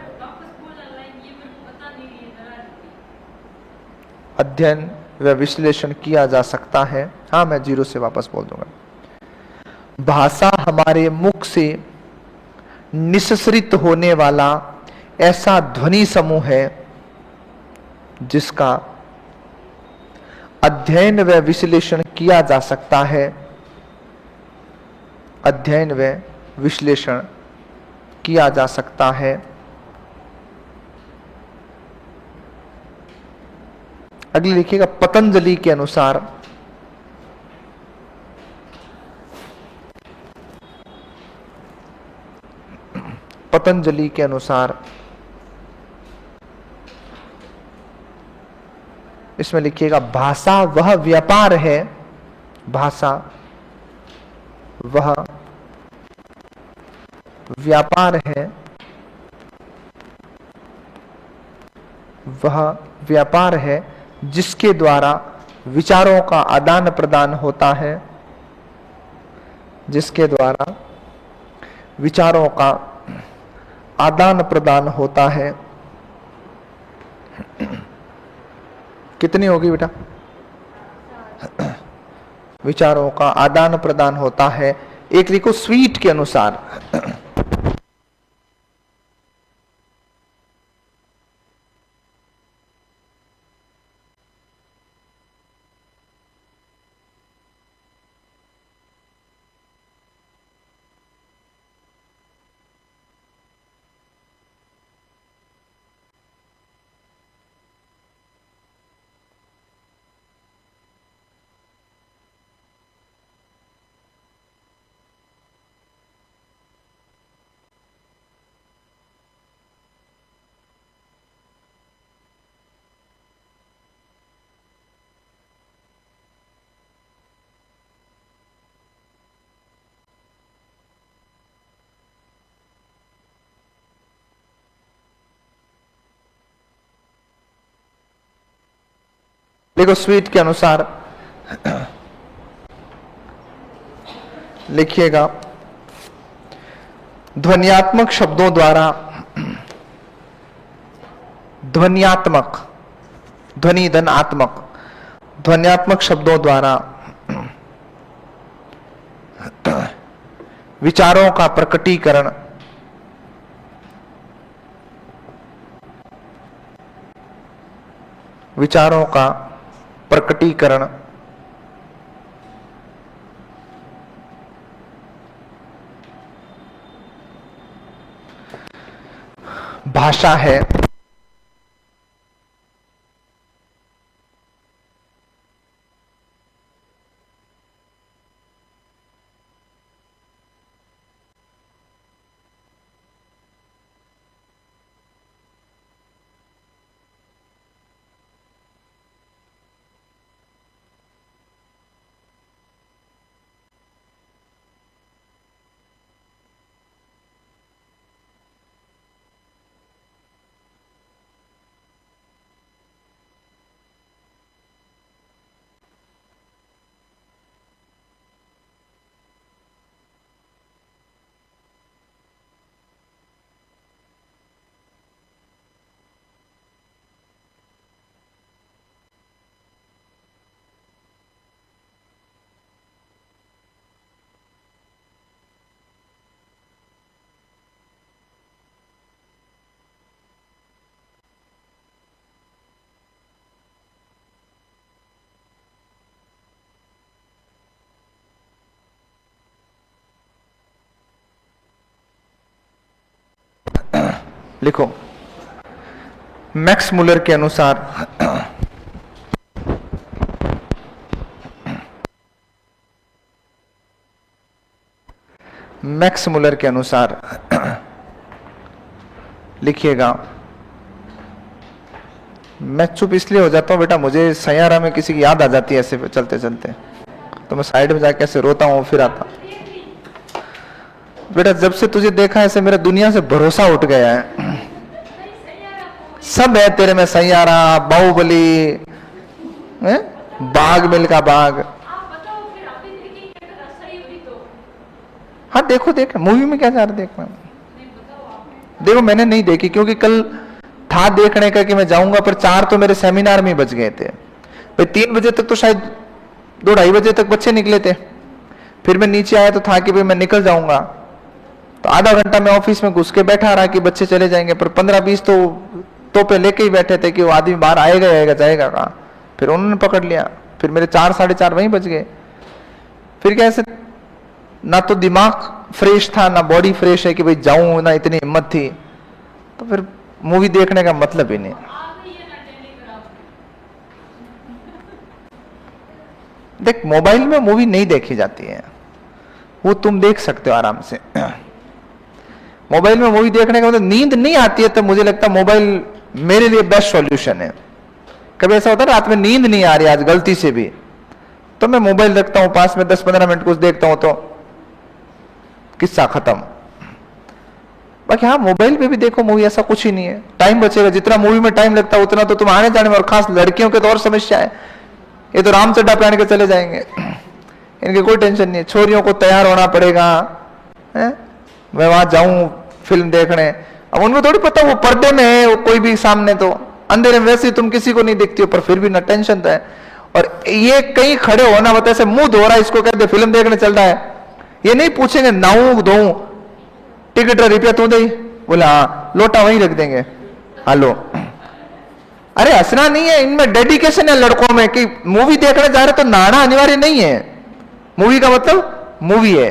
अध्ययन व विश्लेषण किया जा सकता है। हाँ मैं जीरो से वापस बोल दूंगा। भाषा हमारे मुख से निःसृत होने वाला ऐसा ध्वनि समूह है जिसका अध्ययन व विश्लेषण किया जा सकता है, अध्ययन व विश्लेषण किया जा सकता है। अगले लिखिएगा, पतंजलि के अनुसार पतंजलि के अनुसार इसमें लिखिएगा, भाषा वह व्यापार है, भाषा वह व्यापार है, वह व्यापार है जिसके द्वारा विचारों का आदान प्रदान होता है, जिसके द्वारा विचारों का आदान प्रदान होता है। कितनी होगी बेटा? विचारों का आदान प्रदान होता है। एक लिखो, स्वीट के अनुसार। देखो, स्वीट के अनुसार लिखिएगा, ध्वन्यात्मक शब्दों द्वारा, ध्वन्यात्मक, ध्वनि धन आत्मक, ध्वन्यात्मक शब्दों द्वारा विचारों का प्रकटीकरण विचारों का प्रकटीकरण भाषा है। लिखो, मैक्स मुलर के अनुसार मैक्स मुलर के अनुसार लिखिएगा, मैं चुप इसलिए हो जाता हूं बेटा, मुझे सैयारा में किसी की याद आ जाती है ऐसे चलते चलते, तो मैं साइड में जाके ऐसे रोता हूं, फिर आता। बेटा जब से तुझे देखा ऐसे मेरा दुनिया से भरोसा उठ गया है। सब है तेरे में, सैयारा, बाहुबली, बाग मिल्खा बाग। हाँ देखो, देख मूवी में क्या जा रहा देखना। देखो मैंने नहीं देखी क्योंकि कल था देखने का कि मैं जाऊंगा, पर 4 तो मेरे सेमिनार में बच गए थे। भाई 3 बजे तक तो शायद 2-2:30 बजे तक बच्चे निकले थे। फिर मैं नीचे आया तो था कि भाई मैं निकल जाऊंगा, तो आधा घंटा मैं ऑफिस में घुस के बैठा रहा कि बच्चे चले जाएंगे, पर 15-20 तो पे लेके ही बैठे थे कि वो आदमी बाहर आएगा जाएगा कहाँ। फिर उन्होंने पकड़ लिया, फिर मेरे 4-4:30 वहीं बज गए। फिर कैसे, ना तो दिमाग फ्रेश था ना बॉडी फ्रेश है कि भाई जाऊं, ना इतनी हिम्मत थी, तो फिर मूवी देखने का मतलब ही नहीं। देख, मोबाइल में मूवी नहीं देखी जाती है, वो तुम देख सकते हो आराम से। मोबाइल में मूवी देखने का मतलब नींद नहीं आती है, तो मुझे लगता है मोबाइल मेरे लिए बेस्ट सॉल्यूशन है। कभी ऐसा होता है रात में नींद नहीं आ रही आज गलती से भी, तो मैं मोबाइल रखता हूं पास में, 10-15 मिनट कुछ देखता हूं तो किस्सा खत्म। बाकी हाँ, मोबाइल पे भी देखो मूवी, ऐसा कुछ ही नहीं है, टाइम बचेगा। जितना मूवी में टाइम लगता है उतना तो तुम आने जाने में, और खास लड़कियों के तो और समस्या है, ये तो रामचड्डा पहन के चले जाएंगे, इनकी कोई टेंशन नहीं है। छोरियों को तैयार होना पड़ेगा, मैं वहां जाऊं फिल्म देखने, अब उनको थोड़ी पता वो पर्दे में है, वो कोई भी सामने, तो अंधेरे में वैसे ही तुम किसी को नहीं दिखती हो, पर फिर भी ना टेंशन तो है। और ये कहीं खड़े होना बता, ऐसे मुंह धो रहा है, इसको कहते फिल्म देखने चल रहा है, ये नहीं पूछेंगे नाऊ धोऊं, टिकट रुपया तू दे, बोला हाँ, लोटा वहीं रख देंगे, हेलो। अरे हंसना नहीं है, इनमें डेडिकेशन है लड़कों में कि मूवी देखने जा रहे तो नहाना अनिवार्य नहीं है, मूवी का मतलब मूवी है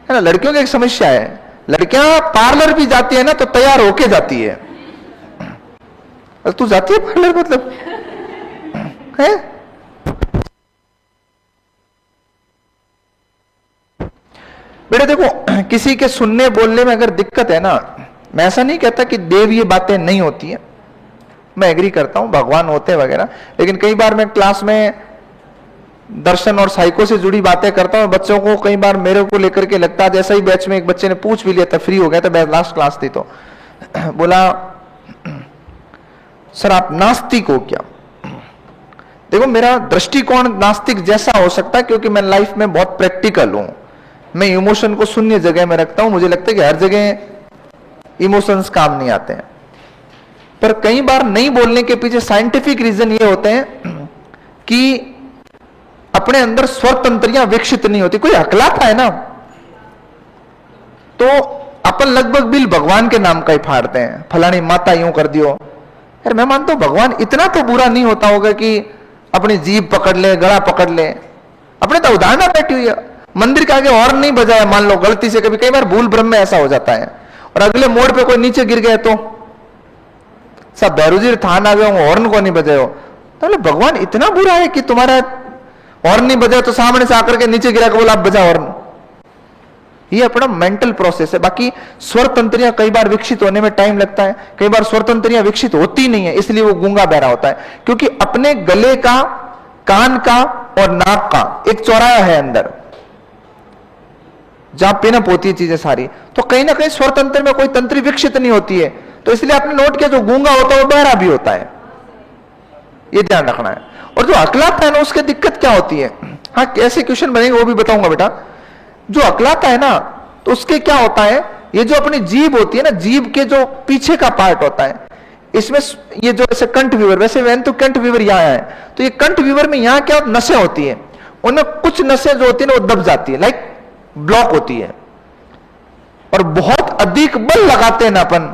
ना। लड़कियों की एक समस्या है, लड़कियां पार्लर भी जाती है ना तो तैयार होके जाती है। तू जाती है पार्लर, मतलब है? बेटे देखो, किसी के सुनने बोलने में अगर दिक्कत है ना, मैं ऐसा नहीं कहता कि देव ये बातें नहीं होती है, मैं एग्री करता हूं भगवान होते हैं वगैरह, लेकिन कई बार मैं क्लास में दर्शन और साइको से जुड़ी बातें करता हूं बच्चों को, कई बार मेरे को लेकर के लगता है, जैसा ही बैच में एक बच्चे ने पूछ भी लिया था, फ्री हो गया था, लास्ट क्लास थी, तो बोला सर आप नास्तिक हो क्या? देखो, मेरा दृष्टिकोण नास्तिक जैसा हो सकता है, क्योंकि मैं लाइफ में बहुत प्रैक्टिकल हूं, मैं इमोशन को शून्य जगह में रखता हूं, मुझे लगता है कि हर जगह इमोशंस काम नहीं आते हैं। पर कई बार नहीं बोलने के पीछे साइंटिफिक रीजन ये होते हैं कि अपने अंदर स्वतंत्रियां विकसित नहीं होती। कोई हकलाता है ना, तो अपन लगभग बिल भगवान के नाम का ही फाड़ते हैं, फलानी माता यूं कर दियो। यार मैं मानता हूं भगवान इतना तो बुरा नहीं होता होगा कि अपनी जीभ पकड़ ले, गला पकड़ ले। अपने तो उदाहरण बैठी हुई है, मंदिर के आगे हॉर्न नहीं बजाया, मान लो गलती से, कभी कई बार भूल भ्रम में ऐसा हो जाता है, और अगले मोड़ पे कोई नीचे गिर गया तो सब बैरूजी थान आ गए हो, हॉर्न को नहीं बजाए हो, तो भगवान इतना बुरा है कि तुम्हारा हॉर्न नहीं बजाए तो सामने से आकर के नीचे गिरा के बोला आप बजा हॉर्न। ये अपना मेंटल प्रोसेस है। बाकी स्वर तंत्रियां कई बार विकसित होने में टाइम लगता है, कई बार स्वर तंत्रियां विकसित होती नहीं है, इसलिए वो गूंगा बहरा होता है, क्योंकि अपने गले का, कान का और नाक का एक चौराहा है अंदर जहां पिनअप होती है चीजें सारी, तो कहीं ना कहीं स्वर तंत्र में कोई तंत्री विकसित नहीं होती है, तो इसलिए आपने नोट किया जो गूंगा होता है वो बहरा भी होता है, ये ध्यान रखना है। और जो अकलाता है ना, उसकी दिक्कत क्या होती है, हाँ कैसे क्वेश्चन बनेंगे वो भी बताऊंगा बेटा। जो अकलाता है ना, तो उसके क्या होता है, ये जो अपनी जीभ होती है ना, जीभ के जो पीछे का पार्ट होता है, इसमें ये जो ऐसे कंठ विवर, वैसे वैन तो कंठ विवर यहाँ है, तो ये कंठ विवर में यहाँ क्या नसें होती है, उनमें कुछ नसें जो होती है ना वो दब जाती है, लाइक ब्लॉक होती है, और बहुत अधिक बल लगाते हैं ना अपन,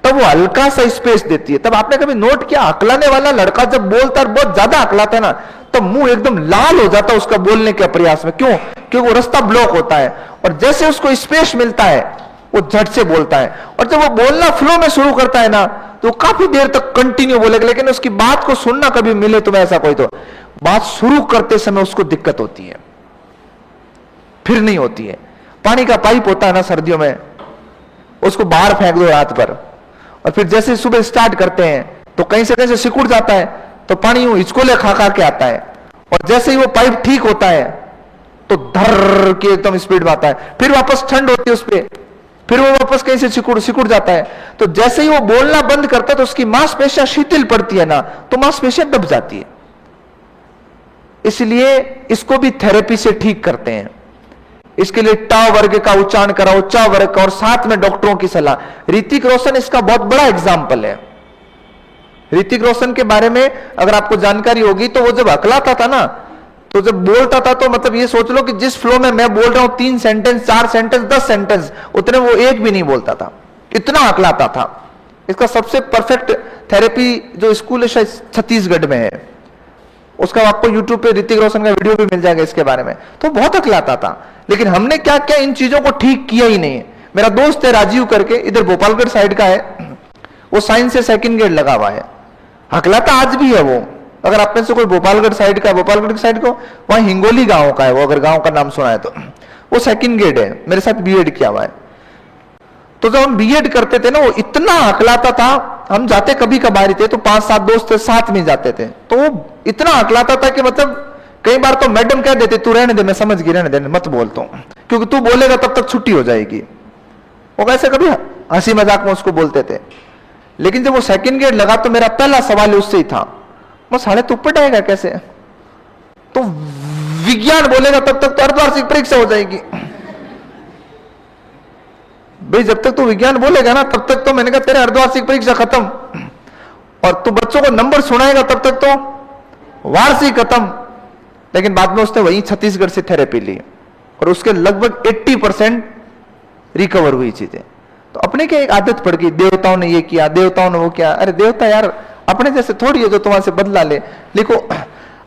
तब वो हल्का सा स्पेस देती है। तब आपने कभी नोट किया, अकलाने वाला लड़का जब बोलता है, बहुत ज्यादा अकलाता है ना, तब मुंह एकदम लाल हो जाता है उसका बोलने के प्रयास में। क्यों? क्योंकि वो रास्ता ब्लॉक होता है, और जैसे उसको स्पेस मिलता है वो झट से बोलता है, और जब वो बोलना फ्लो में शुरू करता है ना, तो काफी देर तक कंटिन्यू बोलेगा, लेकिन उसकी बात को सुनना कभी मिले तुम्हें ऐसा कोई, तो बात शुरू करते समय उसको दिक्कत होती है, फिर नहीं होती है। पानी का पाइप होता है ना सर्दियों में, उसको बाहर फेंक दो रात भर, और फिर जैसे सुबह स्टार्ट करते हैं तो कहीं से कहीं से सिकुड़ जाता है, तो पानी यूं हिचकोले खा खा के आता है, और जैसे ही वो पाइप ठीक होता है तो धर के एकदम स्पीड में आता है, फिर वापस ठंड होती है उस पर, फिर वो वापस कहीं से सिकुड़ जाता है। तो जैसे ही वो बोलना बंद करता है तो उसकी मांसपेशियां शिथिल पड़ती है ना, तो मांसपेशियां दब जाती है। इसलिए इसको भी थेरेपी से ठीक करते हैं। इसके लिए टा वर्ग का उच्चारण कराओ, चा वर्ग का, और साथ में डॉक्टरों की सलाह। ऋतिक रोशन इसका बहुत बड़ा एग्जाम्पल है। ऋतिक रोशन के बारे में अगर आपको जानकारी होगी, तो वो जब अकलाता था ना, तो जब बोलता था तो मतलब ये सोच लो कि जिस फ्लो में मैं बोल रहा हूं 3 सेंटेंस 4 सेंटेंस 10 सेंटेंस उतने वो एक भी नहीं बोलता था, इतना अकलाता था। इसका सबसे परफेक्ट थेरेपी जो स्कूल है शायद छत्तीसगढ़ में है, उसका आपको यूट्यूब पे ऋतिक रोशन का वीडियो भी मिल जाएगा इसके बारे में। तो बहुत अकलाता था, लेकिन हमने क्या क्या इन चीजों को ठीक किया ही नहीं है। मेरा दोस्त है राजीव करके, इधर भोपालगढ़ साइड का है, वो साइंस से सेकंड ग्रेड लगा हुआ है, अकलाता आज भी है वो। अगर आप में से कोई भोपालगढ़ साइड का, भोपालगढ़ साइड को वहां हिंगोली गांव का है वो, अगर गांव का नाम सुना है तो, वो सेकंड ग्रेड है, मेरे साथ बीएड किया हुआ है। तो जब हम बीएड करते थे ना, वो इतना अकलाता था, हम जाते कभी कभार थे तो 5-7 दोस्त साथ में जाते थे, तो वो इतना अकलाता था कि मतलब कई बार तो मैडम कह देते तू रहने दे, मैं समझ गई, रहने दे, मत बोल तो, क्योंकि तू बोलेगा तब तक छुट्टी हो जाएगी। वो वैसे कभी हंसी मजाक में उसको बोलते थे। लेकिन जब वो सेकंड ग्रेड लगा तो मेरा पहला सवाल उससे ही था, वो साले तू पढ़ाएगा कैसे? तो विज्ञान बोलेगा तब तक तो अर्धवार्षिक परीक्षा हो जाएगी भाई, जब तक तू विज्ञान बोलेगा ना तब तक तो मैंने कहा तेरे अर्धवार्षिक परीक्षा खत्म, और तू बच्चों को नंबर सुनाएगा तब तक तो वार्षिक खत्म। लेकिन बाद में उसने वही छत्तीसगढ़ से थेरेपी ली और उसके लगभग 80% रिकवर हुई चीजें। तो अपने क्या एक आदत पड़ गई, देवताओं ने ये किया, देवताओं ने वो किया। अरे देवता यार अपने जैसे थोड़ी है जो तुम्हारे से बदला ले। लिखो,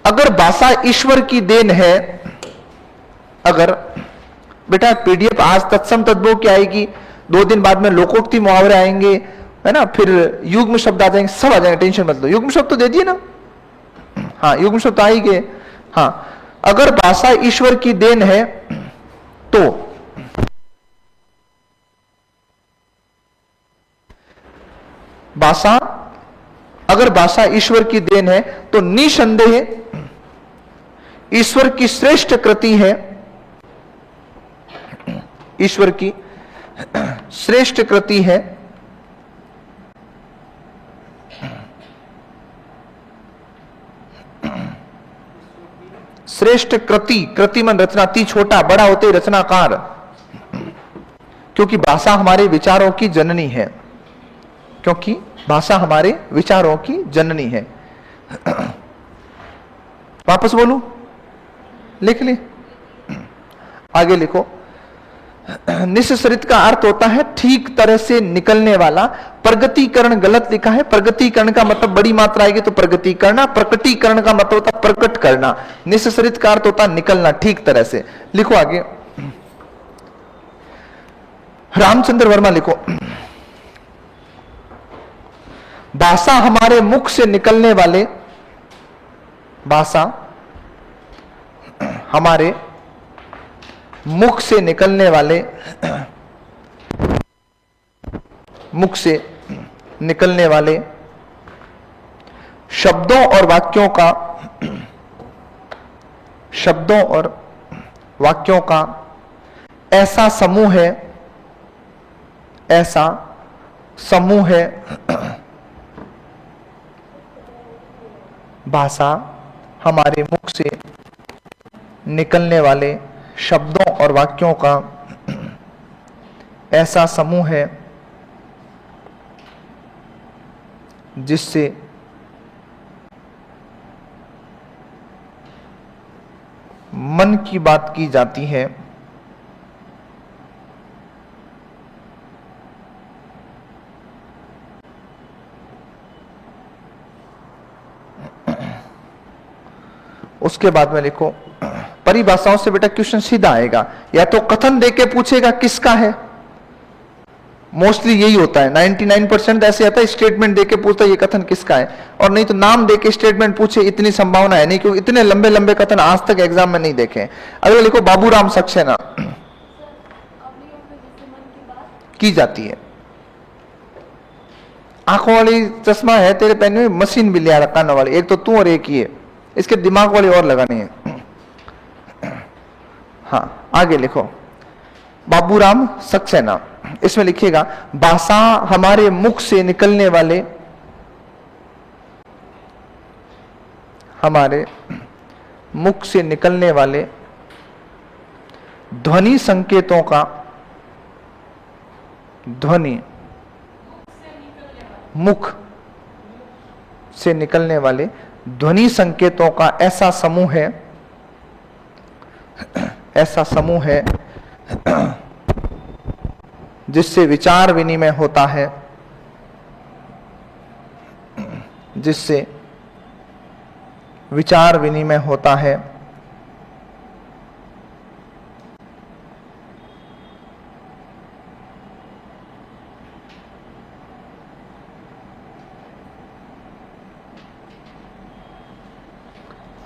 अगर भाषा ईश्वर की देन है, अगर बेटा पीडीएफ आज तत्सम तद्भव की आएगी, 2 दिन बाद में लोकोक्ति मुहावरे आएंगे, है ना, फिर युग्म शब्द आ जाएंगे, सब आ जाएंगे, टेंशन मत लो। युग्म शब्द तो दे दिए ना, हाँ युग्म शब्द तो आ ही गए। हाँ, अगर भाषा ईश्वर की देन है तो भाषा, अगर भाषा ईश्वर की देन है तो निसंदेह ईश्वर की श्रेष्ठ कृति है, ईश्वर की श्रेष्ठ कृति है। श्रेष्ठ कृति, कृति मन रचना, ती छोटा बड़ा होते रचनाकार, क्योंकि भाषा हमारे विचारों की जननी है, क्योंकि भाषा हमारे विचारों की जननी है। वापस बोलूं, लिख ले, आगे लिखो। निःसरित का अर्थ होता है ठीक तरह से निकलने वाला। प्रगतीकरण गलत लिखा है, प्रगतीकरण का मतलब बड़ी मात्रा आएगी तो प्रगति करना, प्रकटीकरण का मतलब होता है प्रकट करना, निःसरित का अर्थ होता है निकलना ठीक तरह से। लिखो आगे, रामचंद्र वर्मा लिखो, भाषा हमारे मुख से निकलने वाले, भाषा हमारे मुख से निकलने वाले, मुख से निकलने वाले शब्दों और वाक्यों का, शब्दों और वाक्यों का ऐसा समूह है, ऐसा समूह है। भाषा हमारे मुख से निकलने वाले शब्दों और वाक्यों का ऐसा समूह है जिससे मन की बात की जाती है, उसके बाद में लिखो, परिभाषाओं से बेटा क्वेश्चन सीधा आएगा, या तो कथन देके पूछेगा किसका है, मोस्टली यही होता है, 99% ऐसे आता है स्टेटमेंट देके पूछता है ये कथन किसका है, और नहीं तो नाम देके स्टेटमेंट पूछे, इतनी संभावना है नहीं, क्योंकि इतने लंबे लंबे कथन आज तक एग्जाम में नहीं देखे। अगर लिखो बाबूराम सक्सेना की जाती है, आंखों वाली चश्मा है तेरे पहने में, मशीन भी लिया कानों वाली, एक तो तू और एक ही है, इसके दिमाग वाली और लगानी है। हाँ आगे लिखो, बाबूराम सक्सेना, इसमें लिखिएगा भाषा हमारे मुख से निकलने वाले, हमारे मुख से निकलने वाले ध्वनि संकेतों का, ध्वनि मुख से निकलने वाले ध्वनि संकेतों का ऐसा समूह है, ऐसा समूह है जिससे विचार विनिमय होता है, जिससे विचार विनिमय होता है।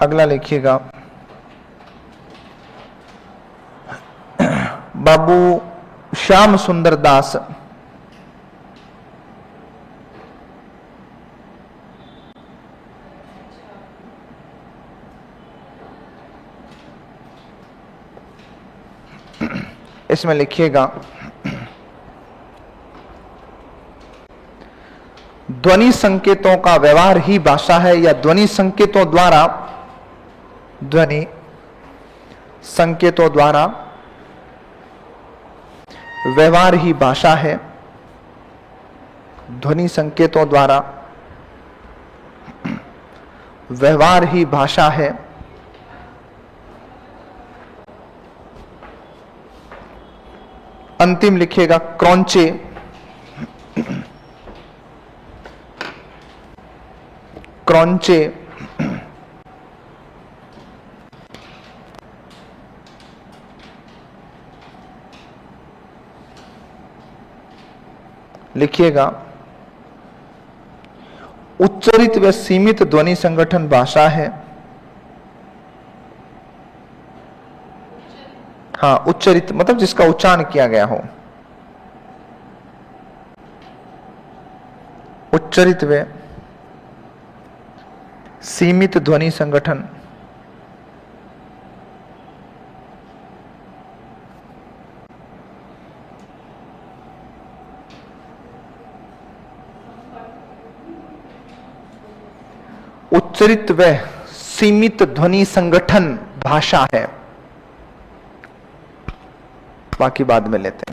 अगला लिखिएगा, बाबू श्याम सुंदर दास। इसमें लिखिएगा, ध्वनि संकेतों का व्यवहार ही भाषा है, या ध्वनि संकेतों द्वारा, ध्वनि संकेतों द्वारा व्यवहार ही भाषा है। ध्वनि संकेतों द्वारा व्यवहार ही भाषा है। अंतिम लिखिएगा, क्रॉन्चे। क्रॉन्चे लिखिएगा, उच्चरित व सीमित ध्वनि संगठन भाषा है। हाँ, उच्चरित मतलब जिसका उच्चारण किया गया हो। उच्चरित व सीमित ध्वनि संगठन उच्चरित व सीमित ध्वनि संगठन भाषा है। बाकी बाद में लेते हैं।